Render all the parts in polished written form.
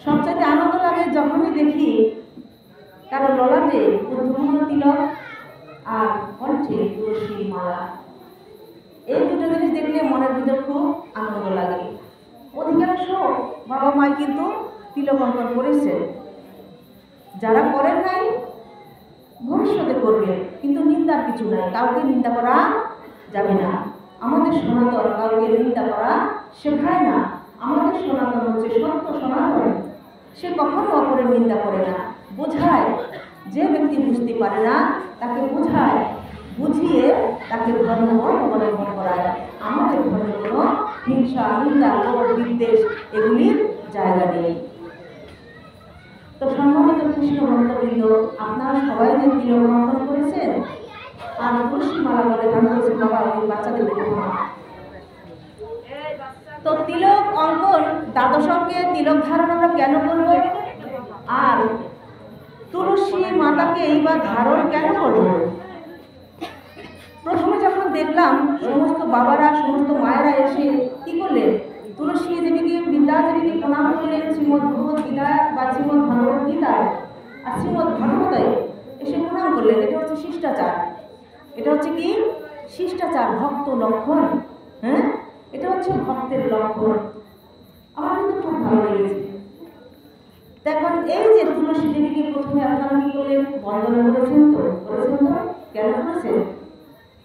সবচেয়ে আনন্দ লাগে যখনই দেখি কারো ললাটে উদ্ভূত তিলক আর কণ্ঠে তুলসী মালা। এই দুটো জিনিস দেখলে মনের ভিতর খুব আনন্দ লাগে। অধিকাংশ বাবা মাই কিন্তু তিলক অঙ্কন করেছে, যারা করেন নাই ভবিষ্যতে করবে, কিন্তু নিন্দার কিছু নাই, কাউকে নিন্দা করা যাবে না। আমাদের সনাতন কাউকে নিন্দা করা শেখায় না। আমাদের সনাতন হচ্ছে সত্য সনাতন, সে কখনো অপরের নিন্দা করে না, বোঝায়। যে ব্যক্তি বুঝতে পারে না তাকে বোঝায়, বুঝিয়ে তাকে ধর্ম অবলম্বন করায়। আমাদের ধর্মে কোনো হিংসা, নিন্দা, লোভ, বিদ্বেষ এগুলির জায়গা নেই। তো সম্মানিত কৃষ্ণ ভক্তবৃন্দ, আপনারা সবাই যে তিলক অঙ্কন করেছেন আর তুলসী মালা করে ধারণ করেছেন, বাবা ওই বাচ্চাদের উপমা। তো তিলক অঙ্কন, দ্বাদশ অঙ্কে তিলক ধারণ আমরা কেন করব, আর তুলসী মাতাকে এইবার ধারণ কেন করব? প্রথমে যখন দেখলাম সমস্ত বাবারা, সমস্ত মায়েরা এসে কি করলেন, তুলসী দেবীকে, বৃন্দা দেবীকে প্রণাম করলেন শ্রীমদ্ ভগবত গীতা বা শ্রীমদ্ ভাগবত গীতায় আর শ্রীমদ্ ভাগবতায় এসে প্রণাম করলেন। এটা হচ্ছে শিষ্টাচার। এটা হচ্ছে কি শিষ্টাচার, ভক্ত লক্ষণ। হ্যাঁ, এটা হচ্ছে ভক্তের লক্ষণ। আমার কিন্তু খুব ভালো লেগেছে। এখন এই যে তুলসী দেবীকে প্রথমে আপনারা কি করলেন, বন্দনা করেছেন তো, কেন করেছেন?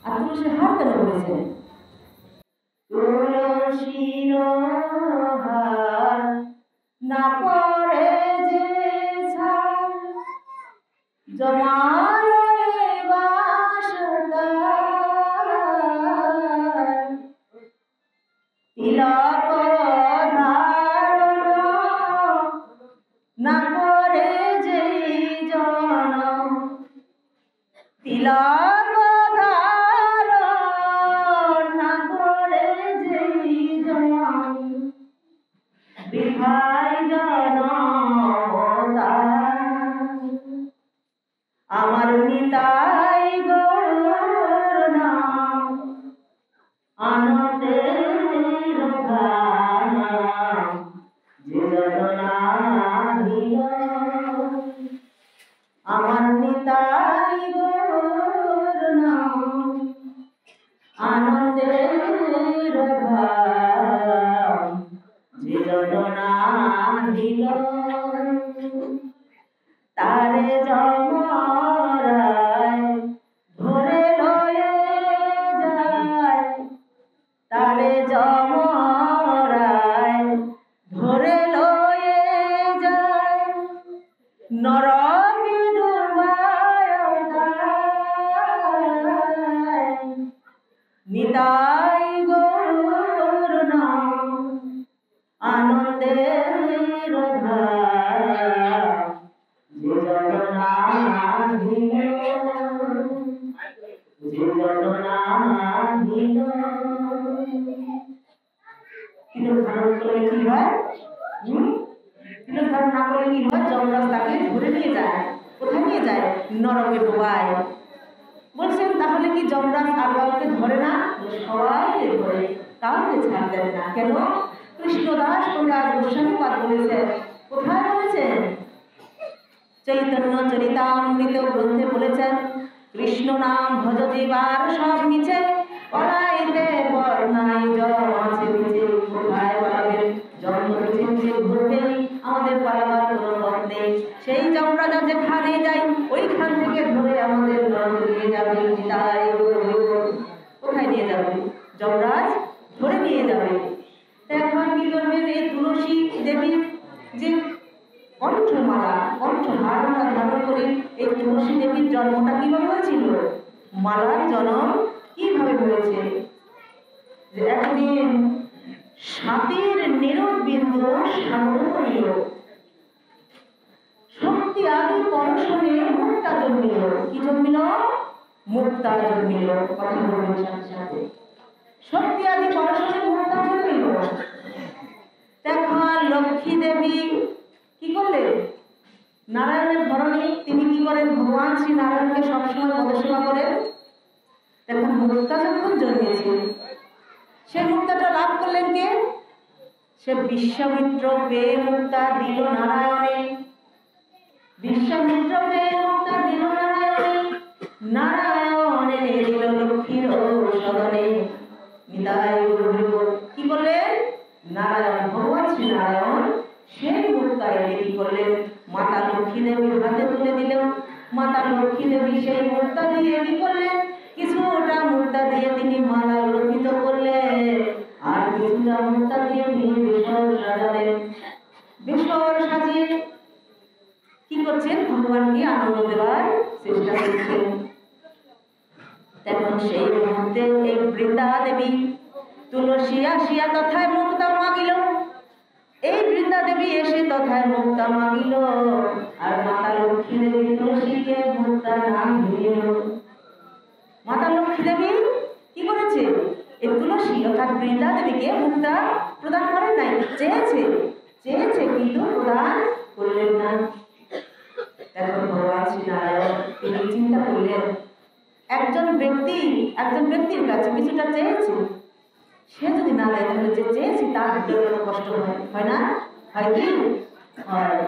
আর তুলসীর হার কেন করেছেন? তুলসীর হার না পড়ে যে ছাই, জমালে বাসদার, তিলক ধারণ না করে যে জন, তিলক ধারণ না করে যে জন, বিভাই জনতা। আমার নিতাই গৌর নাম, আনন্দের ধাম, যে জনা দিল। আমার নিতাই গৌর নাম, আনন্দের ধাম, যে জনা দিল। তারে যমরায় ধরে লয়ে যায়, তারে যমরায় ধরে লয়ে যায়, নরকে ডুবায় দেয়। নিতাই গৌর নাম, আনন্দের ধাম, যে জনা দিল, যে জনা দিল। তিলক ধারণ করলে কি হয়? তিলক ধারণ না করলে কি হয়? যমরাজ তাকে ধরে নিয়ে যায়। কোথায় নিয়ে যায়? নরকে ডোবায়। বলছেন তাহলে কি যমরাজ আর কাউকে ধরে না? সবাইকে ধরে, কাউকে ছাড় দেন না। কেন? কৃষ্ণদাস কবিরাজ গোস্বামী পাদ বলেছেন। কোথায় বলেছেন? চৈতন্য চরিতামৃত গ্রন্থে বলেছেন, কৃষ্ণ নাম ভজ জীবার সব মিছে, পলাইতে পর নাই জম আছে মিছে। কোথায় পালাবেন? জন্ম মিছে ঘুরবেই, আমাদের পালাবার কোনো পথ নেই। সেই যমরাজা যেখানে যাই ওইখান থেকে ধরে আমাদের নরকে নিয়ে যাবে। নিতাই কোথায় নিয়ে যাবে? যমরাজ ধরে নিয়ে যাবে। এখন কি করবেন? এই তুলসী দেবীর যে কণ্ঠমালা, কণ্ঠহার আমরা ধারণ করি, এই তুলসী দেবীর জন্মটা কিভাবে হয়েছিল? মালার জন্ম কিভাবে হয়েছে? যে একদিন সাতের নিরবিন্দু সাগরীয় শক্তি আদি পরশনে মুক্তা জন্মিল। কি জন্মিল? মুক্তা জন্মিল। কথা বলবেন সাথে সাথে। শক্তি আদি পরশনে মুক্তা জন্মিল। তখন লক্ষ্মী দেবী কি করলেন? নারায়ণের ধরনী তিনি কি করেন? ভগবান শ্রী নারায়ণকে সবসময় পদসেবা করেন। তখন মুক্তা যখন জন্মেছে, সেই মুক্তাটা লাভ করলেন কে? সে বিশ্বামিত্র পেয়ে মুক্তা দিল নারায়ণে, বিশ্বামিত্র পেয়ে মুক্তা দিল নারায়ণে, নারায়ণে দিল লক্ষ্মীর সদনে। নিতাই গৌর কি করলেন? নারায়ণ ভগবান শ্রী নারায়ণ সেই মুক্তা এনে কি করলেন? মাতা লক্ষ্মী দেবীর হাতে তুলে দিলেন। মাতা লক্ষ্মী দেবী সেই মুক্তা দিয়ে কি করলেন? কিছুটা মুক্তা দিয়ে তিনি মালা গ্রথিত করলেন, আর কিছুটা মুক্তা দিয়ে তিনি বেশর সাজালেন। বেশর সাজিয়ে কি করছেন? ভগবানকে আনন্দ দেওয়ার চেষ্টা করছেন। তখন সেই মুহূর্তে এই বৃন্দা দেবী তুলসী আসিয়া তথায় মুক্তা মাগিল। এই বৃন্দা দেবী এসে তথায় মুক্তা মাগিল, আর মাতা লক্ষ্মী দেবী তুলসীকে মুক্তা নাম দিল। মাতা লক্ষ্মী দেবী কি করেছে? এই তুলসী অর্থাৎ বৃন্দা দেবীকে মুক্তা প্রদান করেন নাই, চেয়েছে কিন্তু প্রদান করলেন না। এখন ভগবান শ্রী নারায়ণ তিনি চিন্তা করলেন, একজন ব্যক্তির কাছে কিছুটা চেয়েছে, সে যদি না দেয় তাহলে যে চেয়েছি তার ভিতরে কষ্ট হয় না? হয় কি হয়?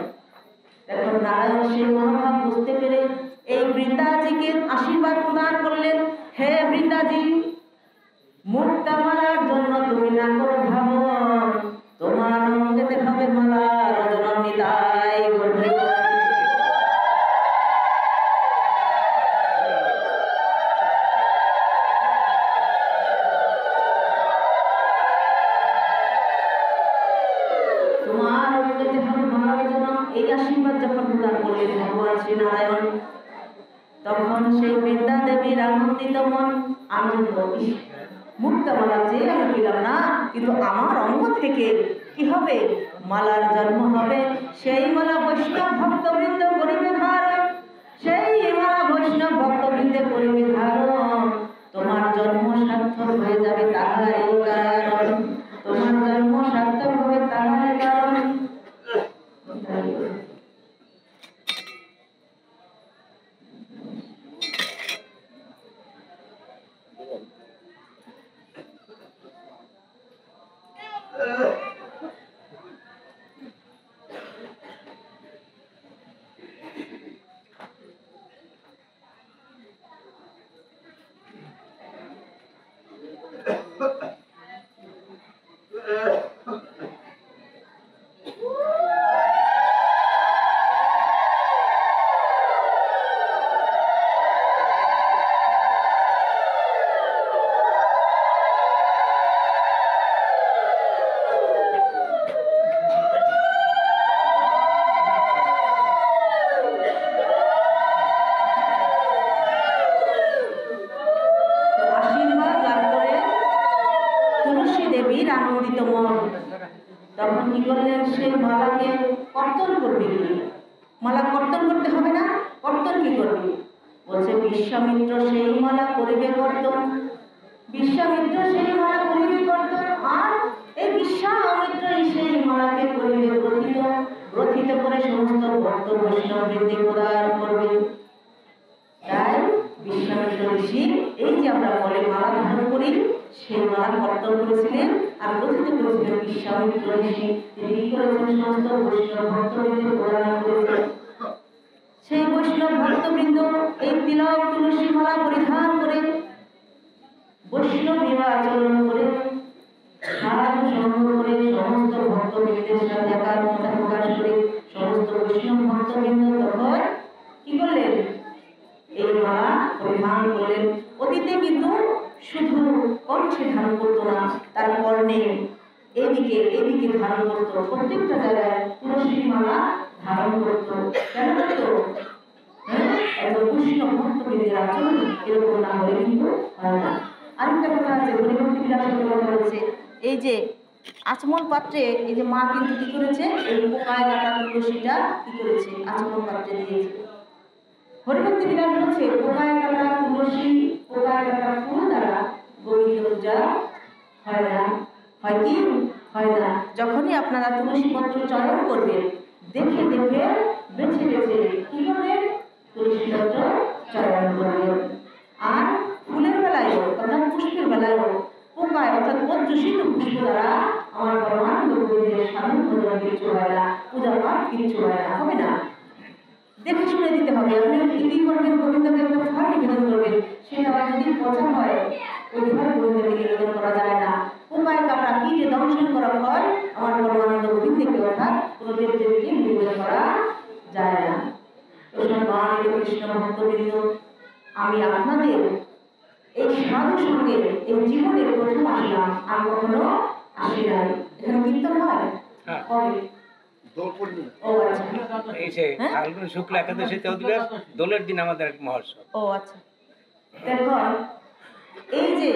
এখন নারায়ণ সেই মনোভাব বুঝতে পেরে এই বৃন্দাজিকে আশীর্বাদ প্রদান করলেন। হে বৃন্দাজি, মুক্তামালার জন্য তুমি না করো ভাবন, তোমার অঙ্গেতে হবে মালা রজনম নিতাই গৌর। এই আশীর্বাদ যখন প্রদান করলেন ভগবান শ্রী নারায়ণ, তখন সেই বৃন্দা দেবীর আনন্দিত মন আনন্দ, মুক্তামালা চেয়ে আমি পেলাম না, কিন্তু আমার অঙ্গ থেকে কি হবে? মালার জন্ম হবে। সেই মালা বৈষ্ণব ভক্তবৃন্দ করিবে ধারণ, সেই মালা বৈষ্ণব ভক্তবৃন্দে করিবে ধারণ। তোমার জন্ম সার্থক হয়ে যাবে তাহার এই কারণ, তোমার জন্ম সার্থক হবে তাহার কারণ। দেবীর আনন্দিত মন তখন কি করলেন? সেই মালাকে কর্তন করবে। মালা কর্তন করতে হবে না? কর্তন কি করবে? বলছে বিশ্বামিত্র সেই মালা করিবে কর্তন, বিশ্বামিত্র সেই মালা করিবে কর্তন, আর এই বিশ্বামিত্র সেই মালাকে করিবে গ্রথিত, গ্রথিত করে সমস্ত ভক্ত বৈষ্ণব বৃন্দে প্রদান করবে। তাই বিশ্বামিত্র ঋষি এই যে আমরা বলে মালা ধারণ করি, সেই মালা কর্তন করেছিলেন আর গ্রথিত করেছিলেন বিশ্বামিত্র ঋষি। তিনি কি করেছেন? সমস্ত বৈষ্ণব ভক্তবৃন্দে প্রদান করেছেন। সেই বৈষ্ণব ভক্তবৃন্দ এই তিলক তুলসী মালা পরিধান করে বৈষ্ণব আচরণ করে সাধু সঙ্গ করে সমস্ত ভক্তবৃন্দের সাথে একাত্মতা প্রকাশ করে সমস্ত বৈষ্ণব ভক্তবৃন্দ তখন কি করলেন? এই মালা পরিধান করলেন। অতীতে কিন্তু শুধু কণ্ঠে ধারণ করতো না, তার কর্ণে এদিকে এদিকে ধারণ করতো, প্রত্যেকটা জায়গায় তুলসী মালা ধারণ করতো। কেন করতো? একজন বৈষ্ণব ভক্তবৃন্দের আচরণ এরকম না হলে কিন্তু হয় না। আরেকটা কথা আছে, হরিভক্তি বিলাসের কথা বলেছে, এই যে আচমন পাত্রে এই যে মা কিন্তু কি করেছে? এই পোকায় কাটা তুলসীটা কি করেছে? আচমন পাত্রে দিয়েছে। হরিভক্তি বিলাস বলছে পোকায় কাটা তুলসী, পোকায় কাটা ফুল দ্বারা গোবিন্দ পূজা হয় না। হয় কি? হয় না। যখনই আপনারা তুলসী পত্র চয়ন করবেন, দেখে দেখে বেছে বেছে কি করবেন? তুলসী পত্র চয়ন করবেন। আর ফুলের বেলায়ও অর্থাৎ পুষ্পের বেলায়ও পোকায় অর্থাৎ পদ্মশীত পুষ্প দ্বারা আমার পরমানন্দ গোবিন্দের সাধন ভজন কিচ্ছু হয় না, পূজা পাঠ কিচ্ছু হয় না, হবে না। দেখে শুনে দিতে হবে। আপনি কি করবেন, গোবিন্দকে একটা ফল নিবেদন করবেন, সেটা যদি পচা হয় ওই ফল গোবিন্দকে নিবেদন করা যায় না। উপায় কাটা কীটে দংশন করা ফল আমার পরমানন্দ গোবিন্দকে অর্থাৎ কোনো দেবদেবীকে নিবেদন করা যায় না। তো সম্মানিত কৃষ্ণ ভক্তবৃন্দ, আমি আপনাদের এই সাধু সঙ্গে এই জীবনে প্রথম আসলাম, আর কখনো আসি নাই। এখানে কীর্তন হয় কবে? ও আচ্ছা, এই যে ফাল্গুন শুক্লা একাদশীতে দোলের দিন আমাদের মহোৎসব। ও আচ্ছা। দেখুন এই যে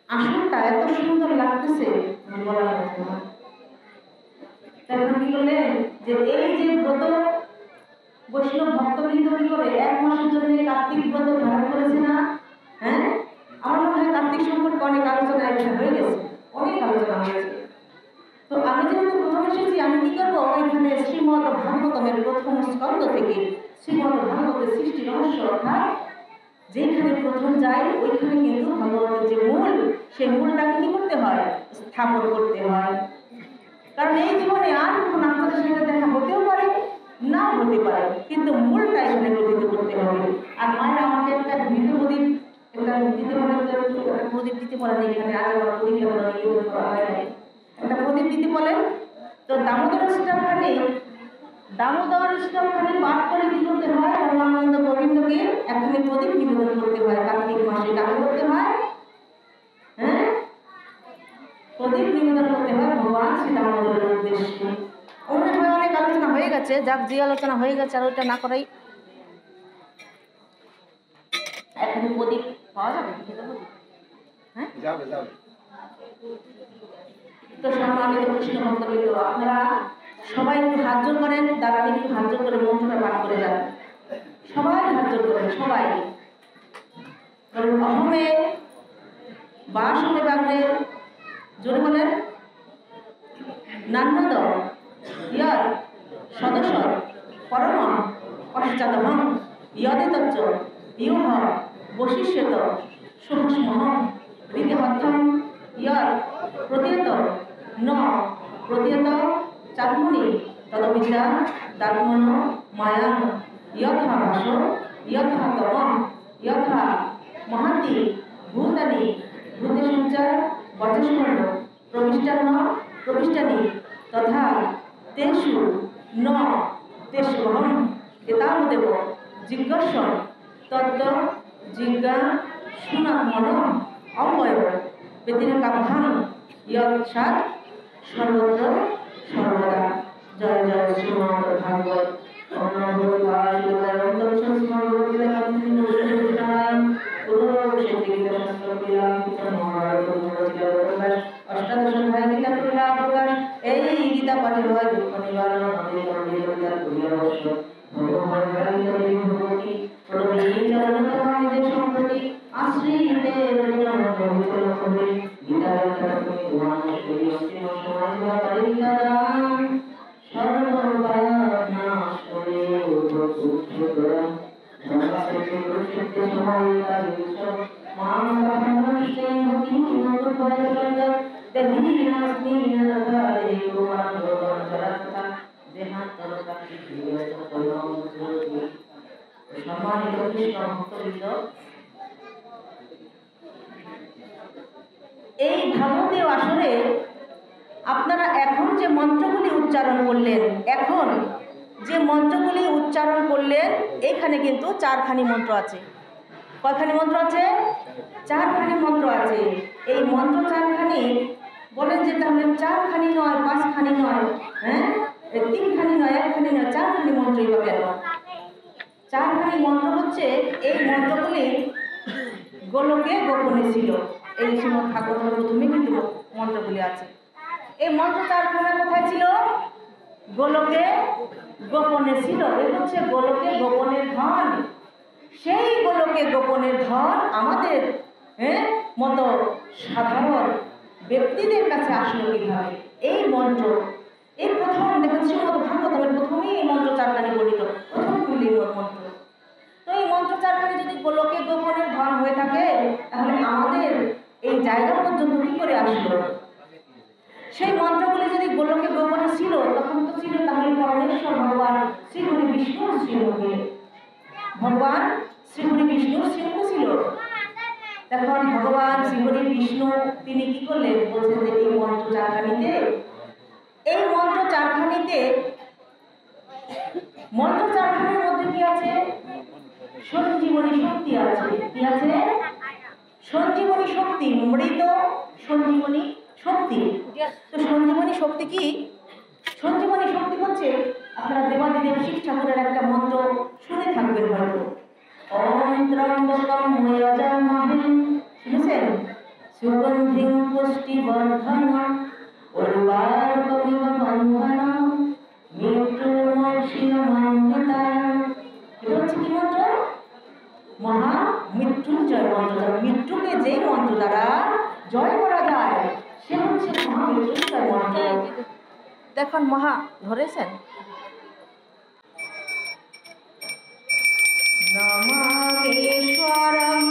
আসনটা এত সুন্দর লাগতেছে বলার মতো না। তারপর কি করলেন যে এই যে ব্রত বৈষ্ণব ভক্তবৃন্দ কি করে 1 মাসের জন্য কার্তিক ব্রত ধারণ করেছে না? হ্যাঁ, আমার মনে হয় কার্তিক সম্পর্কে অনেক আলোচনা এখানে হয়ে গেছে, অনেক আলোচনা হয়েছে। তো আমি যেহেতু প্রথম এসেছি, আমি কি করবো, ওইখানে শ্রীমদ ভাগবতমের প্রথম স্কন্ধ থেকে শ্রীমদ ভাগবতের সৃষ্টি রহস্য অর্থাৎ যেখানে প্রথম যাই ওইখানে কিন্তু ভাগবতের যে মূল, সেই মূলটাকে কি করতে হয়, স্থাপন করতে হয়। কারণ এই জীবনে আর কখন আপনাদের সাথে দেখা হতেও পারে, নাও হতে পারে, কিন্তু মূলটা এখানে প্রতিষ্ঠা করতে হবে। আর মায়ের আমাকে একটা ঘৃত প্রদীপ একটা দিতে পারেন, একটা প্রদীপ দিতে পারেন। এখানে আজ আমার প্রদীপ করা হয় নাই, একটা প্রদীপ দিতে বলেন। তো দামোদর স্টপখানে পাঠ করে কি করতে হয়, পরমানন্দ গোবিন্দকে একখানে প্রদীপ নিবেদন করতে হয়। কার্তিক মাসে কাকে করতে হয়? হ্যাঁ, প্রদীপ নিবেদন করতে হয় ভগবান শ্রী দামোদরের উদ্দেশ্যে। অনেক আলোচনা হয়ে গেছে, যাক যে আলোচনা হয়ে গেছে আর ওইটা না করাই। এখন প্রদীপ পাওয়া যাবে, হ্যাঁ যাবে। তো সম্মানিত কৃষ্ণ ভক্তবৃন্দ, আপনারা সবাই একটু হাত জোড় করেন, তারা একটু হাত জোড় করে মন্ত্রটা পাঠ করে যান। সবাই হাত জোড় করেন, সবাই। অহমে বাসমে বাগরে জোরে বলেন, নান্নদ ইয়দ সদস্য পরম পশ্চাদহম ইয়দে তচ্চ ইয়হ বশিষ্যত শুভস্মহম রীতিহত্যম ইয়দ প্রতীয়ত ন প্রতীয়ত চাত্মনি তদবিদ্যা দাত্মন মায়াং যথা ভাস যথা তমম যথা মহান্তি ভূতানি ভূতেসঞ্চার বচস্মরণ প্রবিষ্টানি তথা তেষু ন তেষ্বহম এতাবদেব জিজ্ঞাসন তত্ত্ব জিজ্ঞা সুনামনম অব্যয় ব্যতিরেকাভ্যাং ইয়ৎসাৎ সর্বত্র সর্বদা। জয় জয় শ্রীমদ ভাগবত অষ্টাদশ অধ্যায় গীতা করিলা প্রকাশ। এই গীতা পাঠে হয় দুঃখ নিবারণ, সম্প্রতি আশ্রিতে সম্মানিত কৃষ্ণ ভক্তবৃন্দ, এই ভাগবতীয় আসরে আপনারা এখন যে মন্ত্রগুলি উচ্চারণ করলেন, এখানে কিন্তু 4খানি মন্ত্র আছে। কয়খানি মন্ত্র আছে? 4খানি মন্ত্র আছে। এই মন্ত্র 4খানি বলেন যে তাহলে 4খানি নয়, 5খানি নয়, হ্যাঁ 3খানি নয়, 1খানি নয়, 4খানি মন্ত্রই বা কেন? 4খানি মন্ত্র হচ্ছে এই মন্ত্রগুলি গোলকে গোপনে ছিল। এই শ্রীমদ ভাগবতের প্রথমে কিন্তু মন্ত্রগুলি আছে। এই মন্ত্র 4খানা কোথায় ছিল? গোলকে গোপনে ছিল। এ হচ্ছে গোলকে গোপনের ধন। সেই গোলকে গোপনের ধন আমাদের মতো সাধারণ ব্যক্তিদের কাছে আসলো কিভাবে? এই মন্ত্র, এই প্রথম দেখুন শ্রীমদ ভাগবতের প্রথমেই এই মন্ত্র 4খানি বর্ণিত, প্রথম খুলি মন্ত্র। তো এই মন্ত্র 4খানি যদি গোলকে গোপনের ধন হয়ে থাকে, তাহলে আমাদের এই জায়গা পর্যন্ত কি করে আসলো? সেই মন্ত্রগুলি যদি গোলকে গোপনে ছিল, তখন তো ছিল তাহলে পরমেশ্বর ভগবান শ্রীহরি বিষ্ণুর শ্রীমুখে। ভগবান শ্রীহরি বিষ্ণুর শ্রীমুখে ছিল। তখন ভগবান শ্রীহরি বিষ্ণু তিনি কি করলেন, বলছেন যে এই মন্ত্র চারখানিতে, মন্ত্র চারখানির মধ্যে কি আছে? সঞ্জীবনী শক্তি আছে। কি আছে? সঞ্জীবনী শক্তি, মৃত সঞ্জীবনী শক্তি। তো সঞ্জীবনী শক্তি কি? সঞ্জীবনী শক্তি হচ্ছে, আপনারা দেবাদিদেব শিব ঠাকুরের একটা মন্ত্র শুনে থাকবেন হয়তো, ওম ত্রম্বকম যজামহে, শুনেছেন? সুগন্ধিং পুষ্টিবর্ধনম উর্বারুকমিব বন্ধনম মৃত্যুর্মোক্ষীয়মামৃতায়। এটা হচ্ছে কি মন্ত্র? মহা মৃত্যুঞ্জয় মন্ত্র। মৃত্যুকে যেই মন্ত্র দ্বারা জয় করা যায় সে হচ্ছে মহা মৃত্যুঞ্জয় মন্ত্র। দেখুন মহা ধরেছেন, নমামীশ্বরম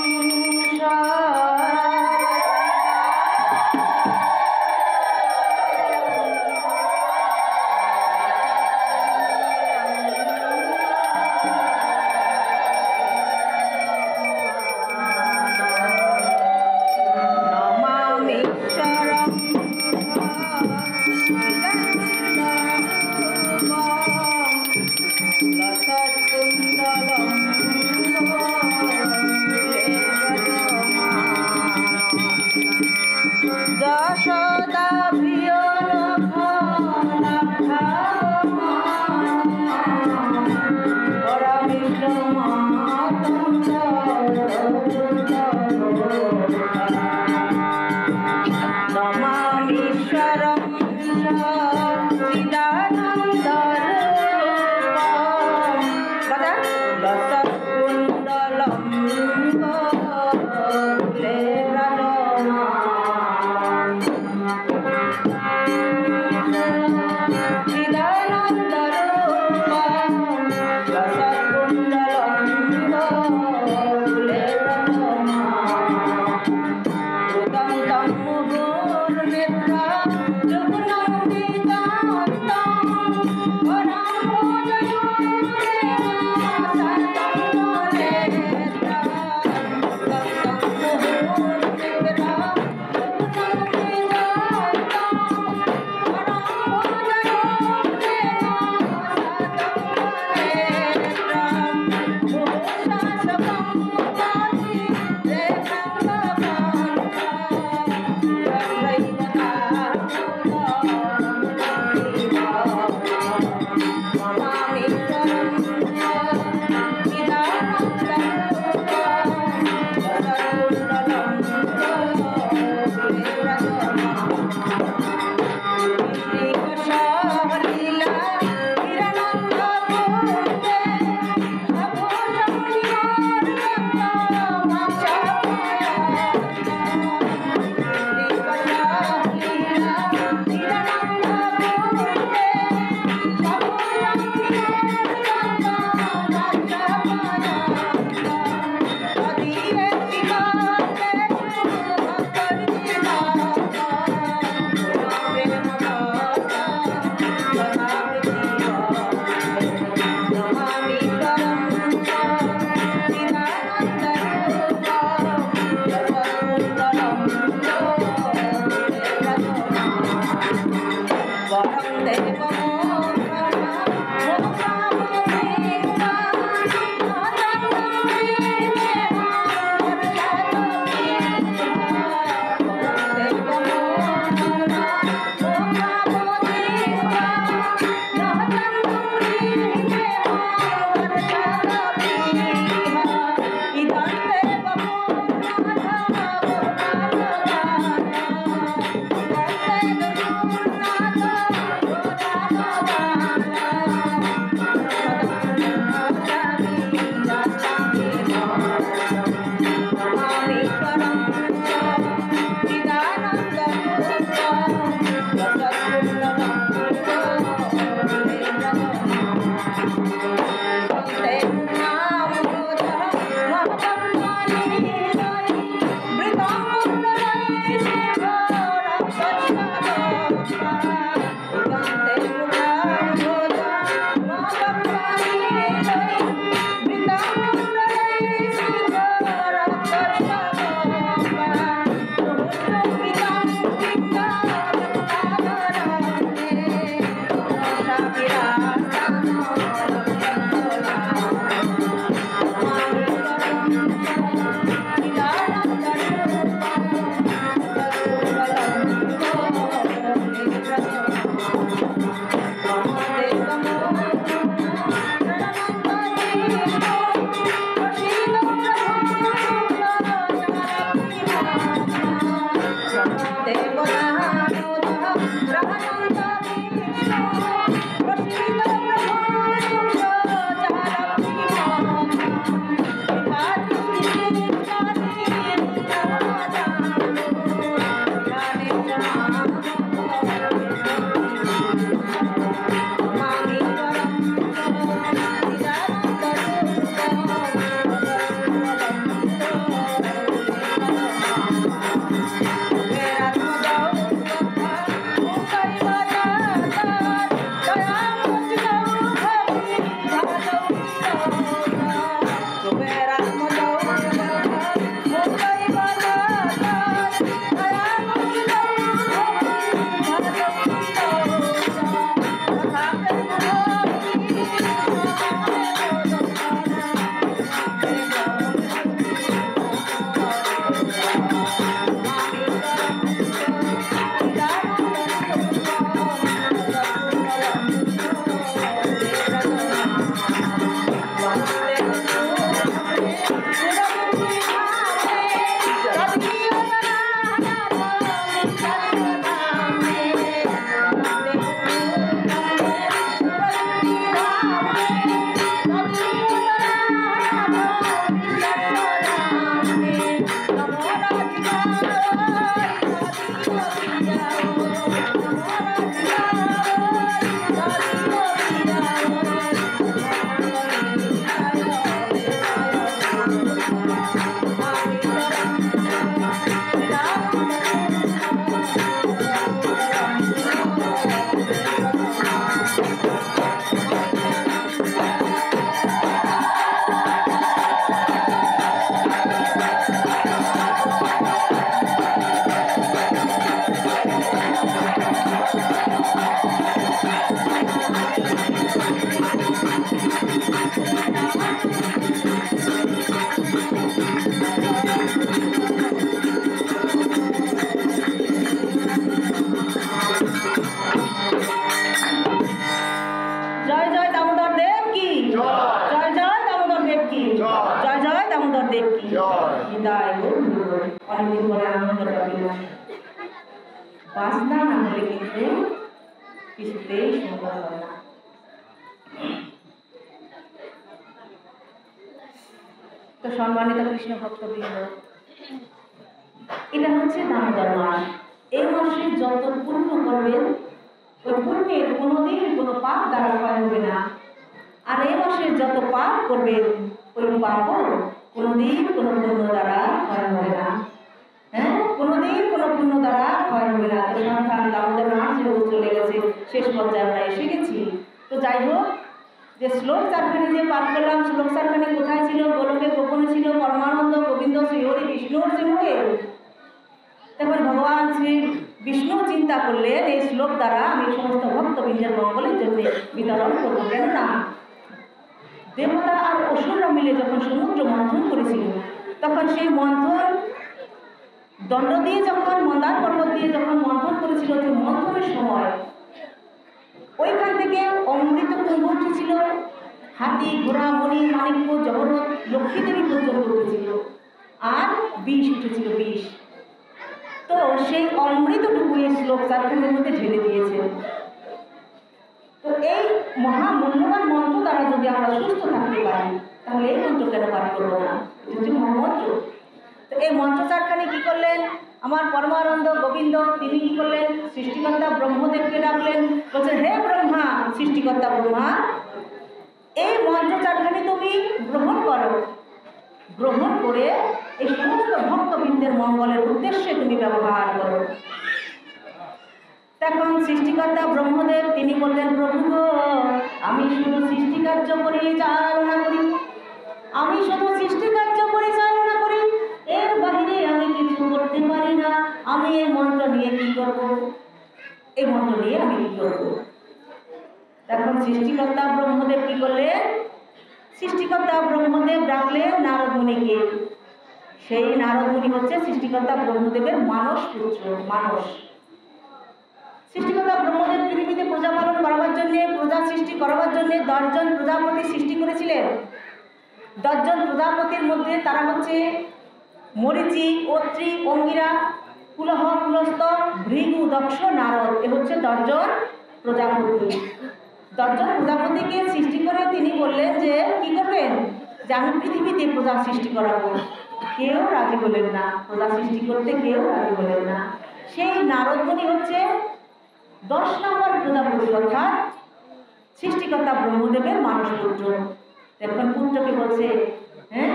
বাজনা না হলে কিন্তু কিছুতেই সুন্দর হয় না। তো সম্মানিত কৃষ্ণ ভক্তবৃন্দ, এটা হচ্ছে দামোদর মাস। এই মাসে যত পুণ্য করবেন ওই পুণ্যের কোনোদিন কোনো পাপ দ্বারা ক্ষয় হবে না। আর এই মাসে যত পাপ করবেন ওই পাপও কোনোদিন কোনো পুণ্য দ্বারা ক্ষয় হবে না। হ্যাঁ, কোনোদিন কোনো পুণ্য দ্বারা ক্ষয় হবে না। তো সাবধান, দামোদর মাস যেহেতু চলে গেছে, শেষ পর্যায়ে আমরা এসে গেছি। তো যাই হোক, যে শ্লোক চারখানি যে পাঠ করলাম, শ্লোক চারখানি কোথায় ছিল? গোলকে গোপনে ছিল পরমানন্দ গোবিন্দ শ্রীহরি বিষ্ণুর সিংহে। তখন ভগবান শ্রী বিষ্ণু চিন্তা করলেন এই শ্লোক দ্বারা আমি সমস্ত ভক্তবৃন্দের মঙ্গলের জন্য বিতরণ করবো। কেননা দেবতা আর অসুররা মিলে যখন সমুদ্র মন্থন করেছিল, তখন সেই মন্থন দণ্ড দিয়ে যখন মন্দার পর্বত দিয়ে যখন মন্থন করেছিল, যে মন্থনের সময় ওইখান থেকে অমৃত কুম্ভ উঠেছিল, হাতি ঘোড়া মণি মাণিক্য জহরত লক্ষ্মী দেবী পর্যন্ত উঠেছিল, আর বিষ উঠেছিল, বিষ। তো সেই অমৃতটুকু এই শ্লোক চারখানির মধ্যে ঢেলে দিয়েছে। তো এই মহামূল্যবান মন্ত্র দ্বারা যদি আমরা সুস্থ থাকতে পারি, তাহলে এই মন্ত্র কেন পাঠ করবো না? এটা হচ্ছে মহামন্ত্র। তো এই মন্ত্র চারখানি কি করলেন? আমার পরমানন্দ গোবিন্দ তিনি কি করলেন? সৃষ্টিকর্তা ব্রহ্মদেবকে ডাকলেন, বলছেন হে ব্রহ্মা, সৃষ্টিকর্তা ব্রহ্মা, এই মন্ত্র চারখানি তুমি গ্রহণ করো। গ্রহণ করে এই সমস্ত ভক্তবৃন্দের মঙ্গলের উদ্দেশ্যে তুমি ব্যবহার করো। তখন সৃষ্টিকর্তা ব্রহ্মদেব তিনি বললেন, প্রভু গো, আমি শুধু সৃষ্টিকার্য পরিচালনা করি, আমি শুধু সৃষ্টিকার্য পরিচালনা করি, এর বাহিরে আমি কিছু করতে পারি না। আমি এই মন্ত্র নিয়ে কি করব? এই মন্ত্র নিয়ে আমি কি করব? তখন সৃষ্টিকর্তা ব্রহ্মদেব কি করলেন? সৃষ্টিকর্তা ব্রহ্মদেব ডাকলেন নারদ মুনিকে। সেই নারদ মুনি হচ্ছে সৃষ্টিকর্তা ব্রহ্মদেবের মানস পুত্র, মানস। সৃষ্টিকর্তা ব্রহ্মদেব পৃথিবীতে প্রজা পালন করার জন্য, প্রজা সৃষ্টি করার জন্য 10 জন প্রজাপতি সৃষ্টি করেছিলেন। 10 জন প্রজাপতির মধ্যে তারা হচ্ছে মরিচি, অত্রি, অঙ্গিরা, পুলহ, পুলস্ত, ভৃগু, দক্ষ, নারদ। এ হচ্ছে 10 জন প্রজাপতি। 10 জন প্রজাপতিকে সৃষ্টি করে তিনি বললেন যে কি করবেন? যে আমি পৃথিবীতে প্রজা সৃষ্টি করাবো। কেউ রাজি হলেন না, প্রজা সৃষ্টি করতে কেউ রাজি হলেন না। সেই নারদ মুনি হচ্ছে 10 নম্বর প্রজাপতি, অর্থাৎ সৃষ্টিকর্তা ব্রহ্মদেবের মানস পুত্র। এখন পুত্রকে বলছে, হ্যাঁ,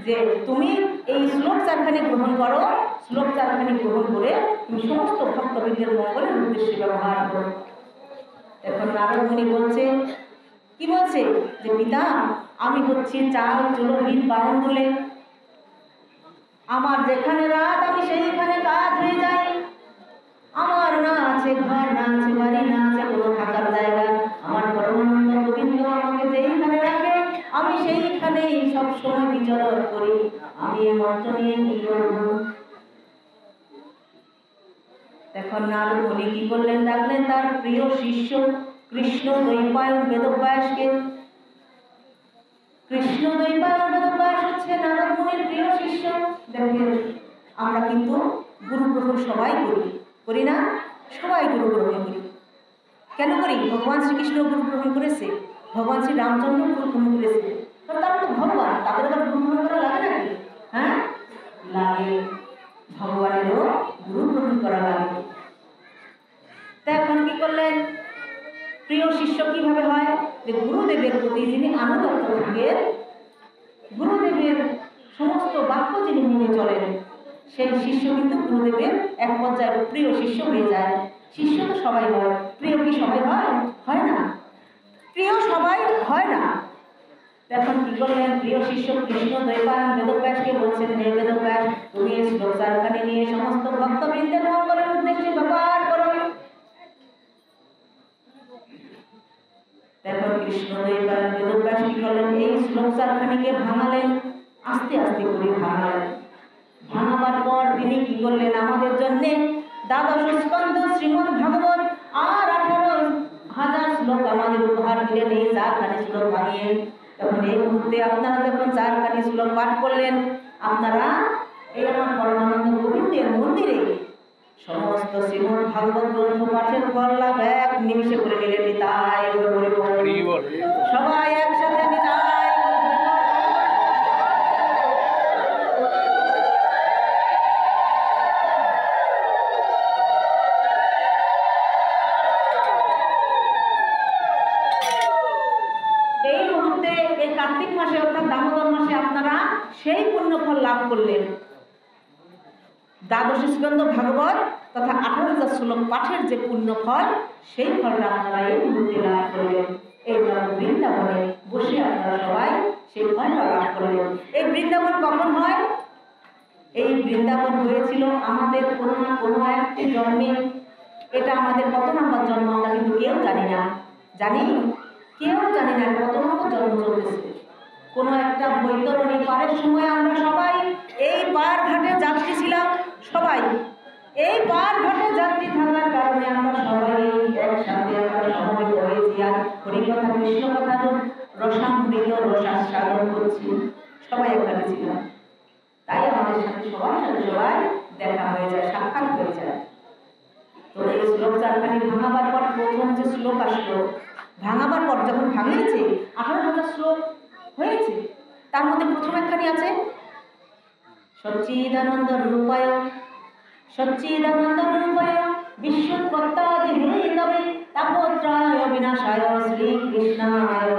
যে তুমি এই শ্লোক চারখানি গ্রহণ করো, শ্লোক চারখানি গ্রহণ করে তুমি সমস্ত ভক্তবৃন্দের মঙ্গলের উদ্দেশ্যে ব্যবহার করো। এখন নারদ মুনি বলছে, কি বলছে? যে পিতা, আমি হচ্ছি চাল চলহীন বাহন বলে, আমার যেখানে রাত আমি সেইখানে কাজ হয়ে যায়। আমার না আছে ঘর, না আছে বাড়ি, না আছে কোনো থাকার জায়গা। আমার পরমানন্দ গোবিন্দ আমাকে যেইখানে রাখে আমি সেইখানেই সব সময় বিচরণ করি। আমি এই মন্ত্র নিয়ে কি করব? এখন নারদ মুনি কি করলেন? ডাকলেন তার প্রিয় শিষ্য কৃষ্ণ দ্বৈপায়ন বেদব্যাসকে। কৃষ্ণ দ্বৈপায়ন বেদব্যাস হচ্ছে নারদ মুনির প্রিয় শিষ্য। দেখেন, আমরা কিন্তু গুরু গ্রহণ সবাই করি, করি না? সবাই গুরু গ্রহণ করি। কেন করি? ভগবান শ্রীকৃষ্ণ গুরু গ্রহণ করেছে, ভগবান শ্রী রামচন্দ্র গুরু গ্রহণ করেছে। তারা তো ভগবান, তাদের আবার গুরু গ্রহণ করা লাগে নাকি? হ্যাঁ, লাগে। ভগবানেরও গুরু গ্রহণ করা লাগে। তা এখন কি করলেন? প্রিয় শিষ্য কিভাবে হয়? যে গুরুদেবের প্রতি যিনি আনুগত্য থাকেন, গুরুদেবের সমস্ত বাক্য যিনি মেনে চলেন, সেই শিষ্য কিন্তু গুরুদেবের এক পর্যায়ে প্রিয় শিষ্য হয়ে যায়। শিষ্য তো সবাই হয়, প্রিয় কি সবাই হয়? হয় না। প্রিয় সবাই হয় না। এখন কি করলেন? প্রিয় শিষ্য কৃষ্ণ দ্বৈপায়ন বেদব্যাসকে বলছেন, হে বেদব্যাস, তুমি এই শ্লোক চারখানি নিয়ে সমস্ত ভক্তবৃন্দের মঙ্গলের উদ্দেশ্যে ব্যবহার করো। এখন কৃষ্ণ দ্বৈপায়ন বেদব্যাস কি করলেন? এই শ্লোক চারখানিকে ভাঙালেন, আস্তে আস্তে করে ভাঙালেন। ভাঙাবার পর তিনি কি করলেন? আমাদের জন্যে 12 স্কন্ধ শ্রীমদ্ ভাগবত আর 18,000 শ্লোক আমাদের উপহার দিলেন এই চারখানি শ্লোক ভাঙিয়ে। তখন এই মুহূর্তে আপনারা যখন চারখানি শ্লোক পাঠ করলেন, আপনারা এই আমার পরমানন্দ গোবিন্দের মন্দিরে সমস্ত শ্রীমদ ভাগবত গ্রন্থ পাঠের ফল লাভ এক নিমিষে করে নিলেন। নিতাই গৌর হরিবল। সবাই একসাথে নিতাই এই মুহূর্তে এই কার্তিক মাসে অর্থাৎ দামোদর মাসে আপনারা সেই পুণ্যফল লাভ করলেন। দ্বাদশ স্কন্ধ ভাগবত তথা 18,000 শ্লোক পাঠের যে পুণ্যফল, সেই ফলটা আপনারা এই মুহূর্তে লাভ করলেন। এই বৃন্দাবনে বসে আপনারা সবাই সেই ফলটা লাভ করলেন। এই বৃন্দাবন কখন হয়? এই বৃন্দাবন হয়েছিল আমাদের কোনো না কোনো একটি জন্মে। এটা আমাদের কত নম্বর জন্ম আমরা কিন্তু কেউ জানি না। জানি? কেউ জানি না কত নম্বর জন্ম চলতেছে। কোনো একটা বৈতরণী পারের সময় আমরা সবাই এই পার ঘাটে যাত্রী ছিলাম। সবাই এই পার ঘাটে যাত্রী থাকার কারণে আমরা সবাই একসাথে সমবেত হয়েছি আর হরিকথা কৃষ্ণ কথা রসামৃত রসাস্বাদন করছি। সবাই একসাথে ছিলাম, তাই আমাদের সাথে সবার সাথে সবাই দেখা হয়ে যায়, সাক্ষাৎ হয়ে যায়। তো এই শ্লোক চারখানি ভাঙাবার পর প্রথম যে শ্লোক আসলো, ভাঙাবার পর যখন ভাঙিয়েছে 18,000 শ্লোক হয়েছে, তার মধ্যে প্রথম একখানি আছে সচ্চিদানন্দ রূপায় সচ্চিদানন্দ রূপায় বিশ্বকর্তাদি হেতবে তাপত্রায় বিনাশায় শ্রীকৃষ্ণায়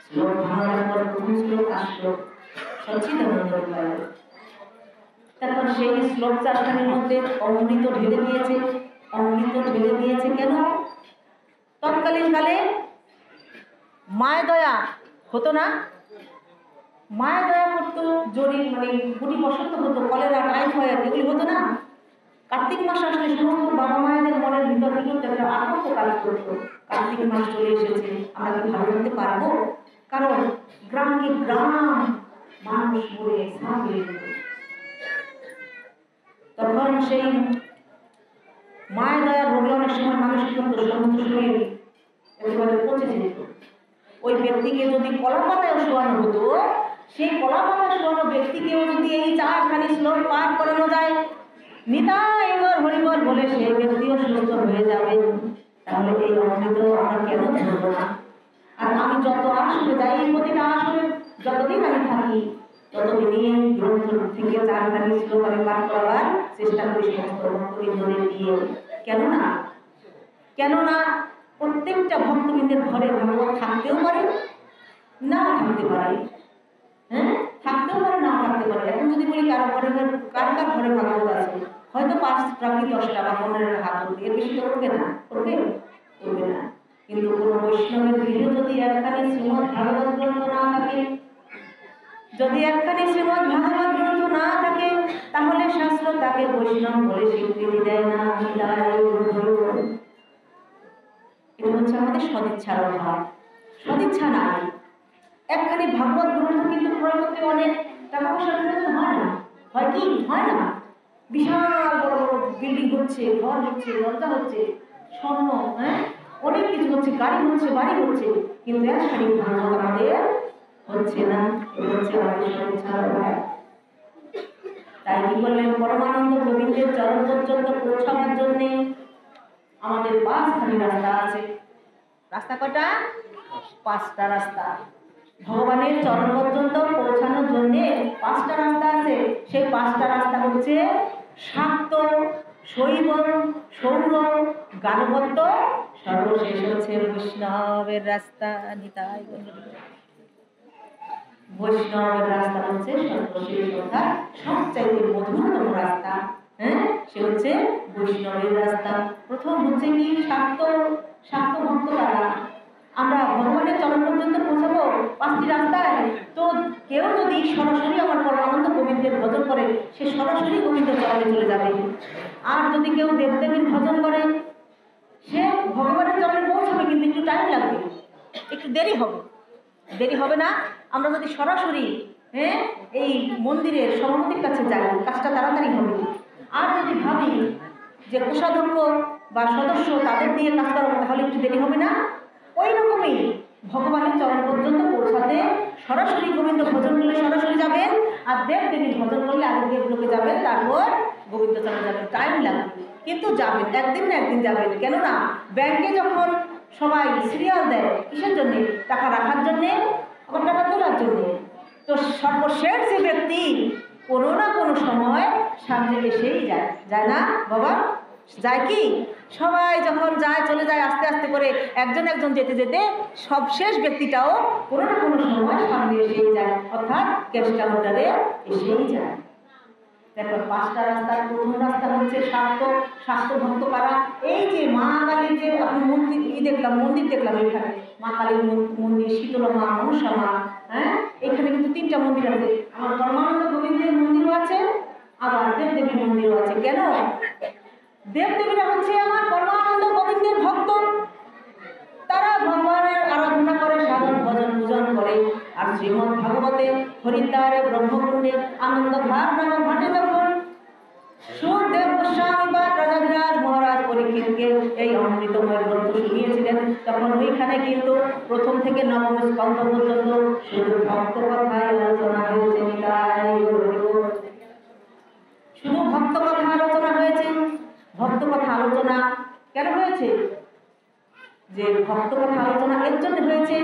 শ্লোক ভাঙার পর প্রথম শ্লোক আসলো সচ্চিদানন্দ রূপায়। তারপর সেই শ্লোক চারখানির মধ্যে অমৃত ঢেলে দিয়েছে। অমৃত ঢেলে দিয়েছে কেন? তৎকালীন কালে মায়া দয়া হতো না, মায়া দয়া করতো, জরির মানে গুটি বসন্ত হতো, কলেরা টাইফয়েড এগুলি হতো না। কার্তিক মাস আসলে সমস্ত বাবা মায়েদের মনের ভিতর কিন্তু একটা আতঙ্ক কাজ করতো। কার্তিক মাস চলে এসেছে, আমরা কি ভালো করতে পারবো? কারণ গ্রামকে গ্রাম মানুষ মরে সাপ হয়ে যেত। তখন সেই মায়া দয়ার রোগে অনেক সময় মানুষ কিন্তু সমস্ত শরীর একেবারে পচে যেত। ওই ব্যক্তিকে যদি কলা পাতায় শোয়ানো হতো, সেই কলা পাতায় শোয়ানো ব্যক্তিকেও যদি এই চারখানি শ্লোক পাঠ করানো যায়, নিতাই গৌর হরিবল বলে সেই ব্যক্তিও সুস্থ হয়ে যাবে, তাহলে এই অমৃত আমরা কেন ধরবো না? আর আমি যত আসলে যাই, প্রতিটা আসলে যতদিন আমি থাকি ততদিনই গ্রন্থ থেকে চারখানি শ্লোক আমি পাঠ করাবার চেষ্টা করি সমস্ত ভক্তবৃন্দদের দিয়ে। কেননা প্রত্যেকটা ভক্তবৃন্দের ঘরে ভাগবত থাকতেও পারে, নাও থাকতে পারে। হ্যাঁ, থাকতেও পারে, নাও থাকতে পারে। এখন যদি বলি কার ঘরে ভাগবত আছে, হয়তো 5টা কি 10টা বা 15টা হাত উঠবে, এর বেশি তো করবে না। কিন্তু কোনো বৈষ্ণবের গৃহে যদি একখানি শ্রীমদ ভাগবত গ্রন্থ না থাকে, যদি একখানি শ্রীমদ ভাগবত গ্রন্থ না থাকে, তাহলে শাস্ত্র তাকে বৈষ্ণব বলে স্বীকৃতি দেয় না। এটা হচ্ছে আমাদের সদিচ্ছার অভাব। সদিচ্ছা নাই। একখানি ভাগবত গ্রন্থ কিন্তু ক্রয় করতে অনেক টাকা পয়সার প্রয়োজন হয় না। হয় কি? হয় না। বিশাল বড় বড় বিল্ডিং হচ্ছে, ঘর হচ্ছে, দরজা হচ্ছে, স্বর্ণ, হ্যাঁ, অনেক কিছু হচ্ছে, গাড়ি হচ্ছে, বাড়ি হচ্ছে, কিন্তু একখানি ভাগবত আমাদের হচ্ছে না। এটা হচ্ছে আমাদের সদিচ্ছার অভাব। তাই কি করলেন? পরমানন্দ গোবিন্দের চরণ পর্যন্ত পৌঁছাবার জন্যে আমাদের 5খানি রাস্তা আছে। রাস্তা কয়টা? 5টা রাস্তা। ভগবানের চরণ পর্যন্ত পৌঁছানোর জন্য 5টা রাস্তা আছে। সেই 5টা রাস্তা হচ্ছে শাক্ত, শৈব, সৌর, গানবদ্ধ, সর্বশেষ হচ্ছে বৈষ্ণবের রাস্তা। নিতাই বৈষ্ণবের রাস্তা হচ্ছে সর্বশেষ, অর্থাৎ সবচাইতে মধুরতম রাস্তা। হ্যাঁ, সে হচ্ছে বৈষ্ণবের রাস্তা। প্রথম হচ্ছে কি? শাক্ত ভক্ত দ্বারা আমরা ভগবানের চরণ পর্যন্ত পৌঁছাবো 5টি রাস্তায়। তো কেউ যদি সরাসরি আমার পরমানন্দ গোবিন্দের ভজন করে, সে সরাসরি গোবিন্দের চরণে চলে যাবে। আর যদি কেউ দেবদেবীর ভজন করে, সে ভগবানের চরণে পৌঁছাবে, কিন্তু একটু টাইম লাগবে, একটু দেরি হবে না। আমরা যদি সরাসরি এই মন্দিরের সভাপতির কাছে যাই, কাজটা তাড়াতাড়ি হবে। আর যদি ভাবি যে কোষাধ্যক্ষ বা সদস্য তাদের দিয়ে কাজ করাবো, তাহলে একটু দেরি হবে না। ওই রকমই ভগবানের চরণ পর্যন্ত পৌঁছাতে সরাসরি গোবিন্দ ভজন করলে সরাসরি যাবেন, আর দেব দেবীর ভজন করলে আগে দেবলোকে যাবেন, তারপর গোবিন্দ চরণে যাবেন। টাইম লাগবে, কিন্তু যাবেন, একদিন না একদিন যাবেন। কেননা ব্যাংকে যখন সবাই সিরিয়াল দেয় কিসের জন্যে? টাকা রাখার জন্যে, আবার টাকা তোলার জন্যে। তো সর্বশেষ যে ব্যক্তি কোনো না কোনো সময় সামনে এসেই যায়, যায় না বাবা? যায় কি? সবাই যখন যায় চলে যায় আস্তে আস্তে করে, একজন একজন যেতে যেতে সবশেষ ব্যক্তিটাও কোনো না কোনো সময় সামনে এসেই যায়, অর্থাৎ ক্যাশ কাউন্টারে এসেই যায়। দেখো, 5টা রাস্তার প্রথম রাস্তা হচ্ছে স্বাস্থ্য ভক্ত পাড়া। এই যে মা কালীর যে আমি মন্দির দেখলাম এখানে, মা কালীর মন্দির, শীতলা মা, মনসা মা, হ্যাঁ, এখানে কিন্তু 3টা মন্দির আছে। আমার পরমানন্দ গোবিন্দের মন্দিরও আছে, আবার দেবদেবীর মন্দিরও আছে। কেন? দেবদেবীরা হচ্ছে আমার পরমানন্দ গোবিন্দের ভক্ত, তারা ভগবানের আরাধনা করে, সাধন ভজন পূজন করে। আর শ্রীমদ্ ভাগবতে হরিদ্বারে ব্রহ্মকুণ্ডে আনন্দ ভাব নামক ঘটে যখন সুরদেব গোস্বামী বা রাজাধিরাজ মহারাজ পরীক্ষিতকে এই অমৃতময় গ্রন্থ শুনিয়েছিলেন, তখন ওইখানে কিন্তু প্রথম থেকে 9ম স্কন্ধ পর্যন্ত শুধু ভক্ত কথাই আলোচনা হয়েছে। শুধু ভক্ত কথা আলোচনা হয়েছে। ভক্ত কথা আলোচনা কেন হয়েছে? যে ভক্ত কথা আলোচনা এর জন্য হয়েছে,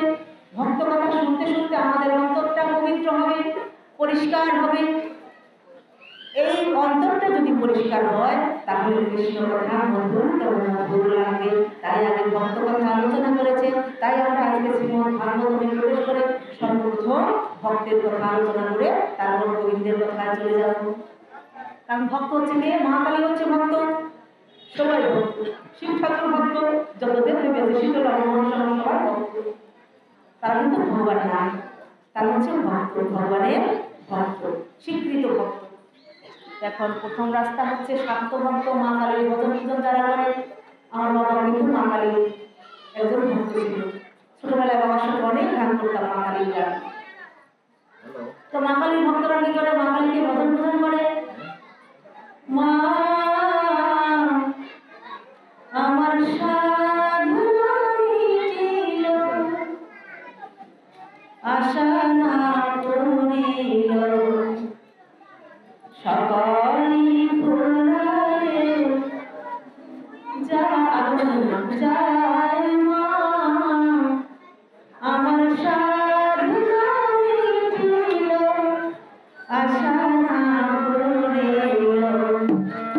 ভক্ত কথা শুনতে শুনতে আমাদের অন্তরটা পবিত্র হবে, পরিষ্কার হবে। এই অন্তরটা যদি পরিষ্কার হয় তাহলে কৃষ্ণ কথা মধুর লাগবে। তাই আগে ভক্ত কথা আলোচনা করেছে। তাই আমরা আজকে শ্রীমদ্ ভাগবতে প্রবেশ করে সর্বপ্রথম ভক্তের কথা আলোচনা করে তারপর গোবিন্দের কথায় চলে যাব। কারণ ভক্ত হচ্ছে কে? মহাকালী হচ্ছে ভক্ত, সবাই ভক্ত। শিব ঠাকুর ভক্ত, যত দেবদেবী আছে, শীতলা মনসা সবাই ভক্ত। তারা কিন্তু ভগবান না, তারা হচ্ছে ভক্ত, ভগবানের ভক্ত, স্বীকৃত ভক্ত। এখন প্রথম রাস্তা হচ্ছে শাক্ত ভক্ত, মা কালীর ভজন পূজন যারা করে। আমার বাবা কিন্তু মা কালীর একজন ভক্ত ছিল। ছোটবেলায় বাবার সাথে অনেক গান করতাম মা কালীর গান। তো মা কালীর ভক্তরা কি করে? মা কালীকে ভজন পূজন করে। মা আমার সাধনা মিটিল, আশা না করিল, সকলি ফুরায়ে যায় মা, আমার সাধনা মিটিল, আশা না করিল,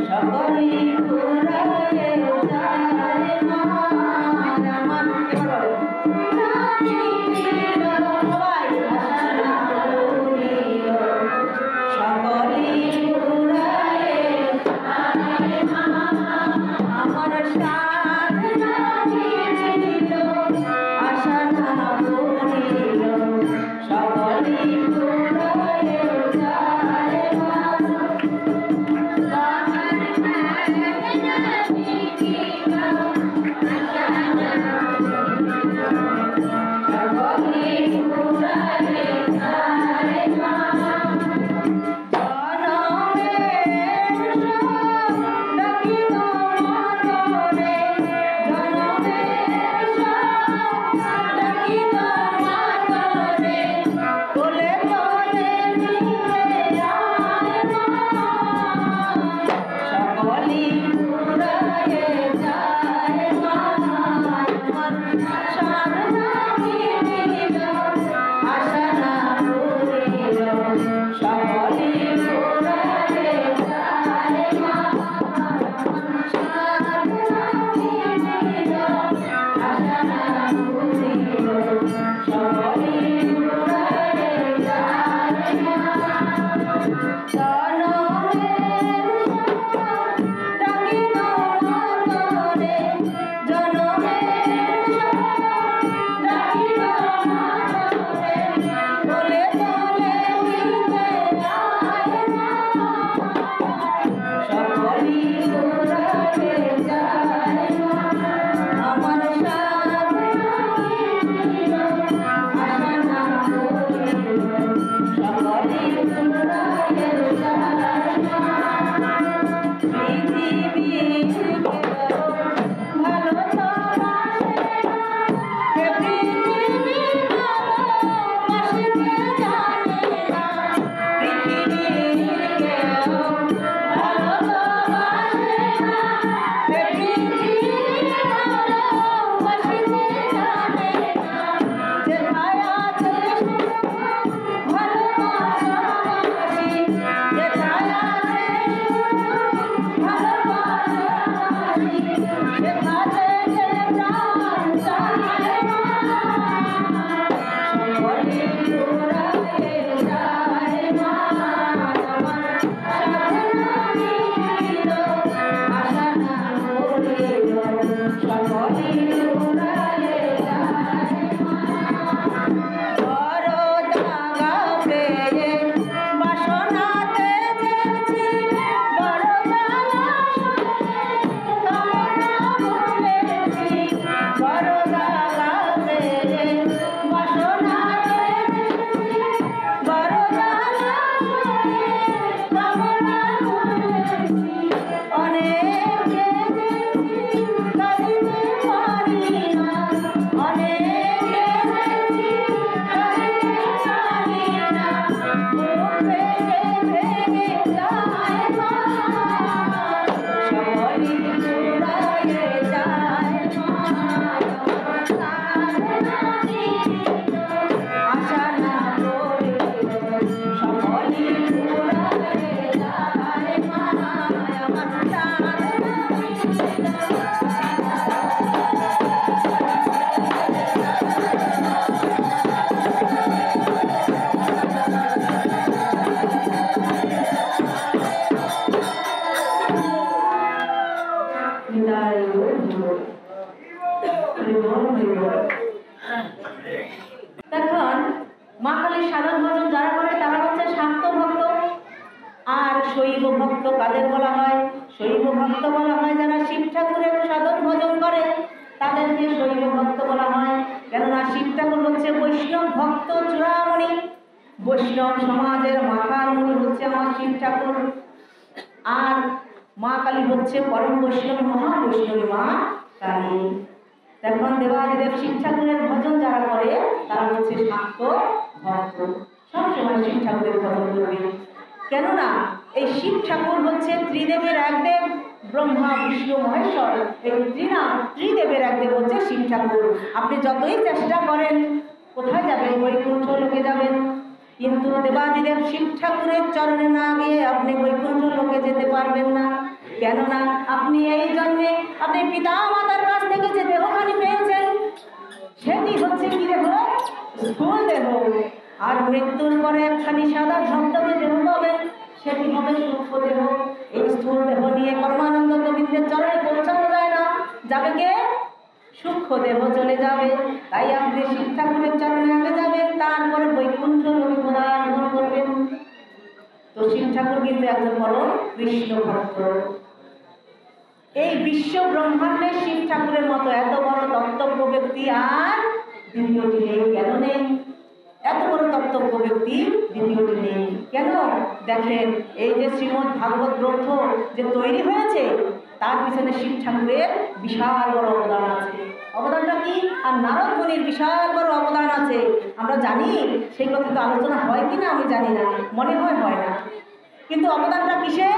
সকলি ফুরায়ে যায় মা, আমার সকলি দেখুন মা কালীর সাধন ভজন যারা করে তারা হচ্ছে শাক্ত ভক্ত। আর শৈব ভক্ত কাদের বলা হয়? শৈব ভক্ত বলা হয় যারা শিব ঠাকুরের সাধন ভজন করে তাদেরকে শৈব ভক্ত বলা হয়। কেননা শিব ঠাকুর হচ্ছে বৈষ্ণব ভক্ত চূড়ামণি। বৈষ্ণব সমাজের মাথার মণি হচ্ছে আমার শিব ঠাকুর। আর মা কালী হচ্ছে পরম বৈষ্ণব মহা বৈষ্ণবী মা কালী। দেখুন দেবাদিদেব শিব ঠাকুরের ভজন যারা করে তারা হচ্ছে শাক্ত ভক্ত, সবসময় শিব ঠাকুরের ভজন করবে। কেননা এই শিব ঠাকুর হচ্ছে ত্রিদেবের এক দেব, ব্রহ্মা বিষ্ণু মহেশ্বর। এই ত্রিদেবের এক দেব হচ্ছে শিব ঠাকুর। আপনি যতই চেষ্টা করেন কোথায় যাবেন? বৈকুণ্ঠ লোকে যাবেন, কিন্তু দেবাদিদেব শিব ঠাকুরের চরণে না গিয়ে আপনি বৈকুণ্ঠ লোকে যেতে পারবেন না। কেননা আপনি এই জন্মে আপনি পিতা মাতার কাছ থেকে যে দেহখানি পেয়েছেন সেটি হচ্ছে কি দেহ? স্থূল দেহ। আর মৃত্যুর পরে একখানি সাদা ধবধবে দেহ পাবেন, সেটি হবে সূক্ষ্ম দেহ। এই স্থূল দেহ নিয়ে পরমানন্দ গোবিন্দের চরণে পৌঁছানো যায় না, যাবে কে? সূক্ষ্ম দেহ চলে যাবে। তাই আপনি শিব ঠাকুরের চরণে আগে যাবেন, তারপরে বৈকুণ্ঠ লোকে পদার্পণ করবেন। তো শিব ঠাকুর কিন্তু একজন পরম কৃষ্ণ ভক্ত। এই বিশ্ব ব্রহ্মাণ্ডে শিব ঠাকুরের মতো এত বড় তত্ত্বজ্ঞ ব্যক্তি আর দ্বিতীয়টি নেই। কেন নেই? এত বড় তত্ত্বজ্ঞ ব্যক্তি দ্বিতীয়টি নেই কেন? দেখেন এই যে শ্রীমদ্ ভাগবত গ্রন্থ যে তৈরি হয়েছে তার পিছনে শিব ঠাকুরের বিশাল বড় অবদান আছে। অবদানটা কি? আর নারদ মুনির বিশাল বড় অবদান আছে। আমরা জানি, সেই কথা তো আলোচনা হয় কিনা আমি জানি না, মনে হয় না। কিন্তু অবদানটা কিসে?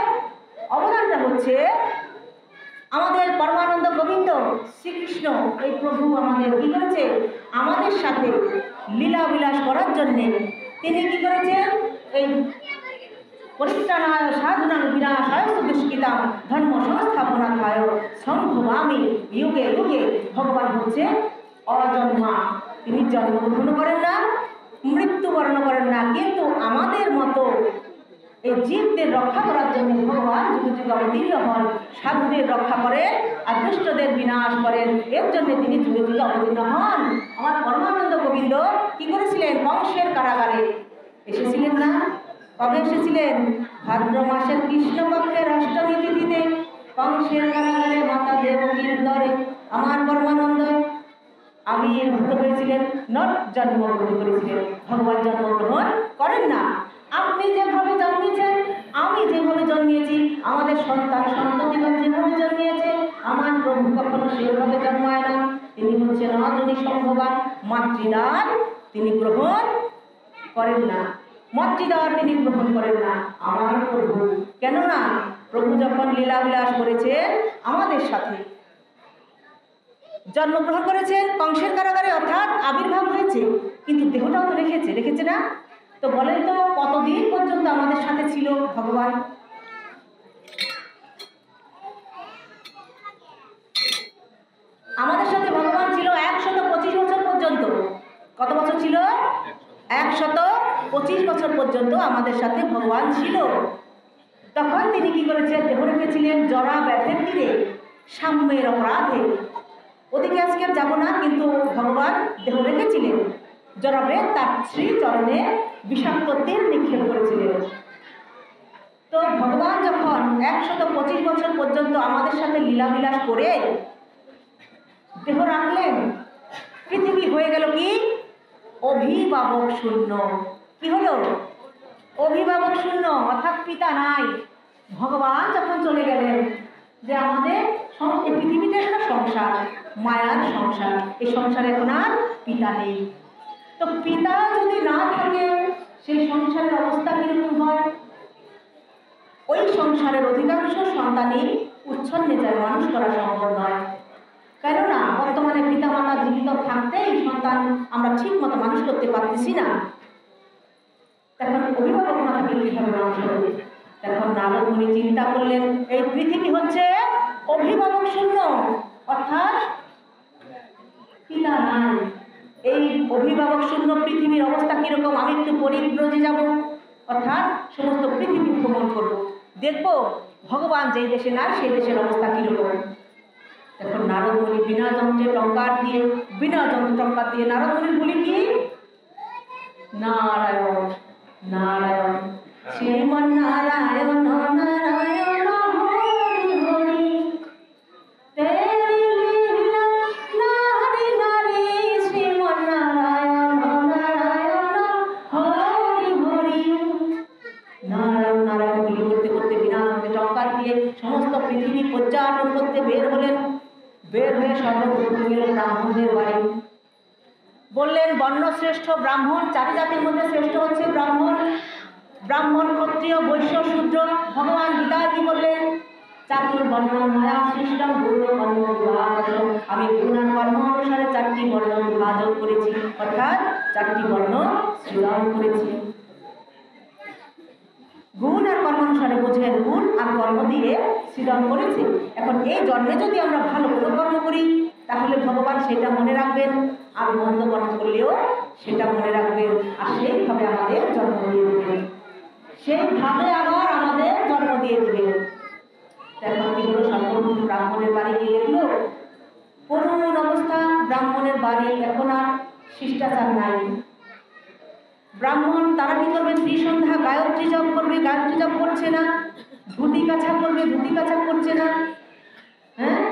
অবদানটা হচ্ছে আমাদের পরমানন্দ গোবিন্দ শ্রীকৃষ্ণ এই প্রভু আমাদের কি করেছে? আমাদের সাথে লীলা বিলাস করার জন্যে তিনি কি করেছেন? এই পরিত্রাণায় সাধনাং বিনাশায় দুষ্কৃতাম ধর্ম সংস্থাপনায় সম্ভবামি যুগে যুগে। ভগবান হচ্ছে অজন্মা, তিনি জন্মগ্রহণ করেন না, মৃত্যুবরণ করেন না, কিন্তু আমাদের মতো এই জীবদের রক্ষা করার জন্য ভগবান যুগে যুগে অবতীর্ণ হন, সাধুদের রক্ষা করেন আর দুষ্টদের বিনাশ করেন। এর জন্য তিনি যুগে যুগে অবতীর্ণ হন। আমার পরমানন্দ গোবিন্দ কি করেছিলেন? কংসের কারাগারে এসেছিলেন না? কবে এসেছিলেন? ভাদ্র মাসের কৃষ্ণপক্ষের অষ্টমী তিথিতে কংসের কারাগারে মাতা দেবকীর দরে আমার পরমানন্দ আবির্ভূত হয়েছিলেন, নট জন্মগ্রহণ করেছিলেন। ভগবান জন্মগ্রহণ করেন না। আপনি যেভাবে জন্মেছেন, আমি যেভাবে জন্মিয়েছি, আমাদের সন্তান সন্ততিগণ যেভাবে জন্মিয়েছে, আমার প্রভু কখনো সেভাবে জন্মায় না। তিনি হচ্ছেন অজনী সম্ভবান। মাতৃদান তিনি গ্রহণ করেন না, মাতৃদান তিনি গ্রহণ করেন না আমার প্রভু। কেননা প্রভু যখন লীলা বিলাস করেছেন আমাদের সাথে, জন্মগ্রহণ করেছেন কংসের কারাগারে, অর্থাৎ আবির্ভাব হয়েছে, কিন্তু দেহটাও তো রেখেছে না? তো বলেন তো কতদিন পর্যন্ত আমাদের সাথে ছিল ভগবান? আমাদের সাথে ভগবান ছিল 125 বছর পর্যন্ত। কত বছর ছিল? 125 বছর পর্যন্ত আমাদের সাথে ভগবান ছিল। তখন তিনি কি করেছেন? দেহ রেখেছিলেন জরা ব্যাধের তীরে, সাম্যের অপরাধে। ওদিকে আজকে যাব না, কিন্তু ভগবান দেহ রেখেছিলেন। জরাবেদ তার শ্রীচরণে বিষাক্ত তেল নিক্ষেপ করেছিলেন। তো ভগবান যখন 125 বছর পর্যন্ত আমাদের সাথে লীলাবিলাস করে দেহ রাখলেন, পৃথিবী হয়ে গেল কি? অভিভাবক শূন্য। কি হলো? অভিভাবক শূন্য, অর্থাৎ পিতা নাই। ভগবান যখন চলে গেলেন, যে আমাদের এই পৃথিবীটা একটা সংসার, মায়ার সংসার, এই সংসারে এখন আর পিতা নেই। তো পিতা যদি না থাকে, সেই সংসারের অবস্থা কিরকম হয়? ওই সংসারের অধিকাংশ সন্তানই উচ্ছন্নে যায়, মানুষ করা সম্ভব নয়। কেননা বর্তমানে পিতা মাতা জীবিত থাকতেই সন্তান আমরা ঠিক মতো মানুষ করতে পারতেছি না। তখন অভিভাবক না থাকলে কিভাবে মানুষ হবে? তখন নারদ মুনি চিন্তা করলেন, এই পৃথিবী হচ্ছে অভিভাবক শূন্য, অর্থাৎ পিতা নাই। এই অভিভাবক শূন্য পৃথিবীর অবস্থা কিরকম? আমি একটু পরিব্রজে যাব, অর্থাৎ সমস্ত পৃথিবী ভ্রমণ করব, দেখব ভগবান যেই দেশে নাই সেই দেশের অবস্থা কিরকম। তখন নারদ মুনি বিনা যন্ত্রে টঙ্কার দিয়ে নারদ মুনি বলি কি? নারায়ণ নারায়ণ শ্রীমন্নারায়ণ নারায়ণ হরি হরি, তেরি লীলা নারী নারী শ্রীমন্নারায়ণ নারায়ণ হরি হরি। নারায়ণ নারায়ণ বলি করতে করতে বিনা যন্ত্রে টঙ্কার দিয়ে সমস্ত পৃথিবী পর্যটন করতে বের হলেন। বের হয়ে সর্বপ্রথম গেলেন ব্রাহ্মণদের বাড়ি। বললেন, বর্ণশ্রেষ্ঠ ব্রাহ্মণ, 4 জাতির মধ্যে শ্রেষ্ঠ হচ্ছে ব্রাহ্মণ। ব্রাহ্মণ, ক্ষত্রিয়, বৈশ্য, শূদ্র। ভগবান গীতায় কি বললেন? চাতুর্বর্ণ মায়া সৃষ্টম গুণ কর্ম বিভাজন। আমি গুণ আর কর্ম অনুসারে 4টি বর্ণ বিভাজন করেছি, অর্থাৎ 4টি বর্ণ সৃজন করেছি। গুণ আর কর্ম অনুসারে বোঝেন, গুণ আর কর্ম দিয়ে সৃজন করেছে। এখন এই জন্মে যদি আমরা ভালো কোনো কর্ম করি, তাহলে ভগবান সেটা মনে রাখবেন, আর মন্দ কর্ম করলেও সেটা মনে রাখবেন, আর সেইভাবে আমাদের জন্ম দিয়ে দেবেন, সেইভাবে আবার আমাদের জন্ম দিয়ে দেবেন। এখন কি হলো? সর্বপ্রথম ব্রাহ্মণের বাড়ি গিয়ে দেখলো করুণ অবস্থা। ব্রাহ্মণের বাড়ি এখন আর শিষ্টাচার নাই। ব্রাহ্মণ তারা কি করবে? ত্রিসন্ধ্যা গায়ত্রী জপ করবে, গায়ত্রী জপ করছে না। ধুতি কাছা করবে, ধুতি কাছা করছে না। হ্যাঁ,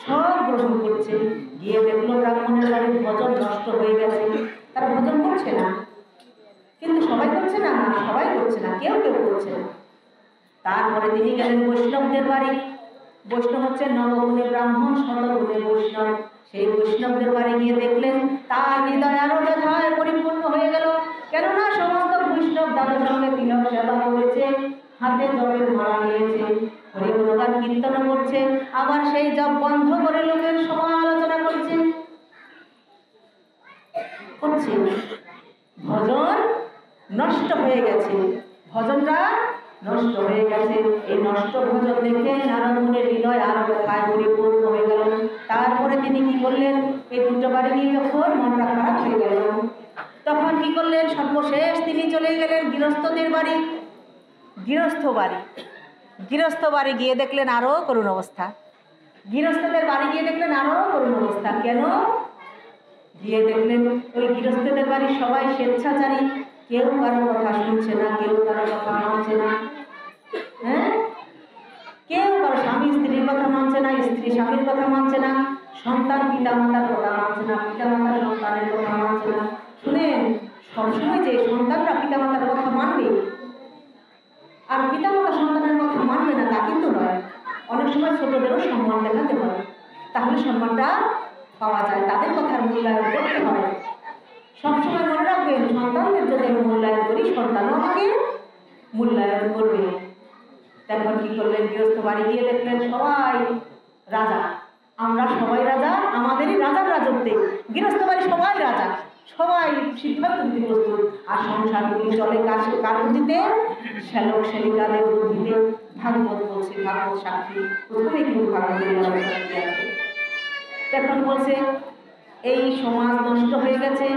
সব গ্রহণ করছে। গিয়ে দেখলো ব্রাহ্মণের বাড়ির ভজন নষ্ট হয়ে গেছে, তারা ভজন করছে না। কিন্তু সবাই করছে না, সবাই করছে না, কেউ কেউ করছে না। তারপরে তিনি গেলেন বৈষ্ণবদের বাড়ি। বৈষ্ণব হচ্ছে নবগুণী ব্রাহ্মণ, শতগুণী বৈষ্ণব। সেই বৈষ্ণবদের বাড়ি গিয়ে দেখলেন তার হৃদয় আরো ব্যথায় পরিপূর্ণ হয়ে গেল। কেননা সমস্ত বৈষ্ণব দাদার সঙ্গে তিলক সেবা করেছে, হাতে জপের মালা নিয়েছে, হরি গুণগান কীর্তন করছে, আবার সেই জপ বন্ধ করে লোকের সমালোচনা করছে। ভজন নষ্ট হয়ে গেছে, ভজনটা নষ্ট হয়ে গেছে। এই নষ্ট ভজন দেখে নারদ মুনির হৃদয় আরো ব্যথায় পরিপূর্ণ হয়ে গেল। তারপরে তিনি কি করলেন? এই দুটো বাড়ি নিয়ে যখন মনটা খারাপ হয়ে গেল, তখন কি করলেন? সর্বশেষ তিনি চলে গেলেন গৃহস্থদের বাড়ি। গৃহস্থ বাড়ি গিয়ে দেখলেন আরো করুণ অবস্থা। গৃহস্থদের বাড়ি গিয়ে দেখলেন আরো করুণ অবস্থা। কেন? গিয়ে দেখলেন ওই গৃহস্থদের বাড়ির সবাই স্বেচ্ছাচারী, কেউ কারো কথা শুনছে না, কেউ কারো কথা মানছে না। হ্যাঁ, কেউ কারো স্বামী স্ত্রীর কথা মানছে না, স্ত্রী স্বামীর কথা মানছে না, সন্তান পিতা মাতার কথা মানছে না, পিতা মাতার সন্তানের কথা মানছে না। শুনেন, সবসময় যে সন্তানরা পিতা মাতার কথা মানবে আর পিতা মাতা সন্তানের কথা মানবে না তা কিন্তু নয়। অনেক সময় ছোটদেরও সম্মান দেখাতে হয়, তাহলে সম্মানটা পাওয়া যায়। তাদের কথার মূল্যায়ন করতে হবে। সবসময় মনে রাখবেন, সন্তানদের যদি আমি মূল্যায়ন করি, সন্তানও আমাকে মূল্যায়ন করবে। তারপর কি করলেন? গৃহস্থ বাড়ি গিয়ে দেখলেন সবাই রাজা। আমরা সবাই রাজা, আমাদেরই রাজার রাজত্বে, গৃহস্থ বাড়ি সবাই রাজা, সবাই সিদ্ধান্ত নিতে প্রস্তুত। আর সংসারগুলি চলে কার বুদ্ধিতে? শ্যালক শ্যালিকাদের বুদ্ধিতে। ভাগবত বলছে, ভাগবত সাক্ষী, প্রথমে কিন্তু ভাগবতের আলোচনা আছে। এখন বলছে এই সমাজ নষ্ট হয়ে গেছে,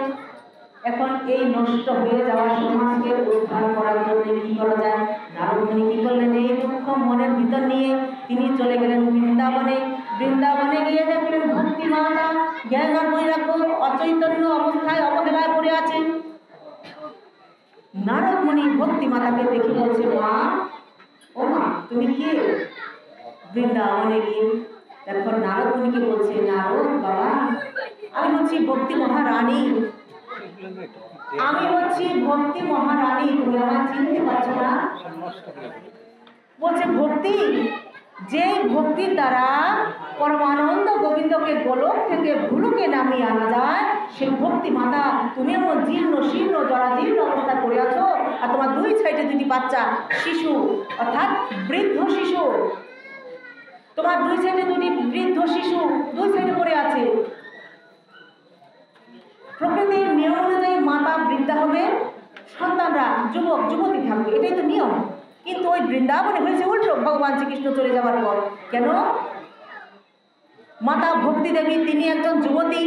এখন এই নষ্ট হয়ে যাওয়া সমাজকে উদ্ধার করার জন্য কি করা যায়? নারদ মুনি কি করলেন? এই দুঃখ মনের ভিতর নিয়ে তিনি চলে গেলেন বৃন্দাবনে। বৃন্দাবনে গিয়ে দেখলেন ভক্তি মাতা জ্ঞান আর বৈরাগ্য অচৈতন্য অবস্থায় অবহেলায় পড়ে আছে। নারদ মুনি ভক্তি মাতাকে দেখে বলছে, মা, ও মা, তুমি কে? বৃন্দাবনে গিয়ে এখন নারদ মুনিকে বলছে, নারদ বাবা, আমি হচ্ছি ভক্তি মহারানী, আমি হচ্ছি ভক্তি মহারানী, তুমি আমার চিনতে পারছো না? বলছে ভক্তি, যে ভক্তির দ্বারা পরমানন্দ গোবিন্দকে গোলক থেকে ভুলুকে নামিয়ে আনা যায়, সেই ভক্তি মাতা তুমি এমন জীর্ণ শীর্ণ জরাজীর্ণ অবস্থা করে আছো, আর তোমার দুই সাইডে দুটি বাচ্চা শিশু, অর্থাৎ বৃদ্ধ শিশু, তোমার দুই সাইডে দুটি বৃদ্ধ শিশু দুই সাইডে পড়ে আছে। প্রকৃতির নিয়ম অনুযায়ী মাতা বৃদ্ধা হবে, সন্তানরা যুবক যুবতী থাকবে, এটাই তো নিয়ম। কিন্তু ওই বৃন্দাবনে হয়েছে উল্টো, ভগবান শ্রীকৃষ্ণ চলে যাওয়ার পর। কেন? মাতা ভক্তি দেবী তিনি একজন যুবতী,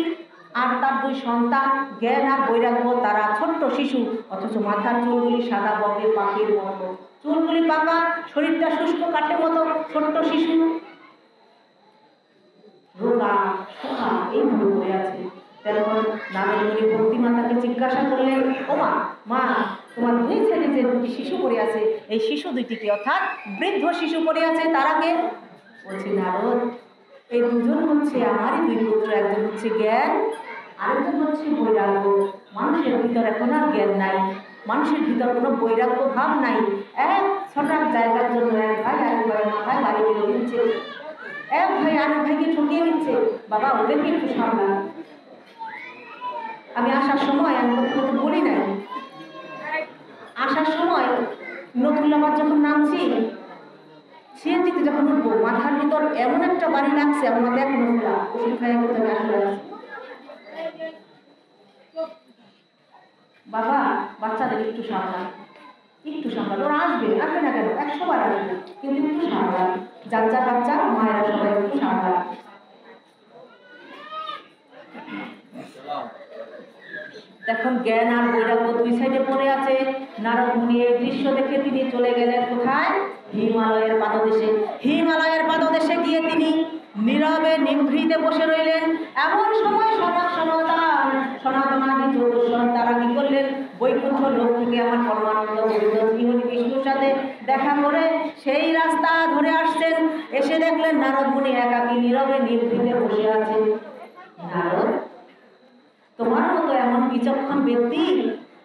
আর তার দুই সন্তান জ্ঞান আর বৈরাগ্য, তারা ছোট্ট শিশু, অথচ মাথার চুলগুলি সাদা বকের পাখির মতো, চুলগুলি পাকা, শরীরটা শুষ্ক কাঠের মতো, ছোট্ট শিশু, রোগা শোকা এইভাবে পড়ে আছে। তখন নারদ মুনি ভক্তি মাতাকে জিজ্ঞাসা করলেন, ও মা, মা, তোমার দুই ছেলে যে দুটি শিশু পড়ে আছে, এই শিশু দুটিকে, অর্থাৎ বৃদ্ধ শিশু পড়ে আছে, তারা কে? বলছে, নারদ, এই দুজন হচ্ছে আমারই দুই পুত্র, একজন হচ্ছে জ্ঞান, আরেকজন হচ্ছে বৈরাগ্য। মানুষের ভিতর এখন আর জ্ঞান নাই, মানুষের ভিতর কোনো বৈরাগ্য ভাব নাই। এক ছটাক জায়গার জন্য এক ভাই আরেক ভাইয়ের মাথায় বাড়ি বেরো দিচ্ছে, এক ভাই আরেক ভাইকে ঠকিয়ে দিচ্ছে। বাবা, ওদেরকে একটু সামলান। আমি আসার সময় আমি কথা বলি নাই, আসার সময় নতুল্লাবাদ যখন নামছি, সিএনজিতে যখন উঠবো, মাথার ভিতর এমন একটা বাড়ি লাগছে, আমার মাথায় এখনো খোলা, ওষুধ খাইয়া করতে আমি আসলে বাবা, বাচ্চাদের একটু সামলান, একটু সামলান, ওরা আসবে আসবে না কেন, 100 বার আসবে, কিন্তু একটু সামলান, যার যার বাচ্চা মায়েরা সবাই একটু সামলান। এখন জ্ঞান আর বৈরাগ্য দুই সাইডে পড়ে আছে। নারদ মুনি এই দৃশ্য দেখে তিনি চলে গেলেন কোথায়? হিমালয়ের পাদদেশে। হিমালয়ের পাদদেশে গিয়ে তিনি নীরবে নিভৃতে বসে রইলেন। এমন সময় সনাতনাদি চতুর্শন তারা কি করলেন? বৈকুণ্ঠ লোক থেকে আমার পরমানন্দ গোবিন্দ শ্রীহরি বিষ্ণুর সাথে দেখা করে সেই রাস্তা ধরে আসছেন। এসে দেখলেন নারদ মুনি একাকী নীরবে নিভৃতে বসে আছে। নারদ, তোমার মতো এমন বিচক্ষণ ব্যক্তি,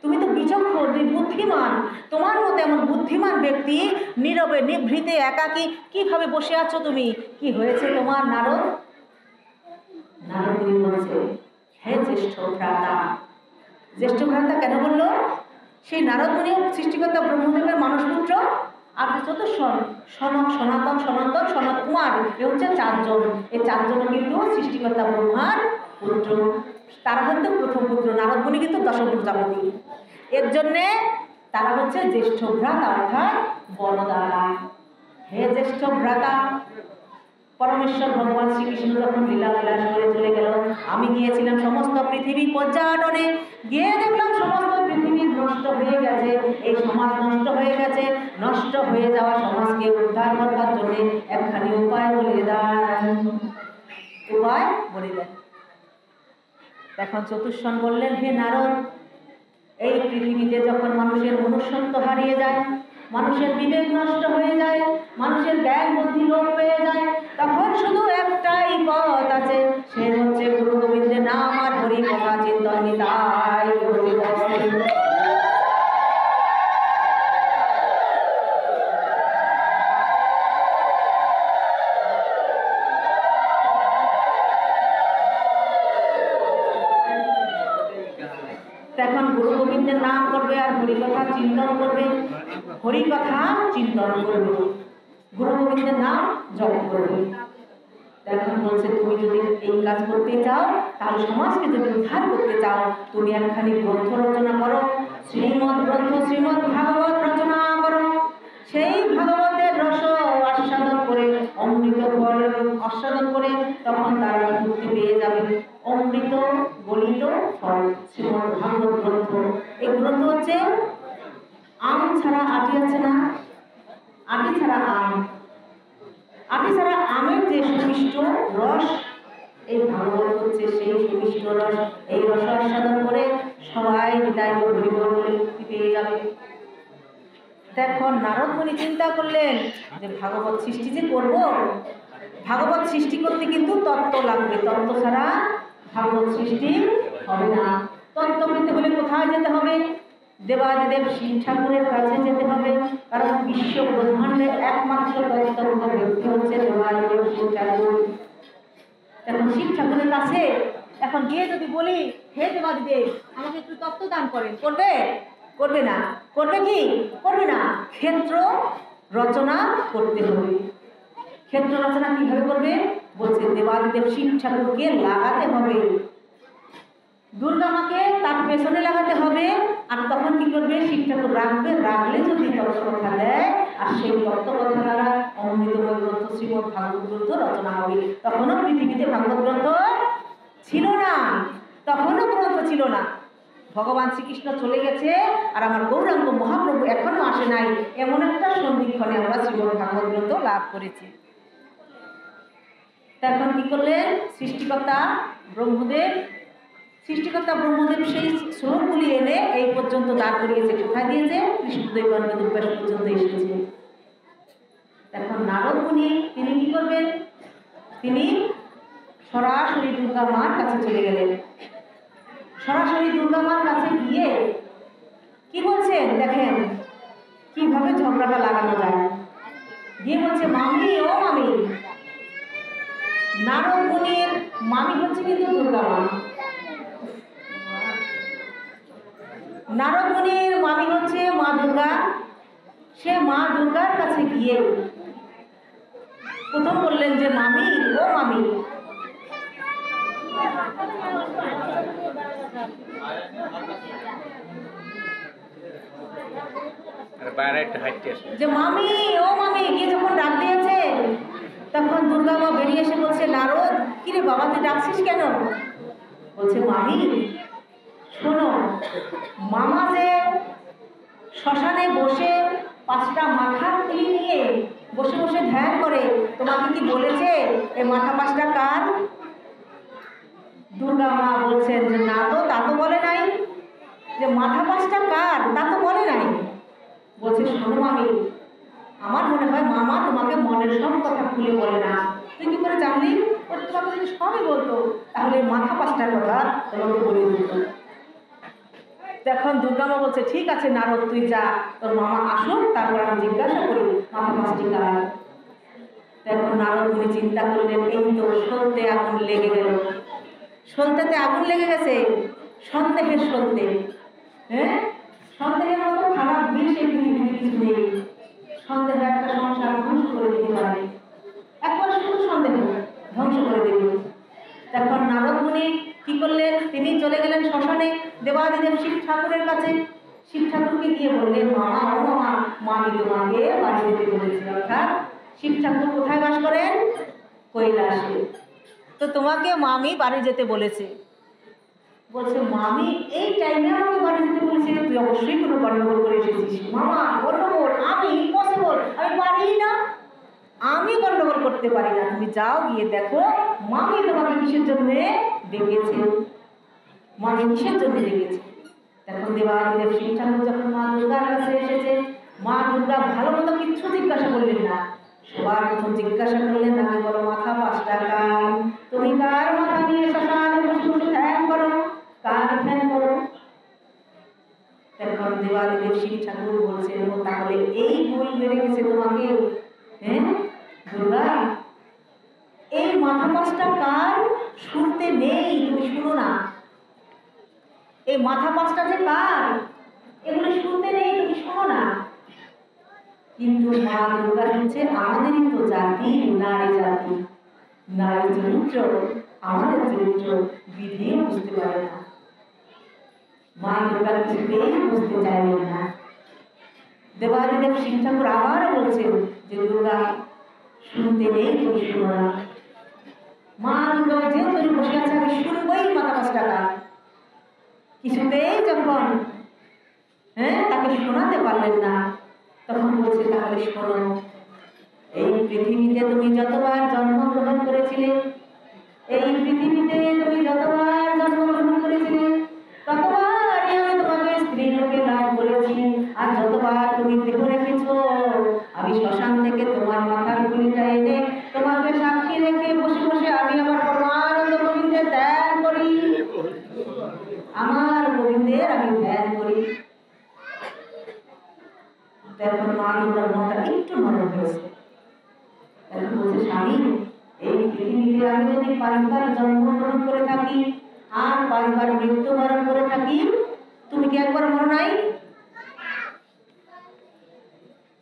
তুমি তো বিচক্ষণ, বুদ্ধিমান, তোমার মতো এমন বুদ্ধিমান ব্যক্তি নীরবে নিভৃতে একাকী কিভাবে বসে আছো তুমি? কি হয়েছে তোমার নারদ? নারদ মুনি বলছে, হে জ্যেষ্ঠ ভ্রাতা। জ্যেষ্ঠ ভ্রাতা কেন বললো? সেই নারদ মুনি সৃষ্টিকর্তা ব্রহ্মদেবের মানসপুত্র, আর চতুর্শন সনক, সনাতন, সনাতন, সনত কুমার, এ হচ্ছে 4 জন। এই 4 জন কিন্তু সৃষ্টিকর্তা ব্রহ্মার পুত্র। তারা হচ্ছে প্রথম পুত্র, নারদ মুনি কিন্তু দশম প্রজাপতি। এর জন্যে তারা হচ্ছে জ্যেষ্ঠ ভ্রাতা, অর্থাৎ বড়দাদা। হে জ্যেষ্ঠ ভ্রাতা, পরমেশ্বর ভগবান শ্রীকৃষ্ণ যখন লীলা বিলাস করে চলে গেল, আমি গিয়েছিলাম সমস্ত পৃথিবী পর্যটনে, গিয়ে দেখলাম সমস্ত পৃথিবী নষ্ট হয়ে গেছে, এই সমাজ নষ্ট হয়ে গেছে। নষ্ট হয়ে যাওয়া সমাজকে উদ্ধার করবার জন্য একখানি উপায় বলে দেন, উপায় বলে দেন। এখন চতুর্শন বললেন, হে নারদ, এই পৃথিবীতে যখন মানুষের মনুষ্যত্ব হারিয়ে যায়, মানুষের বিবেক নষ্ট হয়ে যায়, মানুষের জ্ঞান বুদ্ধি লোপ পেয়ে যায়, তখন শুধু একটাই পথ আছে, সে হচ্ছে গুরু গোবিন্দের নাম আর হরি কথা চিন্তন। নিতাই হরি বল। এখন গুরু গোবিন্দের নাম করবে আর হরিকথা চিন্তন করবে, হরিকথা চিন্তন করবে, গুরু গোবিন্দের নাম জপ করবে। এখন বলছে তুমি যদি এই কাজ করতে চাও, তাহলে সমাজকে যদি উদ্ধার করতে চাও, তুমি একখানি গ্রন্থ রচনা করো, শ্রীমদ্ গ্রন্থ শ্রীমদ্ ভাগবত রচনা করো। সেই ভাগবতের রস আস্বাদন করে, অমৃত ফলের আস্বাদন করে তখন তারা মুক্তি পেয়ে যাবে। অমৃত গলিত ফল শ্রীমদ্ ভাগবত গ্রন্থ। এই গ্রন্থ হচ্ছে আম ছাড়া আটি আছে না, আটি ছাড়া আম, আটি ছাড়া আমের যে সুমিষ্ট রস, এই ভাগবত হচ্ছে সেই সুমিষ্ট রস। এই রস আস্বাদন করে সবাই হৃদয় হরিবল বলে মুক্তি পেয়ে যাবে। এখন নারদ মুনি চিন্তা করলেন যে ভাগবত সৃষ্টি যে করব, ভাগবত সৃষ্টি করতে কিন্তু তত্ত্ব লাগবে, তত্ত্ব ছাড়া ভাগবত সৃষ্টি হবে না। তত্ত্ব পেতে হলে কোথায় যেতে হবে? দেবাদিদেব শিব ঠাকুরের কাছে যেতে হবে, কারণ বিশ্ব ব্রহ্মাণ্ডের একমাত্র তত্ত্বজ্ঞ ব্যক্তি হচ্ছে দেবাদিদেব শিব ঠাকুর। এখন শিব ঠাকুরের কাছে এখন গিয়ে যদি বলি, হে দেবাদিদেব আমাকে একটু তত্ত্ব দান করেন, করবে? করবে না। করবে কি? করবে না। ক্ষেত্র রচনা করতে হবে। ক্ষেত্র রচনা কিভাবে করবে? বলছে দেবাদিদেব শিব ঠাকুরকে লাগাতে হবে, দুর্গা মাকে তার পেছনে লাগাতে হবে। আর তখন কি করবে? শিব ঠাকুর রাখবে, রাখলে যদি তত্ত্ব কথা দেয়, আর সেই তত্ত্ব কথা দ্বারা অমৃতময় গ্রন্থ শ্রীমদ্ ভাগবত গ্রন্থ রচনা হবে। তখনও পৃথিবীতে ভাগবত গ্রন্থ ছিল না, তখনও গ্রন্থ ছিল না। ভগবান শ্রীকৃষ্ণ চলে গেছে, আর আমার গৌরাঙ্গ মহাপ্রভু এখনো আসে নাই, এমন একটা সন্ধিক্ষণে আমরা শ্রীমদ্ ভাগবত গ্রন্থ লাভ করেছি। তখন কি করলেন? সৃষ্টিকর্তা ব্রহ্মদেব সেই শ্লোকগুলি এনে এই পর্যন্ত দাঁড় করিয়েছে। কোথায় দিয়েছে? কৃষ্ণদৈবর্ণ দুর্বাস পর্যন্ত এসেছে। এখন নারদ মুনি তিনি কি করবেন? তিনি সরাসরি দুর্গা মার কাছে চলে গেলেন। সরাসরি দুর্গা মার কাছে গিয়ে কি বলছেন দেখেন কিভাবে ঝগড়াটা লাগানো যায়। গিয়ে বলছে, মামি ও মামি। নারদ মুনির মামি হচ্ছে কিন্তু দুর্গা মা। নারদ মুনির মামি হচ্ছে মা দুর্গা। সে মা দুর্গার কাছে গিয়ে প্রথম বললেন যে, মামি ও মামি। যে মামি ও মামি গিয়ে যখন ডাক দিয়েছে, তখন দুর্গা মা বেরিয়ে এসে বলছে, নারদ কিরে বাবা তুই ডাকছিস কেন? বলছে, মামি শোনো, মামা যে শ্মশানে বসে 5টা মাথা খুলি নিয়ে বসে বসে ধ্যান করে, তোমাকে কি বলেছে এই মাথা 5টা কার? দুর্গা মা বলছেন যে না তো, তা তো বলে নাই। যে মাথা 5টা কার তা তো বলে নাই। বলছে, শোনো মামি, আমার মনে হয় মামা তোমাকে মনের সব কথা খুলে বলে না। তুই কি করে জানলি? ওর তোমাকে যদি সবই বলতো তাহলে মাথা 5টার কথা তোমাকে বলে দিত। তখন দুর্গা মা বলছে, ঠিক আছে নারদ তুই যা, তোর মামা আসুক, তারপর আমি জিজ্ঞাসা করি মাথা 5টি কার। তখন নারদ মুনি চিন্তা করলেন, এই তো সলতে আগুন লেগে গেল। সলতেতে আগুন লেগে গেছে, সন্দেহের সলতে। হ্যাঁ, সন্দেহের মতো খারাপ বিষ এই পৃথিবীতে কিছু নেই। সন্দেহ একটা সংসার ধ্বংস করে দিতে পারে, একবার শুধু সন্দেহ ধ্বংস করে দেবে। তখন নারদ মুনি কি করলেন? তিনি চলে গেলেন শ্মশানে দেবাদিদেব শিব ঠাকুরের কাছে। শিব ঠাকুরকে গিয়ে বললেন, মামা ও মামা, মামি তোমাকে বাড়ি যেতে বলেছি। অর্থাৎ শিব ঠাকুর কোথায় বাস করেন? কৈলাসে। তো তোমাকে মামি বাড়ি যেতে বলেছে। বলছে, মামি এই টাইমে আমাকে বাড়ি যেতে বলেছে? তুই অবশ্যই কোনো গন্ডগোল করে এসেছিস। মামা গন্ডগোল? আমি ইম্পসিবল, আমি পারি না, আমি গন্ডগোল করতে পারি না। তুমি যাও, গিয়ে দেখো মামি তোমাকে কিসের জন্য ডেকেছে, মামি কিসের জন্য ডেকেছে। তখন দেবাদিদেব শিব ঠাকুর যখন মা দুর্গার কাছে এসেছে, মা দুর্গা ভালো মতো কিচ্ছু জিজ্ঞাসা করলেন না। সবার প্রথম জিজ্ঞাসা করলেন, আগে বলো মাথা 5টা কার? তুমি কার মাথা নিয়ে শ্মশানে বসে বসে ধ্যান করো? কার ধ্যান করো? তখন দেবাদিদেব শিব ঠাকুর বলছেন, তাহলে এই ভুল মেরে গেছে তোমাকে। হ্যাঁ দুর্গা, এই মাথা 5টা কার শুনতে নেই, তুমি শুনো না। এই মাথা 5টা যে কার এগুলো শুনতে নেই, তুমি শোনো না। কিন্তু মা দুর্গা হচ্ছে আমাদেরই তো জাতি, নারী জাতি। নারীর চরিত্র, আমাদের চরিত্র বিধি বুঝতে পারে না। মা দুর্গা কিছুতেই বুঝতে চাইলেন না। দেবাদিদেব শিব ঠাকুর আবার বলছেন যে দুর্গা শুনতে নেই, তুমি শুনো না। মা দুর্গা যে তৈরি বসে আছে, আমি শুনবই মাথা 5 টাকা। কিছুতেই যখন তাকে শোনাতে পারলেন না, তখন বলছে তাহলে শোনো, এই পৃথিবীতে তুমি যতবার জন্মগ্রহণ করেছিলে, এই পৃথিবীতে তুমি যতবার জন্মগ্রহণ করেছিলে, ততবারই আমি তোমাকে স্ত্রী রূপে লাভ করেছি। আর যতবার তুমি দেহ রেখেছো, আমি শ্মশান থেকে তোমার মাথার খুলিটা এনে তোমাকে সাক্ষী রেখে বসে বসে আমি আমার পরমানন্দ গোবিন্দের ধ্যান করি, আমার গোবিন্দের আমি ধ্যান করি। তখন মা দুর্গার মনটা একটু নরম হয়েছে। এখন বলছে, স্বামী, এই পৃথিবীতে আমি যদি 5 বার জন্মগ্রহণ করে থাকি আর 5 বার মৃত্যুবরণ করে থাকি, তুমি কি একবার মরো নাই?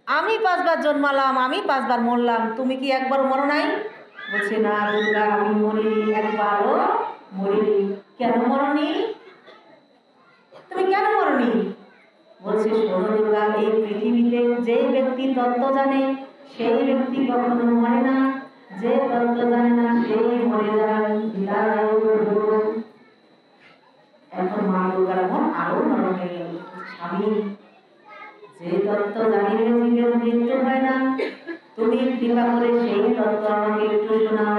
আমি 5 বার জন্মালাম, আমি 5 বার মরলাম, তুমি কি একবার মরো নাই? বলছে, না দুর্গা, আমি মরিনি, একবারও মরিনি। কেন মরনি? তুমি কেন মরনি? বলছে, শোনো দুর্গা, এই পৃথিবীতে যে ব্যক্তি তত্ত্ব জানে সেই ব্যক্তি কখনো মরে না, যে তত্ত্ব জানে না সেই মরে যায়। এখন মা দুর্গার মন আরো নরম হয়ে গেল। স্বামী, যে তত্ত্ব জানিলে জীবের মৃত্যু হয় না, তুমি কৃপা করে সেই তত্ত্ব আমাকে একটু শোনাও।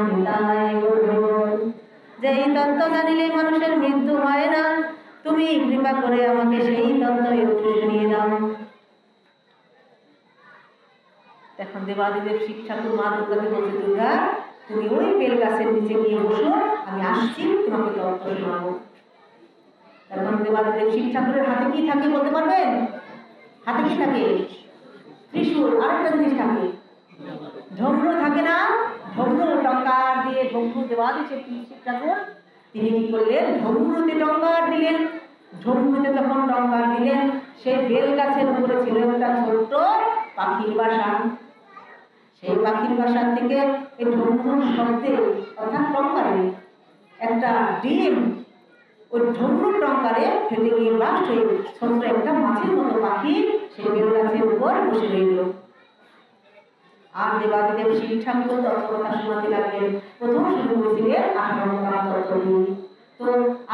যে এই তত্ত্ব জানিলে মানুষের মৃত্যু হয় না, তুমি কৃপা করে আমাকে সেই তত্ত্ব একটু শুনিয়ে দাও। এখন দেবাদিদেব শিব ঠাকুর মা দুর্গাকে বলছে, দুর্গা, তুমি ওই বেল গাছের নিচে গিয়ে বসো, আমি আসছি, তোমাকে তত্ত্ব শোনাবো। তখন দেবাদিদেব শিব ঠাকুরের হাতে কি থাকে বলতে পারবেন? হাতে কি থাকে? ত্রিশূল। আরেকটা জিনিস থাকে, ঢমরু থাকে না? ঢমরু, টঙ্কার দিয়ে ঢমরু। দেবাদিদেব শিব ঠাকুর তিনি কি করলেন? ঢমরুতে টঙ্কার দিলেন। ঢমরুতে যখন টঙ্কার দিলেন, সেই বেল গাছের উপরে ছিল একটা ছোট্ট পাখির বাসা। সেই পাখির বাসা থেকে এই ঢমরুর শব্দে, অর্থাৎ টঙ্কারে একটা ডিম ওই ঢমরুর টঙ্কারে ফেটে গিয়ে ব্লাস্ট হয়ে ছোট্ট একটা মাছের মতো পাখি সেই বেল গাছের উপর বসে রইল। আর দেবাদিদেব শিব ঠাকুর তত্ত্বকথা শোনাতে লাগলেন। প্রথম শুরু করেছিলেন 18 নাম তত্ত্ব দিয়ে। তো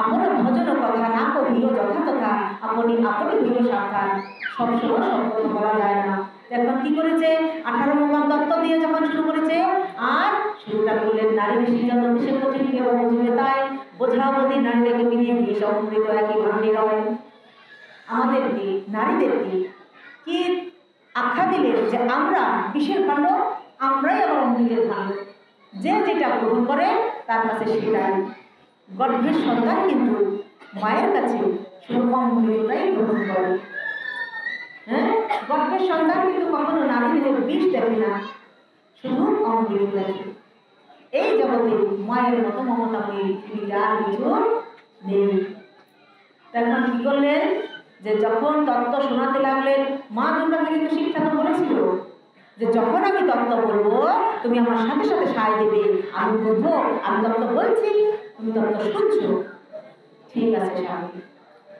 আপন ভজন কথা না কহিও যথাতথা, আপনি আপনি হইল সাবধান। সবসময় সব কথা বলা যায় না। এখন কি করেছে? 18 নাম তত্ত্ব দিয়ে যখন শুরু করেছে, আর শুরুটা করলেন নারী নিষিদ্ধ দেশে কঠিন কেউ বুঝবে তাই, বোঝাবধি নারীদেরকে বিনিয়ে বিষ অমৃত একই ভাঙে রয়। আমাদেরকে নারীদেরকে কি আখ্যা দিলেন যে আমরা বিষের ভাণ্ড, আমরাই আবার অমৃতের ভাণ্ড। যে যেটা গ্রহণ করে তার কাছে সেটাই। গর্ভের সন্তান কিন্তু মায়ের কাছে শুধু অমৃতটাই গ্রহণ করে। গর্ভের সন্তান কিন্তু কখনো নারীদের বিষ দেখে না, শুধু অমৃত দেখে। এই জগতে মায়ের মতো মমতাময়ী পৃথিবীতে আর কিছু নেই। তখন কি করলেন? যে যখন তত্ত্ব শোনাতে লাগলেন, মা দুর্গাকে কিন্তু শিব ঠাকুর বলেছিল যে যখন আমি তত্ত্ব বলবো তুমি আমার সাথে সাথে সায় দেবে। আমি বলবো আমি তত্ত্ব বলছি, তুমি তত্ত্ব শুনছো, ঠিক আছে স্বামী।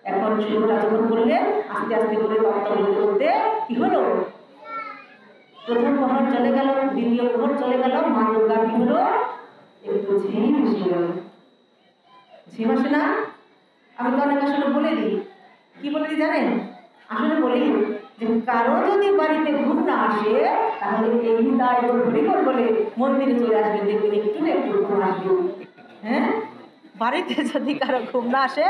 এখন শুরুটা যখন করলেন, আস্তে আস্তে করে তত্ত্ব বলতে বলতে কি হলো? প্রথম প্রহর চলে গেল, দ্বিতীয় প্রহর চলে গেল, মা দুর্গা কি হলো? একটু ঝিম এসে গেল। ঝিম আসে না? আমি তো অনেক আসলে বলে দিই। কি বলে দিই জানেন? আসলে বলি যে কারো যদি বাড়িতে ঘুম না আসে, তাহলে এই হৃদয় হরিবল বলে মন্দিরে চলে আসবে, দেখবেন একটু না একটু ঘুম আসবে। বাড়িতে যদি কারো ঘুম না আসে,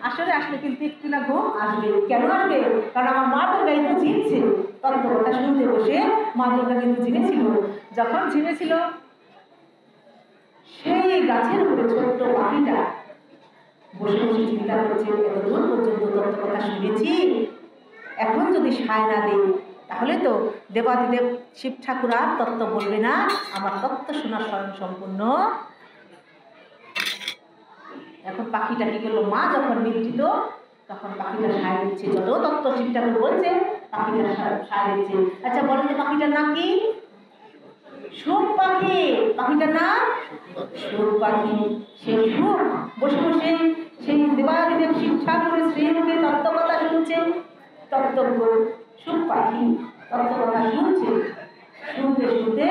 আসলে আসলে কিন্তু একটু না ঘুম আসবে। কেন আসবে? কারণ আমার মা দুর্গা তো ঝিমছে। তত্ত্বকথা শুনতে বসে মা দুর্গা কিন্তু ঝিমেছিল। যখন ঝিমেছিল, সেই গাছের উপরে ছোট্ট পাখিটা বসে বসে চিন্তা করছে, এতদূর পর্যন্ত তত্ত্বকথা শুনেছি, এখন যদি সায় না দেই তাহলে তো দেবাদিদেব শিব ঠাকুর আর তত্ত্ব বলবে না, আমার তত্ত্ব শোনার স্বয়ং সম্পূর্ণ। এখন পাখিটা কি করলো? মা যখন নিদ্রিত, তখন পাখিটা সায় দিচ্ছে। যত তত্ত্ব শিব ঠাকুর বলছে, পাখিটা সায় দিচ্ছে। আচ্ছা বলেন তো পাখিটার নাম কি? সুখ পাখি, পাখিটার নাম সুখ পাখি। সেই সুখ বসে বসে সেই দেবাদিদেব শিব ঠাকুরের শ্রীমুখে তত্ত্বকথা শুনছে। তত্ত্বজ্ঞ সুখ পাখি তত্ত্বকথা শুনছে। শুনতে শুনতে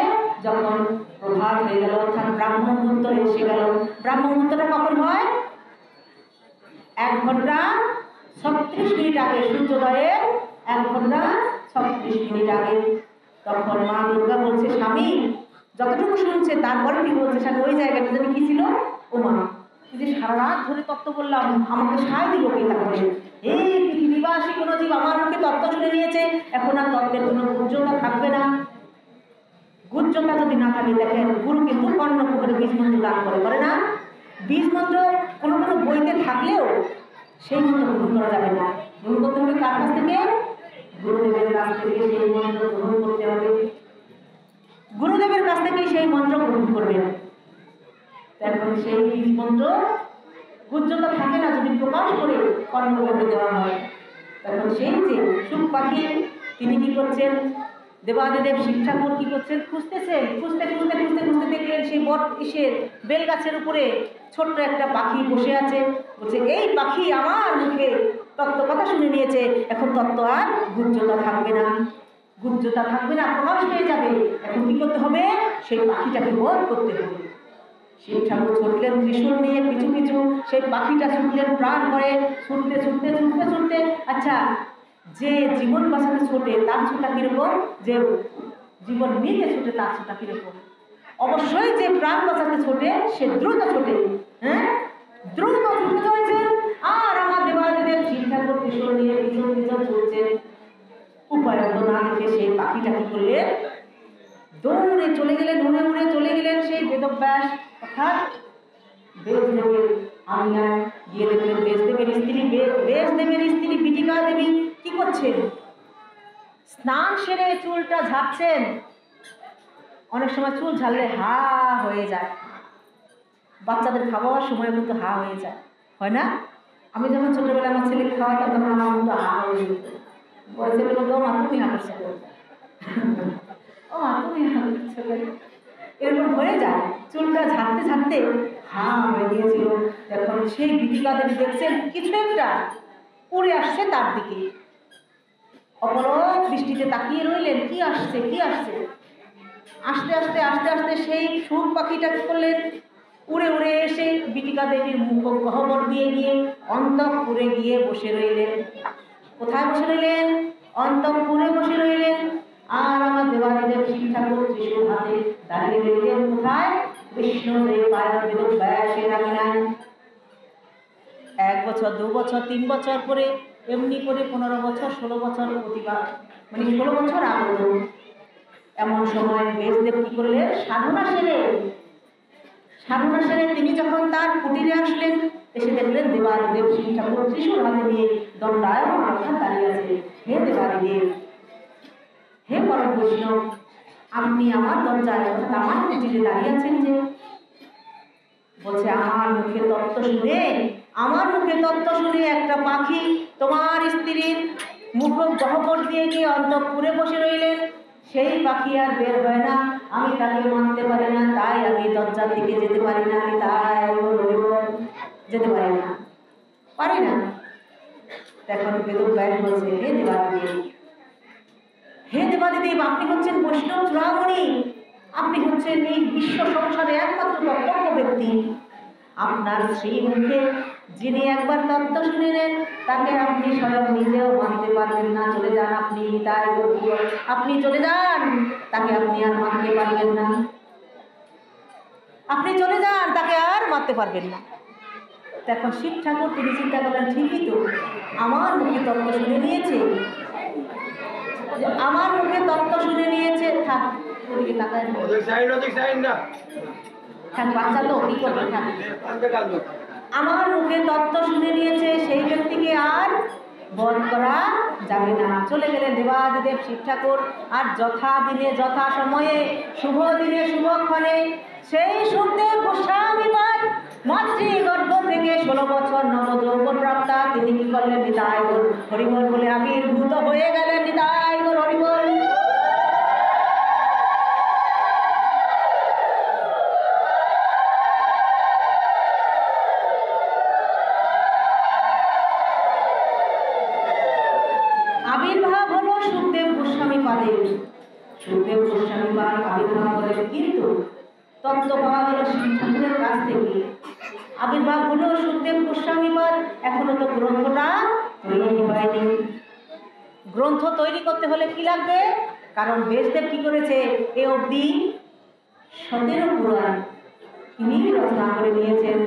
যখন প্রভাত হয়ে গেল, অর্থাৎ ব্রাহ্ম মুহূর্ত এসে গেল। ব্রাহ্ম মুহূর্তটা কখন হয়? 1 ঘন্টা 36 মিনিট আগে, সূর্যোদয়ের 1 ঘন্টা 36 মিনিট আগে। তখন মা দুর্গা বলছে স্বামী, যতটুকু শুনছে তারপরে কি বলছে স্বামী, ওই জায়গাটা যেন কি ছিল? ও মা, যে সারা রাত ধরে তত্ত্ব বললাম, আমাকে সায় দিল কে? তাহলে এই পৃথিবীবাসী কোনো জীব আমার মুখে তত্ত্ব শুনে নিয়েছে, এখন আর তত্ত্বের কোনো গুহ্যতা থাকবে না। গুহ্যতা যদি না থাকে, দেখেন গুরু কিন্তু কর্ণকুহরে বীজ মন্ত্র দান করে না? বীজ মন্ত্র কোনো কোনো বইতে থাকলেও সেই মন্ত্র গ্রহণ করা যাবে না। গ্রহণ করতে হবে কার কাছ থেকে? গুরুদেবের কাছ থেকে সেই মন্ত্র গ্রহণ করতে হবে। গুরুদেবের কাছ থেকে সেই মন্ত্র গ্রহণ করবেন। তারপরে সেই বীজ মন্ত্র গুহ্যতা থাকে না যদি প্রকাশ করে কর্ণকুহরে দেওয়া হয়। তখন সেই যে সুখ পাখি তিনি কি করছেন? দেবাদিদেব শিব ঠাকুর কি করছেন? খুঁজতেছেন। খুঁজতে খুঁজতে খুঁজতে খুঁজতে দেখলেন সেই বট ইসের বেল গাছের উপরে ছোট্ট একটা পাখি বসে আছে। বলছে এই পাখি আমার মুখে তত্ত্ব কথা শুনে নিয়েছে, এখন তত্ত্ব আর গুহ্যতা থাকবে না, গুহ্যতা থাকবে না, প্রকাশ হয়ে যাবে। এখন কি করতে হবে? সেই পাখিটাকে বধ করতে হবে। শিব ঠাকুর ছুটলেন ত্রিশূল নিয়ে, পিছু পিছু সেই পাখিটা ছুটলেন প্রাণ করে, ছুটতে ছুটতে ছুটতে ছুটতে। আচ্ছা, যে জীবন বাঁচাতে ছোটে তার ছোটা কিরকম? যে জীবন নিতে ছোটে তার ছোটা কিরকম? অবশ্যই যে প্রাণ বাঁচাতে ছোটে সে দ্রুত ছোটে। হ্যাঁ, দ্রুত ছুটে চলছেন। আর আমার দেবাদিদেব শিব ঠাকুর ত্রিশূল নিয়ে পিছন পিছন চলছেন। উপায় না দেখে সেই পাখিটা কি করলেন? দৌড়ে চলে গেলেন, উড়ে উড়ে চলে গেলেন সেই বেদব্যাস অর্থাৎ বেশদেবের আঙিনায়। গিয়ে দেখলেন বেশদেবের স্ত্রী পিটিকা দেবী কি করছেন? স্নান সেরে চুলটা ঝাড়ছেন। অনেক সময় চুল ঝাড়লে হা হয়ে যায়, বাচ্চাদের খাওয়ার সময় কিন্তু হা হয়ে যায়, হয় না? আমি যখন ছোটবেলায় আমার ছেলেকে খাওয়াতাম তখন আমার কিন্তু হা হয়ে যেত। ছেলে বলতো ও মা তুমি হা করছো, ও মা তুমি হা করছো, এরকম হয়ে যায়। চুলটা ঝাড়তে ঝাড়তে হা হয়ে গিয়েছিল। এখন সেই পিটিকা দেবী দেখছেন কিছু একটা উড়ে আসছে তার দিকে। অপলক দৃষ্টিতে তাকিয়ে রইলেন, কি আসছে কি আসছে। আস্তে আস্তে আস্তে আস্তে সেই সুখ পাখিটা কি করলেন? উড়ে উড়ে এসে পিটিকা দেবীর মুখ গহ্বর দিয়ে গিয়ে অন্তঃপুরে গিয়ে বসে রইলেন। কোথায় বসে রইলেন? অন্তঃপুরে বসে রইলেন। আর আমার দেবাদিদেব শিব ঠাকুর ত্রিশূল হাতে দাঁড়িয়ে রইলেন কোথায়? বিষ্ণুদেব বেদব্যাসের আঙিনায়। 1 বছর 2 বছর 3 বছর করে এমনি করে 15 বছর 16 বছর প্রতিবার, মানে 16 বছর আগত। এমন সময় বেশদেব কি করলেন? সাধনা সেরে তিনি যখন তার কুটিরে আসলেন, এসে দেখলেন দেবাদিদেব শিব ঠাকুর ত্রিশূল হাতে নিয়ে দণ্ডায়মান অবস্থায় দাঁড়িয়ে আছে। হে দেবাদিদেব, হে পরম বৈষ্ণব, আপনি আমার দরজায় অর্থাৎ আমার কুটিরে দাঁড়িয়ে আছেন যে? বলছে আমার মুখে তত্ত্ব শুনে একটা পাখি তোমার স্ত্রীর মুখ গহ্বর দিয়ে গিয়ে অন্তঃপুরে বসে রইলেন। সেই পাখি আর বের হয় না, আমি তাকে মানতে পারি না, তাই আমি দরজার দিকে যেতে পারি না, আমি তাই যেতে পারি না। এখন বেদব্যাস বলছে হে দেবাদিদেব, আপনি হচ্ছেন বৈষ্ণব চূড়ামণি, আপনি হচ্ছেন এই বিশ্ব সংসারে একমাত্র তত্ত্ব ব্যক্তি। আপনার শ্রীমুখে যিনি একবার তত্ত্ব শুনে নেন তাকে আপনি স্বয়ং নিজেও মানতে পারবেন না। চলে যান আপনি, তাই আপনি চলে যান, তাকে আপনি আর মানতে পারবেন না। আপনি চলে যান, তাকে আর মারতে পারবেন না। তখন শিব ঠাকুর তিনি চিন্তা করলেন, ঠিকই তো, আমার মুখে তত্ত্ব শুনে নিয়েছে, থাক ওদিকে তাকায় বাচ্চা তো কি করবে, থাক। আমার মুখে তত্ত্ব শুনে নিয়েছে, সেই ব্যক্তিকে আর বধ করা যাবে না। চলে গেলেন দেবাদিদেব শিব ঠাকুর। আর যথা দিনে যথা সময়ে শুভ দিনে শুভক্ষণে সেই সুখদেব গোস্বামী পাদ মাতৃগর্ভ থেকে 16 বছর নবযৌবন প্রাপ্তা তিনি কি করলেন? নিতাই গৌর হরিবল বলে আবির্ভূত হয়ে গেলেন। নিতাই গৌর হরিবল। সুখদেব গোস্বামী বা আবির্ভাব করেন, কিন্তু তত্ত্ব পাওয়া গেল শিব ঠাকুরের কাছ থেকে। আবির্ভাব হলো সুখদেব গোস্বামী পাদ, এখনো তো গ্রন্থটা তৈরি হয়নি। গ্রন্থ তৈরি করতে হলে কি লাগবে? কারণ ব্যাসদেব কি করেছে, এ অবধি 17 পুরাণ তিনি রচনা করে নিয়েছেন।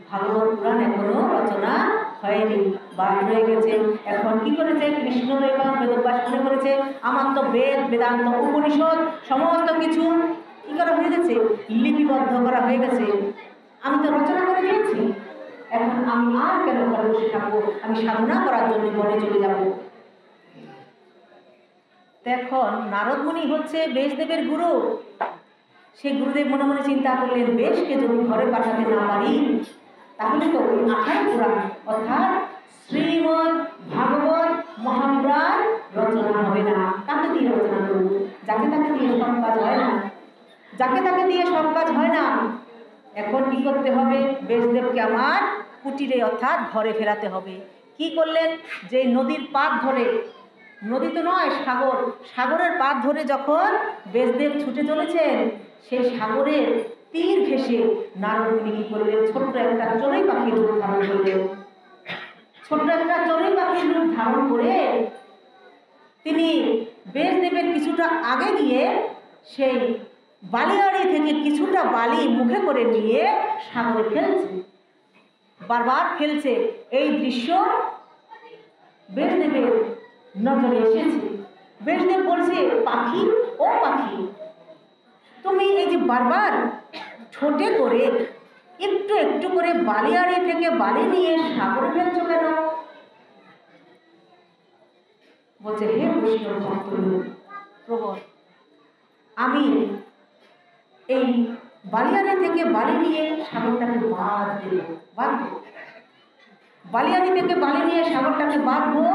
ভাগবত পুরাণ এখনো রচনা হয়নি, বাদ রয়ে গেছে। এখন কি করেছে কৃষ্ণদেব বেদব্যাস মনে করেছে আমার তো বেদ বেদান্ত উপনিষদ সমস্ত কিছু কি করা হয়ে গেছে, লিপিবদ্ধ করা হয়ে গেছে, আমি তো রচনা করে দিয়েছি, এখন আমি আর কেন ঘরে বসে থাকবো, আমি সাধনা করার জন্য বনে চলে যাব। এখন নারদ মুনি হচ্ছে ব্যাসদেবের গুরু। সেই গুরুদেব মনে মনে চিন্তা করলেন, বেশকে যদি ঘরে পাঠাতে না পারি তাহলে তো ওই 18 পুরাণ অর্থাৎ শ্রীমদ ভাগবত মহাপুরাণ রচনা হবে না। কাকে দিয়ে রচনা করব? যাকে তাকে দিয়ে সব কাজ হয় না, যাকে তাকে দিয়ে সব কাজ হয় না। এখন কি করতে হবে, ব্যাসদেবকে আমার কুটিরে অর্থাৎ ঘরে ফেরাতে হবে। কি করলেন, যে নদীর পাড় ধরে, নদী তো নয় সাগর, সাগরের পাড় ধরে যখন ব্যাসদেব ছুটে চলেছেন, সেই সাগরের তীর ঘেঁষে নারদ মুনি কি করলেন, ছোট্ট একটা চড়ুই পাখির রূপ ধারণ করলেন। ছোট্ট একটা চড়ুই পাখির রূপ ধারণ করে তিনি ব্যাসদেবের কিছুটা আগে গিয়ে সেই বালিয়াড়ি থেকে কিছুটা বালি মুখে করে নিয়ে সাগরে ফেলছে, বারবার ফেলছে। এই দৃশ্য ব্যাসদেবের নজরে এসেছে। ব্যাসদেব বলছে, পাখি ও পাখি, তুমি এই যে বারবার ছোটে করে একটু একটু করে বালিয়াড়ি থেকে বালি নিয়ে সাগরে ফেলছো কেন? বলছে, হে বৈষ্ণব ভক্ত প্রবর, আমি এই বালিয়াড়ি থেকে বালি নিয়ে সাগরটাকে বাঁধ দেব, বাঁধবো, বালিয়াড়ি থেকে বালি নিয়ে সাগরটাকে বাঁধবো,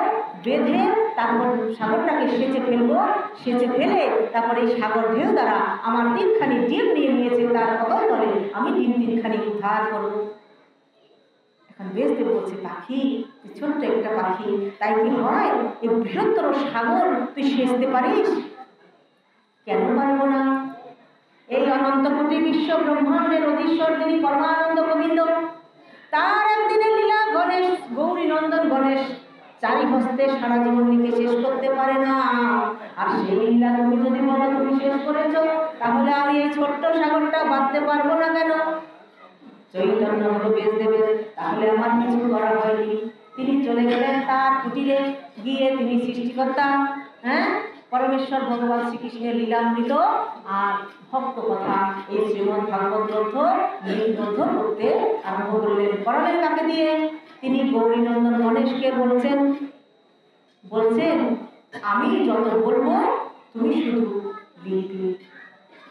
বেঁধে তারপর সাগরটাকে সেচে ফেলবো, সেচে ফেলে তারপরে এই সাগর ঢেউ দ্বারা আমার 3খানি ডিম নিয়ে নিয়েছে তার অতল তলে আমি ডিম 3খানি উদ্ধার করবো। এখন ব্যাসদেব বলছে, পাখি, ছোট্ট একটা পাখি, তাই কি হয় এই বৃহত্তর সাগর তুই সেচতে পারিস? কেন পারবো না? এই অনন্ত কোটি বিশ্ব ব্রহ্মাণ্ডের অধীশ্বর যিনি পরমানন্দ গোবিন্দ, তার একদিনের লীলা গণেশ, গৌরী নন্দন গণেশ 4 হস্তে সারা জীবন লিখে শেষ করতে পারে না। আর সেই লীলা তুমি যদি বলো তুমি শেষ করেছ, তাহলে আমি এই ছোট্ট সাগরটা বাঁধতে পারবো না কেন? চৈতন্য হলো ব্যাসদেবের, তাহলে আমার কিছু করা হয়নি। তিনি চলে গেলেন তার কুটিরে, গিয়ে তিনি সৃষ্টিকর্তা পরমেশ্বর ভগবান শ্রীকৃষ্ণের লীলামৃত আর ভক্ত কথা এই শ্রীমদ ভাগবত গ্রন্থ লিপিবদ্ধ করতে আরম্ভ করলেন। করালেন কাকে দিয়ে? তিনি গৌরীনন্দন গণেশকে বলছেন আমি যত বলবো তুমি শুধু লিখবি।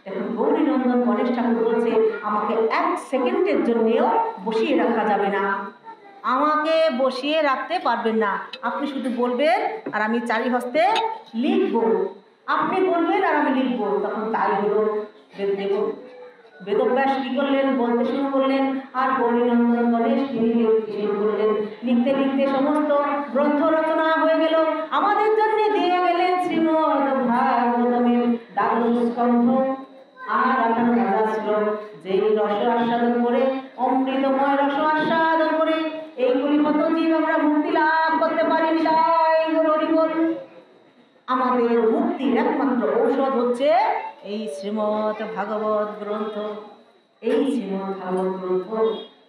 এখন গৌরীনন্দন গণেশ ঠাকুর বলছে, আমাকে 1 সেকেন্ডের জন্যেও বসিয়ে রাখা যাবে না, আমাকে বসিয়ে রাখতে পারবেন না, আপনি শুধু বলবেন আর আমি 4 হস্তে লিখব, আপনি বলবেন আর আমি লিখব। তখন তাই হলো। বেদব্যাস কি করলেন, বলতে শুরু করলেন, আর গৌরীনন্দন গণেশ তিনি লিখতে শুরু করলেন। লিখতে লিখতে সমস্ত গ্রন্থ রচনা হয়ে গেল। আমাদের জন্য দিয়ে গেলেন শ্রীমদ ভাগবতের 12 স্কন্ধ আর 18,000 শ্লোক, যেই রস আস্বাদন করে, অমৃতময় রস আস্বাদন করে এইগুলি কত জীব আমরা মুক্তি লাভ করতে পারিনি। তাই হরিবল, আমাদের মুক্তির একমাত্র ঔষধ হচ্ছে এই শ্রীমদ ভাগবত গ্রন্থ। এই শ্রীমদ ভাগবত গ্রন্থ,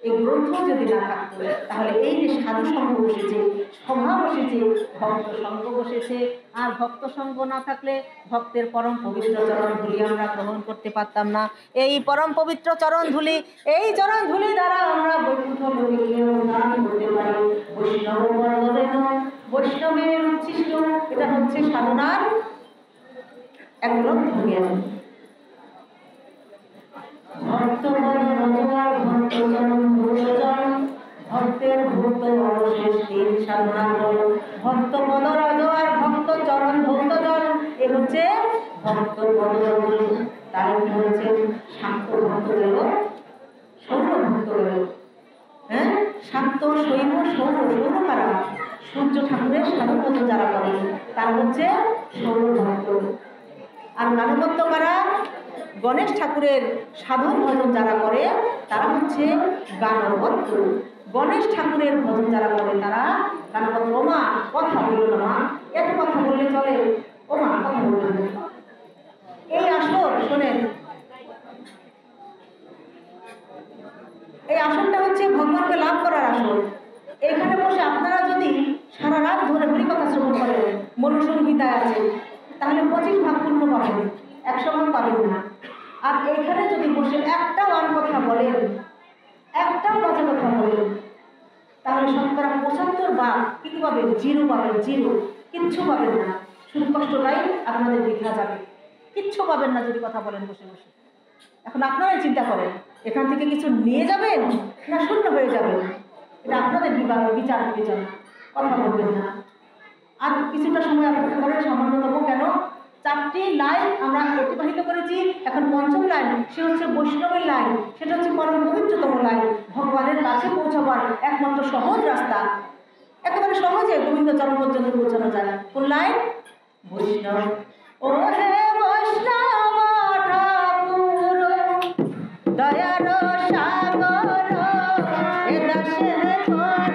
এই গ্রন্থ যদি না থাকতো তাহলে এই যে সাধু সঙ্গ বসেছে, সভা বসেছে, ভক্ত সঙ্গ বসেছে, আর ভক্ত সঙ্গ না থাকলে ভক্তের পরম পবিত্র চরণ ধুলি আমরা গ্রহণ করতে পারতাম না। এই পরম পবিত্র চরণ ধুলি, এই চরণ ধুলি দ্বারা আমরা বৈকুণ্ঠ লোকে দান করতে পারি। বৈষ্ণব বর্গেন, বৈষ্ণবের উচ্ছিষ্ট, এটা হচ্ছে সাধনার এক লক্ষ্য জ্ঞান। ভক্তের ভক্ত অবশেষ তিন সাধনা বল, ভক্ত পদ রজ আর ভক্ত চরণ ভক্ত জল, এ হচ্ছে ভক্ত পদ রজ। তাই কি হচ্ছে, শাক্ত ভক্ত গেল, সৌর ভক্ত গেল। শাক্ত, শৈব, সৌর। সৌর কারা? সূর্য ঠাকুরের সাধন যারা করেন তারা হচ্ছে সৌর ভক্ত। আর গানবদ্ধ কারা? গণেশ ঠাকুরের সাধন ভজন যারা করে তারা হচ্ছে গানবদ্ধ। গণেশ ঠাকুরের ভজন যারা করে তারা গানবদ্ধ। ওমা কথা বলল না মা, এত কথা বললে চলে? ওমা কথা বলল না। এই আসর শোনেন, এই আসনটা হচ্ছে ভগবানকে লাভ করার আসন। এখানে বসে আপনারা যদি সারা রাত ধরে হরিকথা শ্রবণ করেন, মনুসংহিতায় আছে, তাহলে 25 ভাগ পূর্ণ পাবেন, 100 ভাগ পাবেন না। আর এখানে যদি বসে একটা ওয়ান কথা বলেন, একটা বাজে কথা বলেন, তাহলে শতকরা 75 ভাগ কি পাবেন? 0 পাবেন, 0, কিচ্ছু পাবেন না। শুধু কষ্টটাই আপনাদের বৃথা যাবে, কিচ্ছু পাবেন না যদি কথা বলেন বসে বসে। এখন আপনারাই চিন্তা করেন, এখান থেকে কিছু নিয়ে যাবেন না শূন্য হয়ে যাবেন? এটা আপনাদের বিচার বিবেচনা, কথা বলবেন না। আর কিছুটা সময় অপেক্ষা করেন, সামান্যতম কেন, 4টি লাইন আমরা অতিবাহিত করেছি। এখন 5ম লাইন, সে হচ্ছে বৈষ্ণবের লাইন, সেটা হচ্ছে পরম পবিত্রতম লাইন, ভগবানের কাছে পৌঁছাবার একমাত্র সহজ রাস্তা। একেবারে সহজে গোবিন্দ চরণ পর্যন্ত পৌঁছানো যায়। কোন লাইন? বৈষ্ণব। ও হে বৈষ্ণব ঠাকুর দয়ার সাগর, এ দাসে করুণা কর।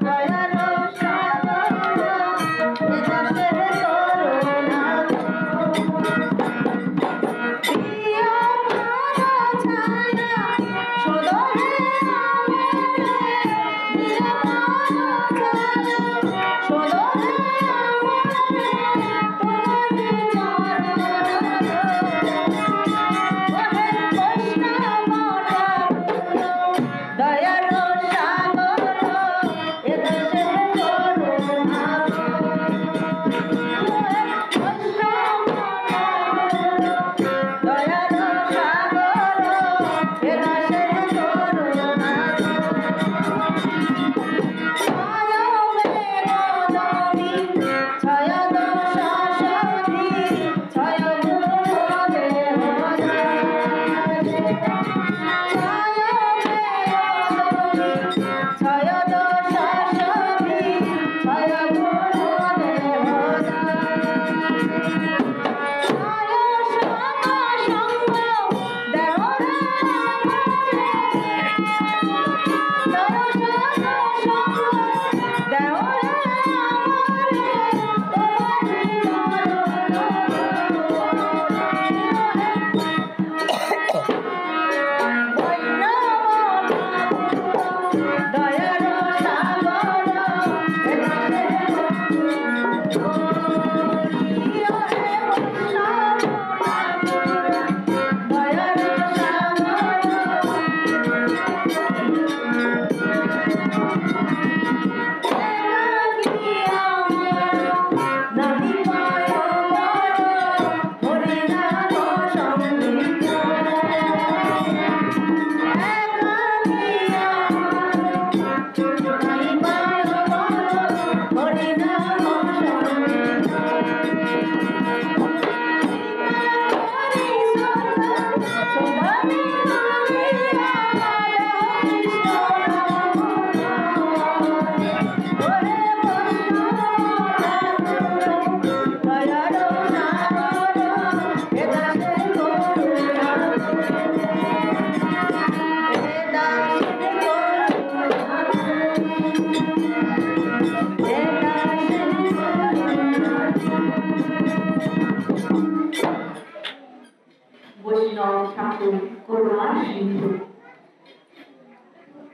দয়ার সাগর, এ দাসে করুণা কর। প্রিয় ভাব ছায়া সদয়ে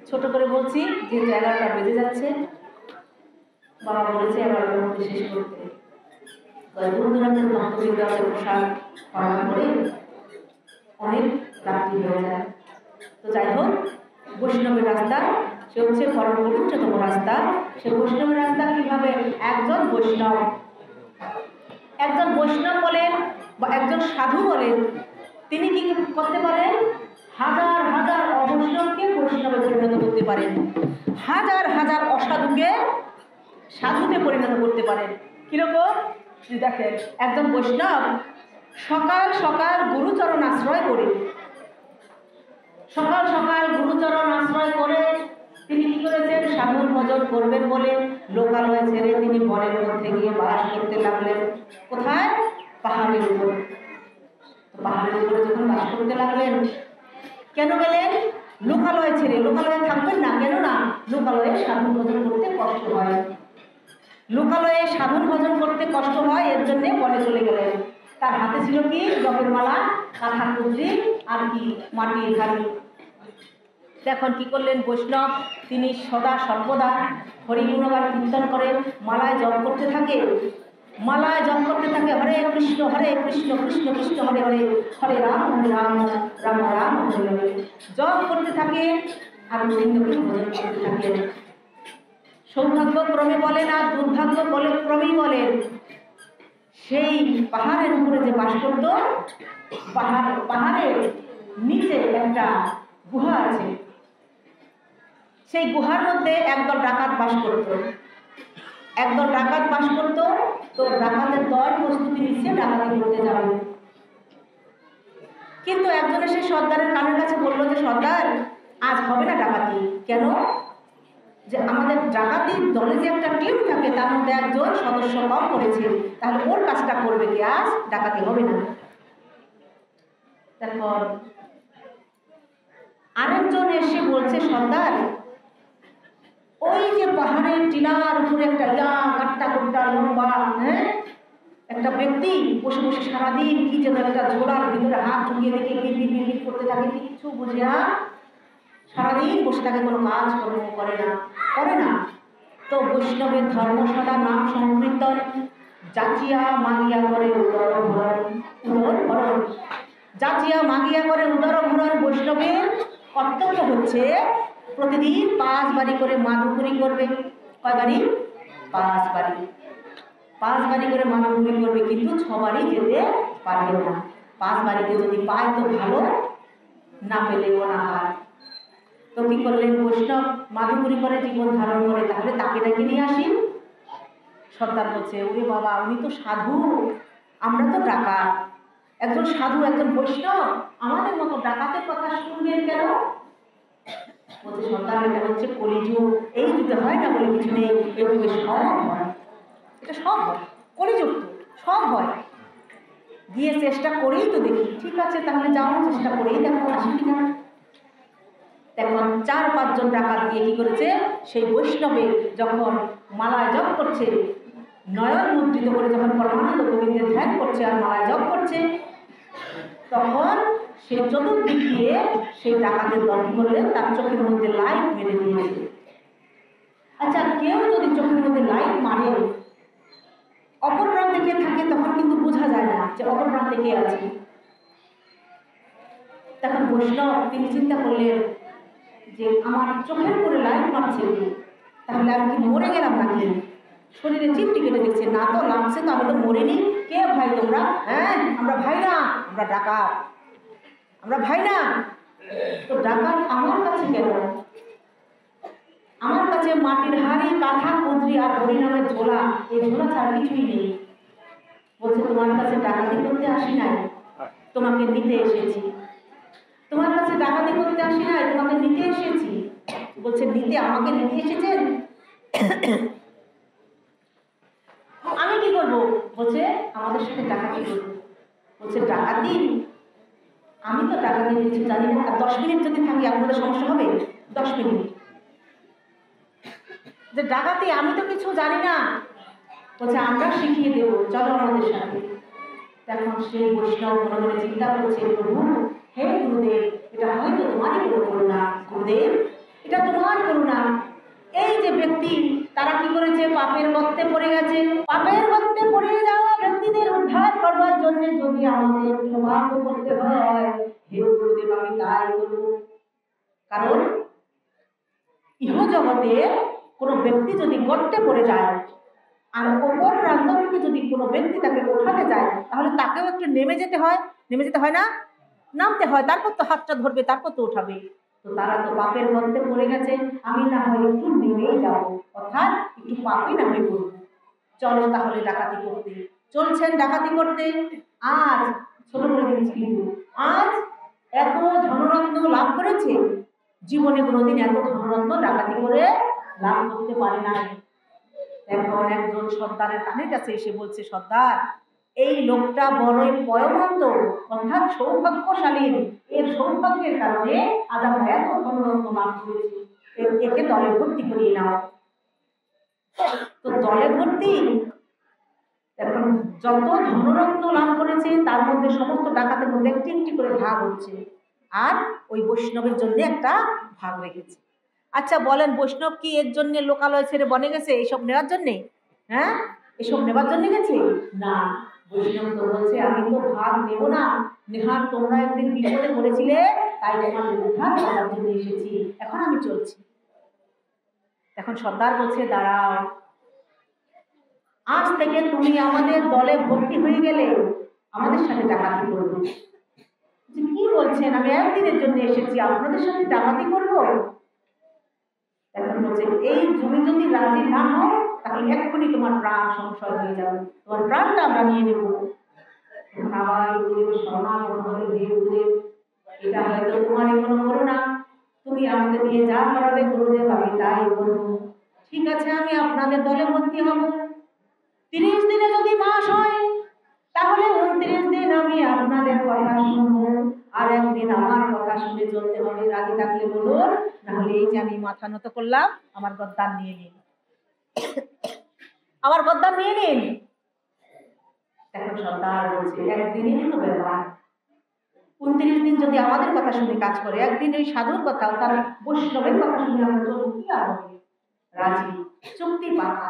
ছোট করে বলছি, যেহেতু 11টা বেজে যাচ্ছে, বাবা বলেছে 11টার মধ্যে শেষ করতে। দূর দূরান্তের ভক্তবৃন্দ প্রসাদ পালন করে অনেক রাত্রি হয়ে যায়। তো যাই হোক, বৈষ্ণবের রাস্তা সে হচ্ছে পরম পবিত্রতম রাস্তা। সে বৈষ্ণবের রাস্তা কিভাবে? একজন বৈষ্ণব বলেন বা একজন সাধু বলেন, তিনি কি করতে পারেন? হাজার হাজার অবৈষ্ণবকে বৈষ্ণবে পরিণত করতে পারেন, হাজার হাজার অসাধুকে সাধুতে পরিণত করতে পারেন। কিরকম? দেখেন, একজন বৈষ্ণব সকাল সকাল গুরুচরণ আশ্রয় করে, তিনি কি করেছেন, সাধন ভজন করবেন বলে লোকালয় ছেড়ে তিনি বনের মধ্যে গিয়ে বাস করতে লাগলেন। কোথায়? পাহাড়ের উপর। পাহাড়ের উপরে যখন বাস করতে লাগলেন, কেন গেলেন? লোকালয় ছেড়ে। লোকালয়ে থাকবেন না, কেন না? লোকালয়ে সাধন ভজন করতে কষ্ট হয়। লোকালয়ে সাধন ভজন করতে কষ্ট হয়, এর জন্যে বনে চলে গেলেন। তার হাতে ছিল কি? জপের মালা, কাঁথা কুদ্রি আর কি মাটির হাড়ি। এখন কি করলেন বৈষ্ণব? তিনি সদা সর্বদা হরিগুণগান কীর্তন করে মালায় জপ করতে থাকে। মালায় জপ করতে থাকে হরে কৃষ্ণ কৃষ্ণ কৃষ্ণ হরে হরে, হরে রাম রাম রাম রাম হরে হরে, জপ করতে থাকে আর গোবিন্দকে ভজন করতে থাকে। সৌভাগ্যক্রমে বলেন আর দুর্ভাগ্য বলে ক্রমেই বলেন, সেই পাহাড়ের উপরে যে বাস করত, পাহাড়ের নিচে একটা গুহা আছে। সেই গুহার মধ্যে একদল ডাকাত বাস করত। একদল ডাকাত বাস করত। তো ডাকাতের দল প্রস্তুতি নিচ্ছে ডাকাতি করতে যাবে। কিন্তু একজন এসে সর্দারের কানের কাছে বলল যে সর্দার, আজ হবে না ডাকাতি। কেন? যে আমাদের ডাকাতির দলে যে একটা টিম থাকে তার মধ্যে একজন সদস্য কম করেছে, তাহলে ওর কাজটা করবে কি, আজ ডাকাতি হবে না। তারপর আরেকজন এসে বলছে সর্দার, ওই যে পাহাড়ের টিলার উপরে একটা কাট্টা কুট্টা লম্বা একটা ব্যক্তি বসে বসে সারাদিন কি যেন একটা ঝোলার ভিতরে হাত ঢুকিয়ে দেখে বিড়বিড় করতে থাকে, কিছু বুঝে না, সারাদিন বসে থাকে, কোনো কাজ করে না। তো বৈষ্ণবের ধর্ম সদা নাম সংকীর্তন, যাচিয়া মাগিয়া করে উদর ভরণ, যাচিয়া মাগিয়া করে উদর ভরণ। বৈষ্ণবের কর্তব্য হচ্ছে প্রতিদিন 5 বারি করে মাধুপুরি করবে। কয় বারি? 5 বারি। 5 বারি করে মাধুপুরি করবে, কিন্তু 6 বারি যেতে পারবে না। 5 বারিতে যদি পায় তো ভালো, না পেলেও না হয়। তো কি করলেন বৈষ্ণব? মাধুপুরি করে জীবন ধারণ করে, তাহলে তাকে ডেকে নিয়ে আসি। সর্দার বলছে, ওরে বাবা, উনি তো সাধু, আমরা তো ডাকাত। একজন সাধু, একজন বৈষ্ণব আমাদের মতো ডাকাতের কথা শুনবেন কেন? বলছে সর্দার, এটা হচ্ছে কলিযুগ, এই যুগে হয় না বলে কিছু নেই, এই যুগে সব হয়। এটা সব হয়, কলিযুগ তো সব হয়। গিয়ে চেষ্টা করেই তো দেখি। ঠিক আছে, তাহলে যাও, চেষ্টা করেই দেখো আসি কিনা। এখন 4-5 জন ডাকাত দিয়ে কি করেছে, সেই বৈষ্ণবে যখন মালায় জপ করছে, নয়ন মুদ্রিত করে যখন পরমানন্দ গোবিন্দের ধ্যান করছে আর মালায় জপ করছে, তখন সে চতুর্দিক দিয়ে সেই ডাকাতের দল করলেন, তার চোখের মধ্যে লাইট মেরে দিয়েছে। আচ্ছা, কেউ যদি চোখের মধ্যে লাইট মারে, অপর প্রান্তে কে থাকে তখন কিন্তু বোঝা যায় না যে অপর প্রান্তে কে আছে। তখন বৈষ্ণব তিনি চিন্তা করলেন যে আমার চোখের উপরে লাইট মারছে, তাহলে আমি কি মরে গেলাম নাকি? শরীরে চিমটি কেটে দেখছে, না তো লাগছে তো, আমি তো মরিনি। কে ভাই তোমরা? হ্যাঁ, আমরা ভাই না, আমরা ডাকাত, আমরা ভাই না। তো ডাকাত আমার কাছে কেন? আমার কাছে মাটির হাড়ি, কাঁথা কুদ্রি আর হরিনামের ঝোলা, এই ঝোলা ছাড়া কিছুই নেই। বলছে তোমার কাছে ডাকাতি করতে আসি নাই, তোমাকে নিতে এসেছি। তোমার কাছে ডাকাতি করতে আসি নাই, তোমাকে নিতে এসেছি। বলছে নিতে, আমাকে নিতে এসেছেন? আমি কি করবো? বলছে আমাদের সাথে ডাকাতি করবো। বলছে ডাকাতি? আমি তো ডাকাতি কিছু জানি না, আর 10 মিনিট যদি থাকি আপনাদের সমস্যা হবে? 10 মিনিট যে ডাকাতি, আমি তো কিছু জানি না। বলছে আমরা শিখিয়ে দেবো, চলো আমাদের সাথে। তখন সেই বৈষ্ণব মনে মনে চিন্তা করছে, প্রভু হে গুরুদেব, এটা হয়তো তোমারই কোনো করুণা। গুরুদেব, এটা তোমার করুণা। এই যে ব্যক্তি, তারা কি করেছে? পাপের গর্তে পড়ে গেছে। পাপের গর্তে পড়ে যাওয়া ব্যক্তিদের উদ্ধার করবার জন্য যদি আমাদের সৌভাগ্য করতে হয়, হে গুরুদেব আমি তাই করব। কারণ ইহ জগতে কোনো ব্যক্তি যদি গর্তে পড়ে যায় আর অপর প্রান্ত থেকে যদি কোনো ব্যক্তি তাকে ওঠাতে যায়, তাহলে তাকেও একটু নেমে যেতে হয় না? নামতে হয়, তারপর তো হাতটা ধরবে, তারপর তো উঠাবে। তো তারা তো পাপের মধ্যে পড়ে গেছে, আমি না হয় একটু নেমেই যাবো, অর্থাৎ একটু পাপই না হয়ে পড়বো। চলো তাহলে ডাকাতি করতে। চলছেন ডাকাতি করতে। আজ ছোট করে দিচ্ছি, কিন্তু আজ এত ধনরত্ন লাভ করেছে, জীবনে কোনোদিন এত ধনরত্ন ডাকাতি করে লাভ করতে পারে নাই। এখন একজন সর্দারের কানের কাছে এসে বলছে, সর্দার, এই লোকটা বড়ই পয়মন্ত অর্থাৎ সৌভাগ্যশালী, এর সৌভাগ্যের কারণে আজ আমরা এত ধনরত্ন লাভ করেছি, একে দলে ভর্তি করিয়ে নাও। তো দলে ভর্তি, এখন যত ধনরত্ন লাভ করেছে তার মধ্যে সমস্ত ডাকাতের মধ্যে একটি একটি করে ভাগ হচ্ছে, আর ওই বৈষ্ণবের জন্য একটা ভাগ রেখেছে। আচ্ছা বলেন, বৈষ্ণব কি এর জন্য লোকালয় ছেড়ে বনে গেছে এইসব নেওয়ার জন্যে? হ্যাঁ, এসব নেবার জন্য গেছে না। বৈষ্ণব তো বলছে, আমি তো ভাগ নেব না, নেহার তোমরা একদিন বিপদে পড়েছিলে, তাই তোমাদের উদ্ধার করার জন্য এসেছি, এখন আমি চলছি। এখন সর্দার বলছে, দাঁড়াও, আজ থেকে তুমি আমাদের দলে ভর্তি হয়ে গেলে আমাদের সাথে ডাকাতি করবে। কি বলছেন, আমি একদিনের জন্য এসেছি, আপনাদের সাথে ডাকাতি করবো? এখন বলছে, এই তুমি যদি রাজি না হও তাহলে এক্ষুনি তোমার প্রাণ সংশয় হয়ে যাবে, তোমার প্রাণটা আমরা নিয়ে নেব। আবার গুরুদেব, এটা হয়তো তোমার কোনো করুণা, তুমি আমাকে দিয়ে যা করাবে গুরুদেব আমি তাই করবো। ঠিক আছে, আমি আপনাদের দলে ভর্তি হব। 30 দিনে যদি মাস হয় তাহলে 29 দিন আমি আপনাদের কথা শুনবো, আর একদিন আমার কথা শুনে চলতে হবে। রাজি থাকলে বলুন, নাহলে এই যে আমি মাথা নত করলাম, আমার গদ্দান নিয়ে নিন, আমার গদ্দান নিয়ে নিন। এখন সর্দার বলছে, একদিনই তো ব্যাপার, 29 দিন যদি আমাদের কথা শুনে কাজ করে, একদিন এই সাধুর কথা তার বৈষ্ণবের কথা শুনে আমরা চলবো, কি আর হবে? রাজি, চুক্তি পাকা।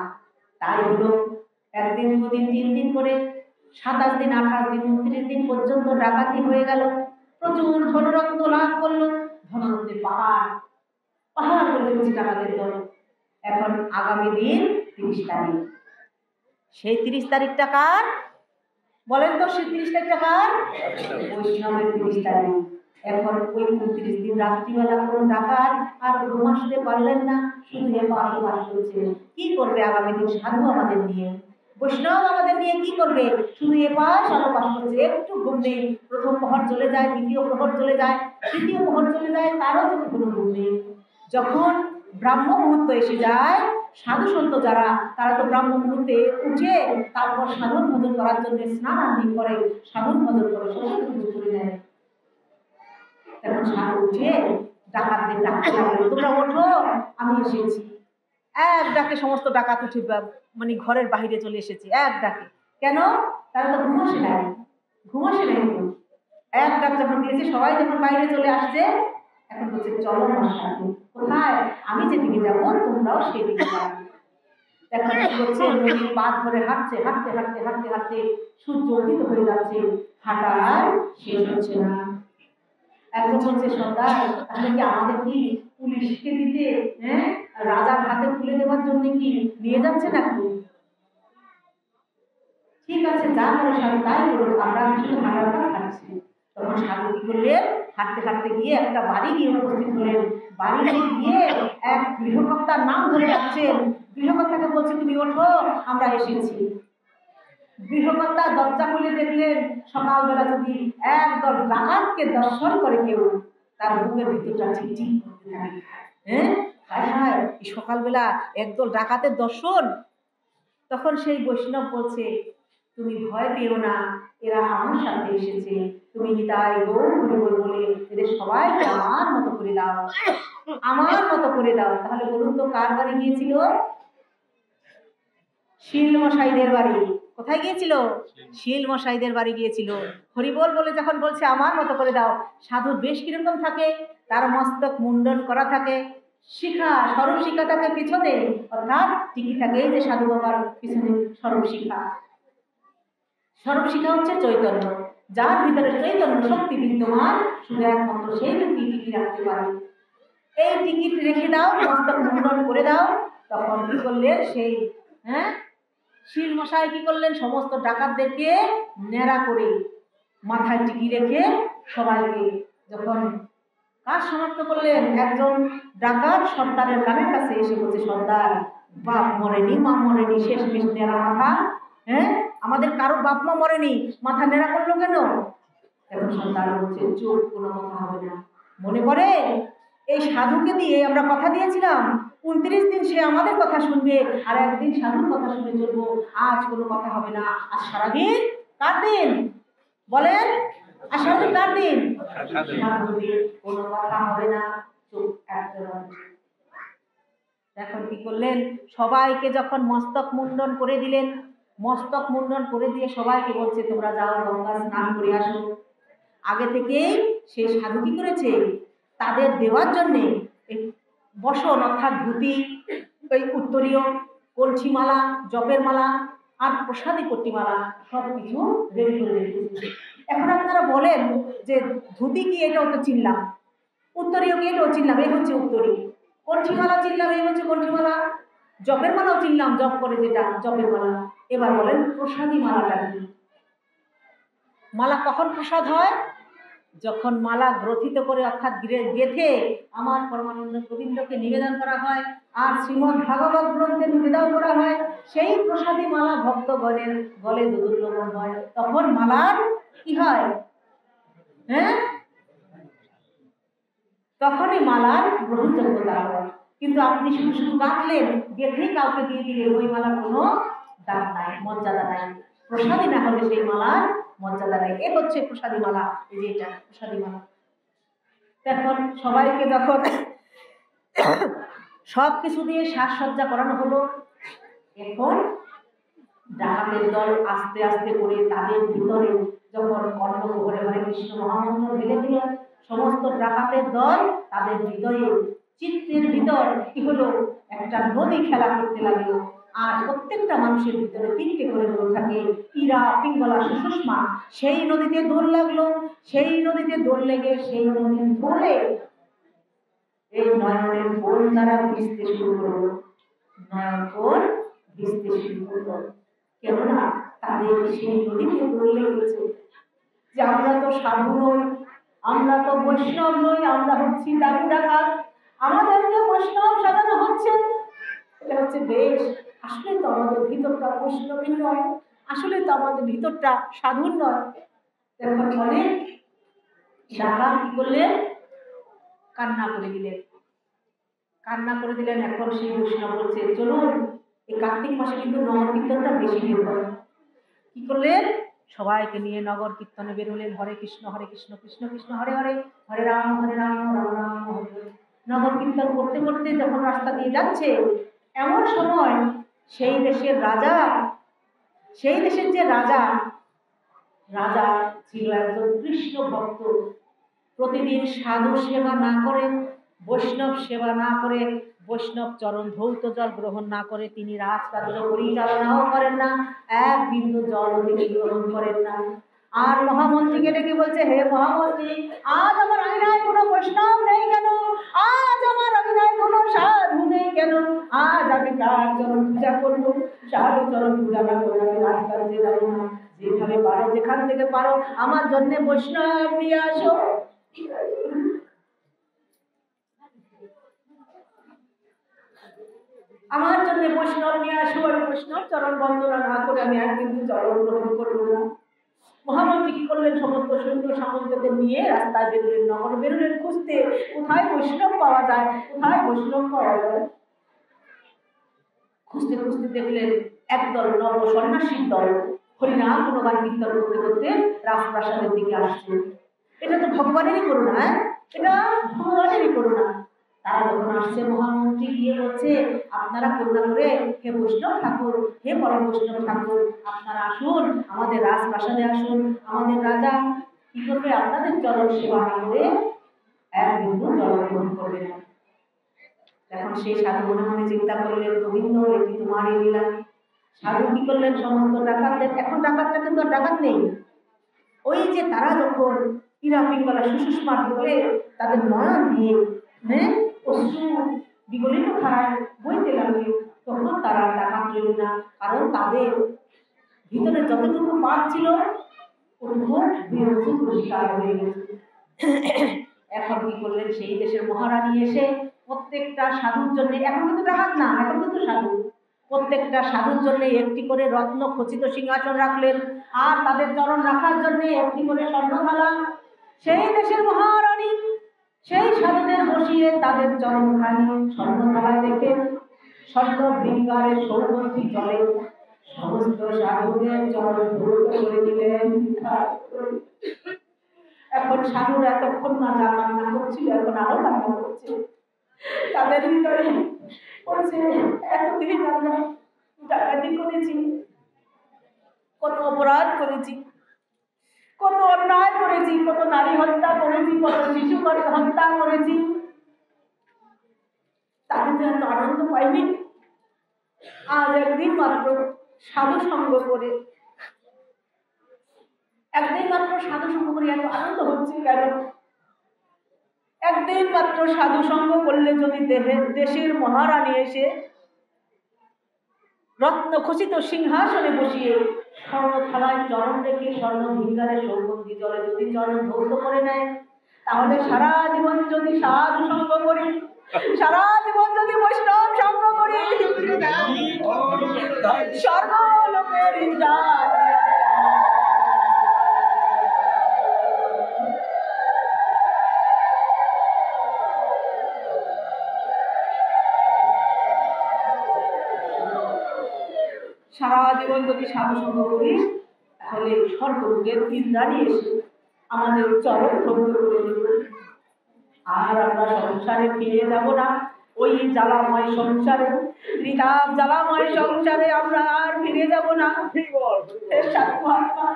তাই হলো, একদিন, দুদিন, 3 দিন করে 27 দিন, 28 দিন, 29 দিন পর্যন্ত ডাকাতি হয়ে গেল। প্রচুর ধনরত্ন লাভ করলো, ধনরত্নের পাহাড় পাহাড় করে ফেলছে ডাকাতের দল। এখন আগামী দিন 30 তারিখ, সেই 30 তারিখটা কার বলেন তো? সেই 30 তারিখটা কার? বৈষ্ণবের 30 তারিখ। এখন ওই 29 দিন রাত্রিবেলা কোনো ডাকাত আর ঘুম আসতে পারলেন না, শুধু এপাশ ওপাশ করছে। কি করবে আগামী দিন সাধু আমাদের নিয়ে, বৈষ্ণব আমাদের নিয়ে কি করবে? শুধু এপাশ আর ওপাশ করছে, একটু ঘুম নেই। প্রথম প্রহর চলে যায়, দ্বিতীয় প্রহর চলে যায়, তৃতীয় প্রহর চলে যায়, তারও যদি কোনো ঘুম নেই। যখন ব্রাহ্ম মুহূর্ত এসে যায়, সাধু সন্ত যারা, তারা তো ব্রাহ্ম মুহূর্তে উঠে তারপর সাধন ভজন করার জন্য স্নান আদি করে, সাধন ভজন করে, সমস্ত কিছু করে নেয়। তখন সাধু উঠে ডাকাতদের ডাকতে লাগলো, তোমরা ওঠো, আমি এসেছি। এক ডাকে সমস্ত ডাকাত উঠে মানে ঘরের বাহিরে চলে এসেছে, এক ডাকে। কেন? তারা তো ঘুমাসে নাই, ঘুমাসে নাই। এক ডাক যখন দিয়েছে, সবাই যখন বাইরে চলে আসছে, এখন বলছে, চলো আমার সাথে। কোথায়? আমি যেদিকে যাবো তোমরাও সেদিকে যাবে। এখন কি করছে? নদীর পাড় ধরে হাঁটছে, হাঁটতে হাঁটতে হাঁটতে হাঁটতে সূর্য উদিত হয়ে যাচ্ছে, হাঁটা আর শেষ হচ্ছে না। একজন বলছে, সর্দার, তাহলে কি আমাদের কি পুলিশকে দিতে, হ্যাঁ, রাজার হাতে তুলে দেওয়ার জন্য কি নিয়ে যাচ্ছে নাকি? ঠিক আছে, যা করে সাধু তাই করুন, আমরা শুধু হাঁটার পর হাঁটছি। তখন সাধু কি করলেন? হাঁটতে হাঁটতে গিয়ে একটা বাড়ি গিয়ে উপস্থিত হলেন। বাড়িতে গিয়ে এক গৃহকর্তার নাম ধরে ডাকছেন। গৃহকর্তাকে বলছে, তুমি ওঠো, আমরা এসেছি। গৃহকর্তা দরজা খুলে দেখলেন, সকালবেলা যদি একদল ডাকাতকে দর্শন করে কেউ, তার বুকের ভিতরটা ঠিক করতে থাকে। হ্যাঁ, হায় হায়, এই সকালবেলা একদল ডাকাতের দর্শন। তখন সেই বৈষ্ণব বলছে, তুমি ভয় পেও না, এরা আমার সাথে এসেছে, তুমি তাই গৌর হরিবল বলে এদের সবাইকে আমার মতো করে দাও, আমার মতো করে দাও। তাহলে বলুন তো, কার বাড়ি গিয়েছিল? শীল মশাইদের বাড়ি। কোথায় গিয়েছিল? শীল মশাইদের বাড়ি গিয়েছিল। হরিবল বলে যখন বলছে আমার মতো করে দাও, সাধুর বেশ কিরকম থাকে? তার মস্তক মুন্ডন করা থাকে, শিখা, স্বরূপ শিখা থাকে পিছনে, অর্থাৎ টিকি থাকে এই যে সাধু বাবার পিছনে স্বরূপ শিখা। স্বরূপ শিখা হচ্ছে চৈতন্য, যার ভিতরে চৈতন্য শক্তি বিদ্যমান, শুধু একমাত্র সেই ব্যক্তি টিকি রাখতে পারে। এই টিকিট রেখে দাও, মস্তক মুন্ডন করে দাও। তখন কি করলেন সেই শীল মশাই কি করলেন? সমস্ত ডাকাতদেরকে ন্যাড়া করে মাথায় টিকি রেখে সবাইকে যখন কাজ সমাপ্ত করলেন, একজন ডাকাত সর্দারের কানের কাছে এসে বলছে, সর্দার, বাপ মরেনি, মা মরেনি, শেষমেশ ন্যাড়া মাথা। হ্যাঁ, আমাদের কারো বাপ মা মরেনি, মাথা ন্যাড়া করলো কেন? এখন সর্দার বলছে, চোখ, কোনো কথা হবে না। মনে পড়ে এই সাধুকে দিয়ে আমরা কথা দিয়েছিলাম 29 দিন সে আমাদের কথা শুনবে, আর একদিন সাধুর কথা শুনে চলবো। আজ কোনো কথা হবে না। আর সারাদিন কার দিন বলেন? আর সারাদিন কার দিন? সাধুর দিন। কোনো কথা হবে না, চুপ একদম। এখন কি করলেন? সবাইকে যখন মস্তক মুন্ডন করে দিলেন, মস্তক মুন্ডন করে দিয়ে সবাইকে বলছে তোমরা যাও গঙ্গা স্নান করে আসো। আগে থেকেই সেই সাধু কি করেছে? তাদের দেওয়ার জন্যে এই বসন অর্থাৎ ধুতি, ওই উত্তরীয়, কলসি মালা, জপের মালা আর প্রসাদী পট্টিমালা সব কিছু রেডি করে রেখেছে। এখন আপনারা বলেন যে ধুতি কি? এটাও তো চিনলাম। উত্তরীয় কি? এটাও চিনলাম, এই হচ্ছে উত্তরী। কণ্ঠিমালা চিনলাম, এই হচ্ছে কণ্ঠিমালা। জপের মালাও চিনলাম, জপ করে যেটা জপের মালা। এবার বলেন প্রসাদী মালাটা কি? মালা কখন প্রসাদ হয়? যখন মালা গ্রথিত করে অর্থাৎ গেথে আমার পরমানন্দ গোবিন্দকে নিবেদন করা হয় আর শ্রীমদ্ ভাগবত গ্রন্থে নিবেদন করা হয়, সেই প্রসাদী মালা ভক্তগণের গলে দুর্লভন হয়। তখন মালার কি হয়? হ্যাঁ, তখনই মালার গ্রহণযোগ্যতা হয়। কিন্তু আপনি শুধু শুধু গাঁথলেন, গেথেই কাউকে দিয়ে দিলে ওই মালার কোনো দাম নাই, মর্যাদা নাই। প্রসাদী না হলে সেই মালার মর্যাদা নেই। এ হচ্ছে প্রসাদী মালা। এই যে এটা প্রসাদী মালা। এখন সবাইকে যখন সব কিছু দিয়ে সাজসজ্জা করানো হলো, এখন ডাকাতের দল আস্তে আস্তে করে তাদের ভিতরে যখন কর্ণকুহরে হরে কৃষ্ণ মহামন্ত্র ঢেলে দিল, সমস্ত ডাকাতের দল তাদের হৃদয়ে চিত্তের ভিতর কি হলো? একটা নদী খেলা করতে লাগলো। আর প্রত্যেকটা মানুষের ভিতরে 3টে করে নদী থাকে, ইরা, পিঙ্গলা, সুষমা। সেই নদীতে দোল লাগলো। সেই নদীতে দোল লেগে সেই নদীর দোলে এই নয়নের কোল দ্বারা ভিজতে শুরু করলো। নয়ন কোল ভিজতে শুরু করলো। কেননা তাদের সেই নদীতে দোল লেগেছে যে আমরা তো সাধু নই, আমরা তো বৈষ্ণব নই, আমরা হচ্ছি দাবি ডাকাত, আমাদেরকে বৈষ্ণব সাজানো হচ্ছে। এটা হচ্ছে বেশ। আসলে তো আমাদের ভিতরটা বৈষ্ণবী নয়, আসলে তো আমাদের ভিতরটা সাধুর নয়। এখন অনেক ডাকাত কি করলেন? কান্না করে দিলেন, কান্না করে দিলেন। এখন সেই বৈষ্ণব বলছে চলুন, এই কার্তিক মাসে কিন্তু নগর কীর্তনটা বেশি নিয়ে হয়। কি করলেন? সবাইকে নিয়ে নগর কীর্তনে বেরোলেন। হরে কৃষ্ণ কৃষ্ণ কৃষ্ণ হরে হরে, হরে রাম রাম রাম হরে হরে। নগর কীর্তন করতে করতে যখন রাস্তা দিয়ে যাচ্ছে, এমন সময় সেই দেশের রাজা, সেই দেশের যে রাজা, রাজা ছিল একজন কৃষ্ণ ভক্ত। প্রতিদিন সাধু সেবা না করে, বৈষ্ণব সেবা না করে, বৈষ্ণব চরণ ধৌত জল গ্রহণ না করে তিনি রাজকার্য পরিচালনাও করেন না, এক বিন্দু জল তিনি গ্রহণ করেন না। আর মহামন্ত্রীকে ডেকে বলছে, হে মহামন্ত্রী, আজ আমার আঙিনায় কোনো বৈষ্ণব নেই কেন? আজ আমার আঙিনায় কোনো সাধু নেই কেন? আজ আমি কার চরণ পূজা করবো? সাধু চরণ পূজা না করে আমি রাজকার্যে যাবো না। যেভাবে পারো, যেখান থেকে পারো আমার জন্য বৈষ্ণব নিয়ে আসো। আমার জন্য বৈষ্ণব নিয়ে আসো। আর বৈষ্ণব চরণ বন্দনা না করে আমি এক বিন্দু জল গ্রহণ করবো না। মহামন্ত্রী কি করলেন? সমস্ত সৈন্য সামন্তদের নিয়ে রাস্তায় বেরোলেন, নগরে বেরোলেন খুঁজতে কোথায় বৈষ্ণব পাওয়া যায়, কোথায় বৈষ্ণব পাওয়া যায়। খুঁজতে খুঁজতে দেখলেন একদল নব সন্ন্যাসীর দল হরিনাম গুণগান কীর্তন করতে করতে রাজপ্রাসাদের দিকে আসছে। এটা তো ভগবানেরই করুণা, এটা ভগবানেরই করুণা। তারা যখন আসছে, মহামন্ত্রী গিয়ে বলছে, আপনারা করুণা করে হে বৈষ্ণব ঠাকুর, হে পরম বৈষ্ণব ঠাকুর, আপনারা আসুন, আমাদের রাজপ্রাসাদে আসুন। আমাদের রাজা কি করবে? আপনাদের চরণ সেবা না করে এক বিন্দু জল গ্রহণ করবে না। এখন সেই সাধু মনে মনে চিন্তা করলেন, গোবিন্দ এটি তোমারই লীলা। সাধু কি করলেন? সমস্ত ডাকাতদের, এখন ডাকাতটা কিন্তু আর ডাকাত নেই, ওই যে তারা যখন হীরা পিঙ্গলা সুষমার বলে তাদের নয়ন দিয়ে অশ্রু বিগলিত ধারায় বইতে লাগলো, তখন তারা ডাকাত রইল না। কারণ তাদের ভিতরে যতটুকু পাপ ছিল পরিষ্কার হয়ে গেছে। এখন কি করলেন? সেই দেশের মহারানী এসে প্রত্যেকটা সাধুর জন্য, এখন কিন্তু ডাকাত না, এখন কিন্তু সাধু, প্রত্যেকটা সাধুর জন্য একটি করে রত্ন খচিত সিংহাসন রাখলেন, আর তাদের চরণ রাখার জন্য একটি করে স্বর্ণথালা। সেই দেশের মহারানী সেই সাধুদের বসিয়ে তাদের চরণখানি স্বর্ণধারায় রেখে স্বর্ণ বৃঙ্গারে সৌগন্ধি জলে সমস্ত সাধুদের চরণ ধৌত করে দিলেন। এখন সাধুরা এতক্ষণ না যা কান্না করছিল এখন আরো কান্না করছে। তাদের হৃদয়ে বলছে, এতদিন আমরা ডাকাতি করেছি, কত অপরাধ করেছি, কত অন্যায় করেছি, কত নারী হত্যা করেছি, কত শিশু হত্যা করেছি, তাদের তো এত আনন্দ পাইনি। আজ একদিন মাত্র সাধু সঙ্গ করে, একদিন মাত্র সাধু সঙ্গ করে এত আনন্দ হচ্ছে কেন? একদিন মাত্র সাধু সঙ্গ করলে যদি দেশের মহারানী এসে রত্ন খচিত সিংহাসনে বসিয়ে স্বর্ণ থালায় চরণ রেখে স্বর্ণ ভিঙ্গারে সৌগন্ধি জলে যদি চরণ ধৌত করে নেয়, তাহলে সারা জীবন যদি সাধু সঙ্গ করি, সারা জীবন যদি বৈষ্ণব সঙ্গ করি, স্বর্গলোকের ইন্দ্রাণ সারা জীবন যদি সাধু সঙ্গ করি, তাহলে স্বর্গলোকের ইন্দ্রাণী এসে আমাদের চরণ ধৌত করে দেবে। আর আমরা সংসারে ফিরে যাব না, ওই জ্বালাময় সংসারে, ত্রিতাপ জ্বালাময় সংসারে আমরা আর ফিরে যাব না। হে সাধু মহাত্মা,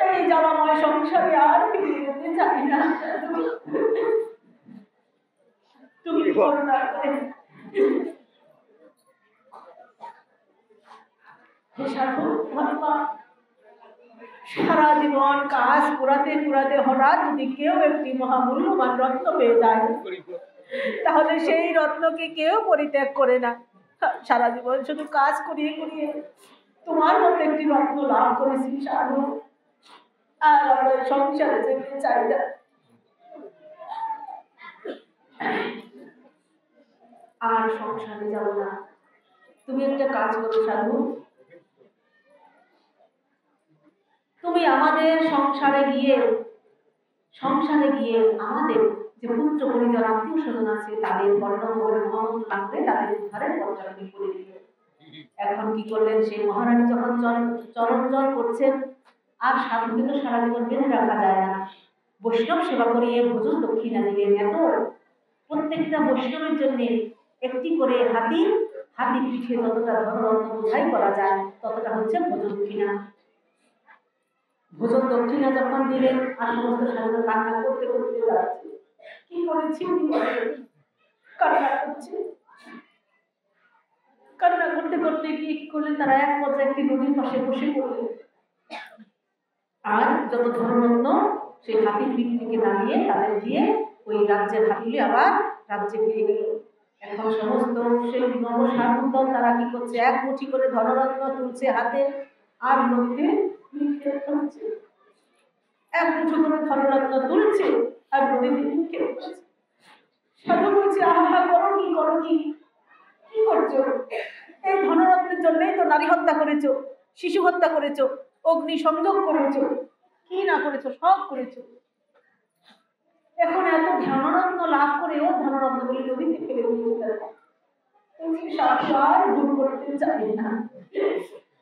এই জ্বালাময় সংসারে আর ফিরে যেতে চাই না। তুমি করুণা করে সারা জীবন কাজ কুড়াতে কুড়াতে হঠাৎ যদি কেউ একটি মহামূল্যবান রত্ন পেয়ে যায়, তাহলে সেই রত্নকে কেউ পরিত্যাগ করে না। সারা জীবন শুধু কাজ করিয়ে করিয়ে তোমার মতো একটি রত্ন লাভ করেছি সাধু, আর আমরা সংসারে যেতে চাই না। আর সংসারে যাব না। তুমি একটা কাজ করো সাধু, তুমি আমাদের সংসারে গিয়ে আমাদের যে পুত্র পরিজন আত্মীয় স্বজন আছে তাদের বর্ণময় মহামন্ত্র লাগবে, তাদের উদ্ধারের পর্যালোচনা করে দিলেন। এখন কি করলেন, সেই মহারানী যখন চরণ জল করছেন, আর সাধুকে তো সারা জীবন বেঁধে রাখা যায় না, বৈষ্ণব সেবা করিয়ে ভোজন দক্ষিণা দিলেন। এত প্রত্যেকটা বৈষ্ণবের জন্য একটি করে হাতির পিঠে যতটা ধনরত্ন বোঝাই করা যায় ততটা হচ্ছে ভোজন দক্ষিণা। ভোজন দক্ষিণা যখন দিলেন, আর সমস্ত সাধুরা কান্না করতে করতে যাচ্ছে, কি করেছি কান্না করছে। কান্না করতে করতে গিয়ে কি করলেন, তারা এক পর্যায়ে একটি নদীর পাশে বসে পড়লেন। আর যত ধনরত্ন সেই হাতির পিঠ থেকে নামিয়ে তাদের দিয়ে ওই রাজ্যের হাতিলে আবার রাজ্যে ফিরে গেল। এখন সমস্ত সেই নবসাধুদল তারা কি করছে, এক মুঠি করে ধনরত্ন তুলছে হাতে, আর নদীতে নিক্ষেপ করছে। এক মুঠি করে ধনরত্ন তুলছে আর নদীতে নিক্ষেপ করছে। সাধু বলছে, আহা করো কি করছো? এই ধনরত্নের জন্যই তো নারী হত্যা করেছো, শিশু হত্যা করেছো, অগ্নি সংযোগ করেছো, কি না করেছো, সব করেছো। এখন এত ধনরত্ন লাভ করেও ধনরত্ন বলে নদীতে ফেলে দিয়েছে। আর ভুল করতে চাই না,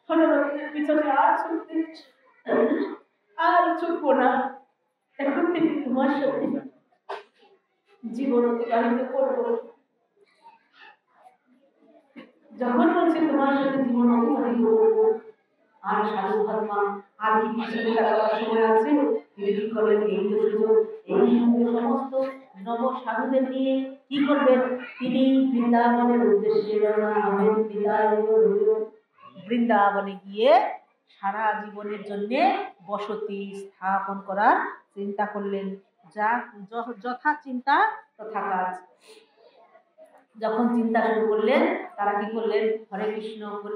ধনরত্নের পিছনে আর ছুটবো না। এখন থেকে তোমার সাথে জীবন অতিবাহিত করবো। যখন বলছে তোমার সাথে জীবন অতিবাহিত করবো, আর সাধু মহাত্মা আর কি পিছনে তাকাবার সময় আছে? তিনি কি করলেন, এই তো সুযোগ, এই সঙ্গে সমস্ত নব সাধুদের নিয়ে কি করবেন, তিনি বৃন্দাবনের উদ্দেশ্যে রওনা হবেন। বৃন্দাবনে গিয়ে সারা জীবনের জন্য বসতি স্থাপন করার চিন্তা করলেন। যা যথা চিন্তা তথা কাজ। যখন চিন্তা শুরু করলেন, তারা কি করলেন, হরে কৃষ্ণ হরিবল,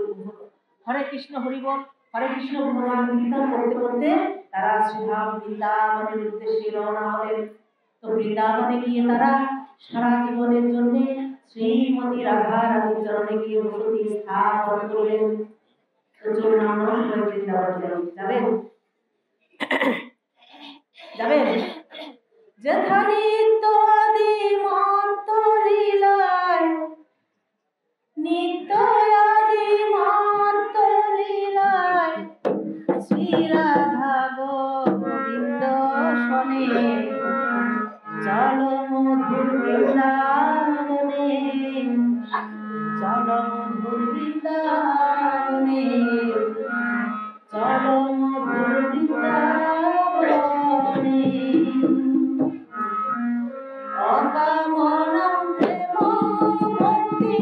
হরে কৃষ্ণ ভগবান কীর্তন করতে করতে তারা শ্রীধাম বৃন্দাবনের উদ্দেশ্যে রওনা হলেন। তো বৃন্দাবনে গিয়ে তারা সারা জীবনের জন্য শ্রীমতী রাধা রানীর চরণে গিয়ে বসতি স্থাপন করলেন। তো চলুন আমরা সবাই বৃন্দাবন যাই। যাবেন? যাবেন? যথা নিত্য আদি মত্ত লীলায়, নিত্য আদি মত্ত লীলায় শ্রী রাধা গোবিন্দ শনে, চল মধুর বৃন্দাবনে, চল মধুর বৃন্দাবনে, চল মধুর বৃন্দাবনে। অকামনম প্রেম ভক্তি,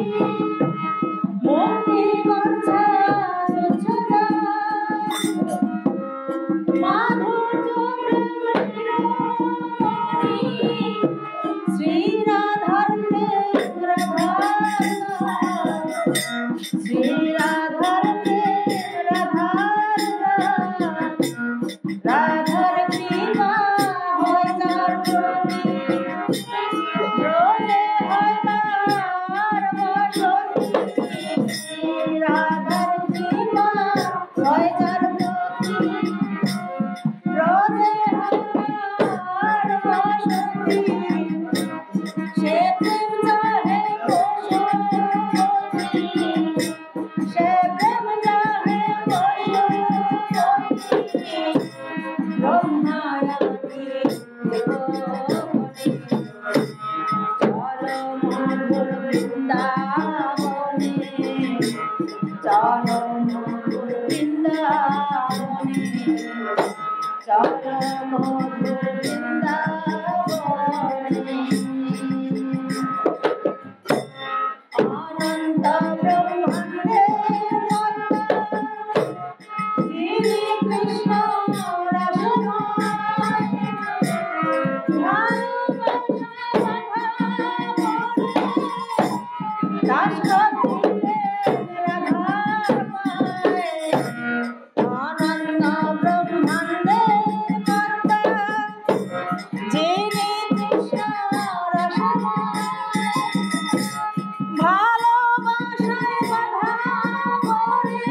মুক্তি বাঞ্ছা তুচ্ছতা, মাধুর্য প্রেমের রমণী, শ্রী রাধার প্রেম রাধা, শ্রী রাধার প্রেম রাধা, রাধার কৃপা হয় যার প্রতি, রোজে হয় তার বসতি, রাধার কৃপা হয় যার প্রতি, রোজে হয় তার বসতি, সে প্রেম চাহে বশবর্তী, সে প্রেম চাহে বশবর্তী, ব্রহ্মায়াতি দেবগণে, চল মধুর বৃন্দাবনে, চল মধুর বৃন্দাবনে, চল মধুর বৃন্দাবনে। অনন্ত ব্রহ্মাণ্ডে যিনি কৃষ্ণ রসময়, ভালোবাসায় বাধা পড়ে, দাসগতিরে রাধার পায়ে। অনন্ত ব্রহ্মাণ্ডে কর্তা যিনি কৃষ্ণ রসময়, ভালোবাসায় বাধা পড়ে,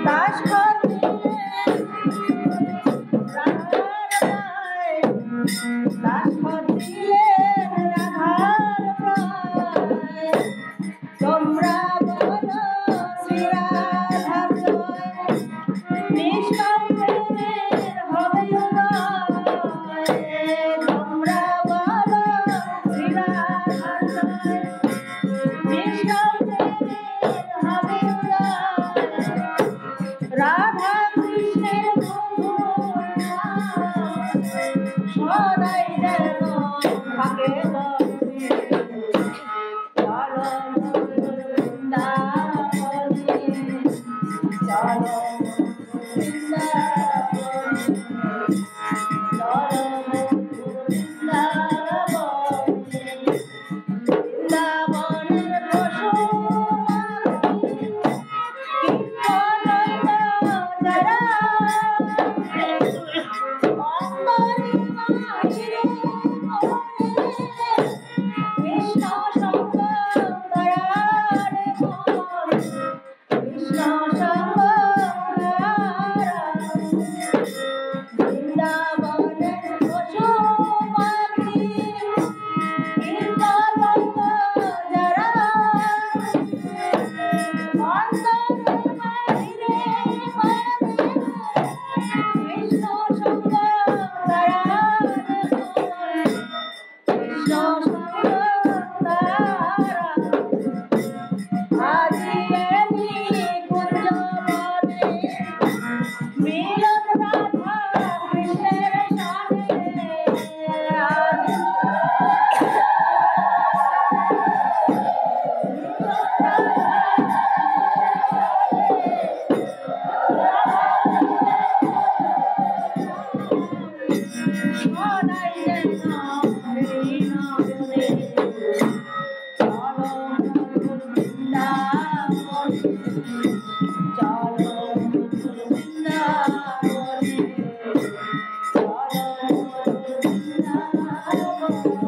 দাসগতিরে রাধার পায়ে, দাসগতিরে রাধার পায়ে। তোমরা বলো শ্রী রাধার জয়, নিষ্কাম প্রেমের হবে উদয়। তোমরা বলো শ্রী রাধার জয়, নিষ্কাম প্রেমের হবে উদয়। রাধা কৃষ্ণের মধুর নাম সদাই যেন থাকে বসে, চল মধুর বৃন্দাবনে, চল মধুর বৃন্দাবনে, চল মধুর বৃন্দাবনে। বৃন্দাবনের পশু পাখি কীর্তন যারা, অন্তরে বাহিরে পড়ে, কৃষ্ণ সঙ্গ করারে মন, কৃষ্ণ সঙ্গ করা। বৃন্দাবনের পশু পাখি কীর্তন যারা, অন্তরে বাহিরে পড়ে, কৃষ্ণ সঙ্গ করারে মন, কৃষ্ণ সঙ্গ করা। আজি এনি কুঞ্জ বনে, মিলন রাধা কৃষ্ণের সানে। আজি সদাই যেন হৃদয় বনে, চল মধুর বৃন্দাবনে, চল মধুর বৃন্দাবনে, চল মধুর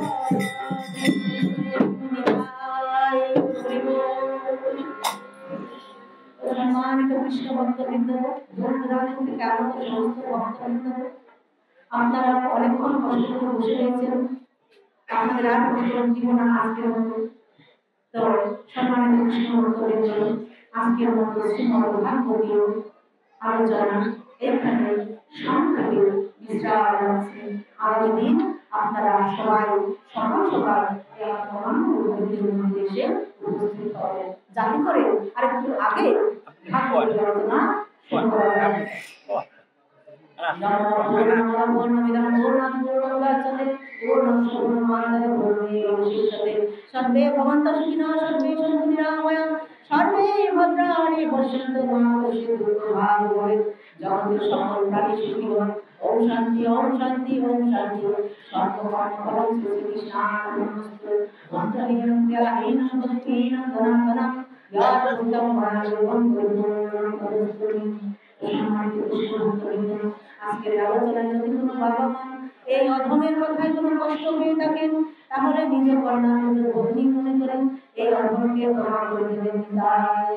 বৃন্দাবনে। কৃষ্ণ ভক্তবৃন্দ, দূর দূরান্ত থেকে আগত সমস্ত ভক্তবৃন্দ, আপনারা অনেকক্ষণ কষ্ট করে বসে রয়েছেন, আপনাদের আর কষ্ট দিব না আজকের মতো। তো সম্মানিত কৃষ্ণ ভক্তবৃন্দ, আজকের মতো শ্রীমদ ভাগবতীয় আলোচনা এখানে সংক্ষেপে বিশ্রাম নিচ্ছি। আগামী দিন আপনারা সবাই সকাল সকাল এই মহানুভূতির মধ্যে এসে উপস্থিত হবেন, যাতে করে আরেকটু আগে ভাগবতী আলোচনা শুরু করা যায়। सर्वे भवन्तः सुखिनः सर्वे सन्तु निरामयाः सर्वे भद्राणि पश्यन्तु मा कश्चित् दुःखभाग् भवेत् जगते सकल प्राणी सुखी भवन्तु। ओम शांति ओम शांति ओम शांति। सर्वकर्मफलं श्रीकृष्णार्पणमस्तु। मन्त्रहीनं क्रियाहीनं भक्तिहीनं धनाधनं यादृतं मानवं गुरुं আজকের আলোচনায় যদি কোনো বাবা মা এই অধমের কথায় কোনো কষ্ট পেয়ে থাকেন, তাহলে নিজ কন্যা নিজ ভগ্নী মনে করেন এই অধমকে ক্ষমা করে দেবেন। তাই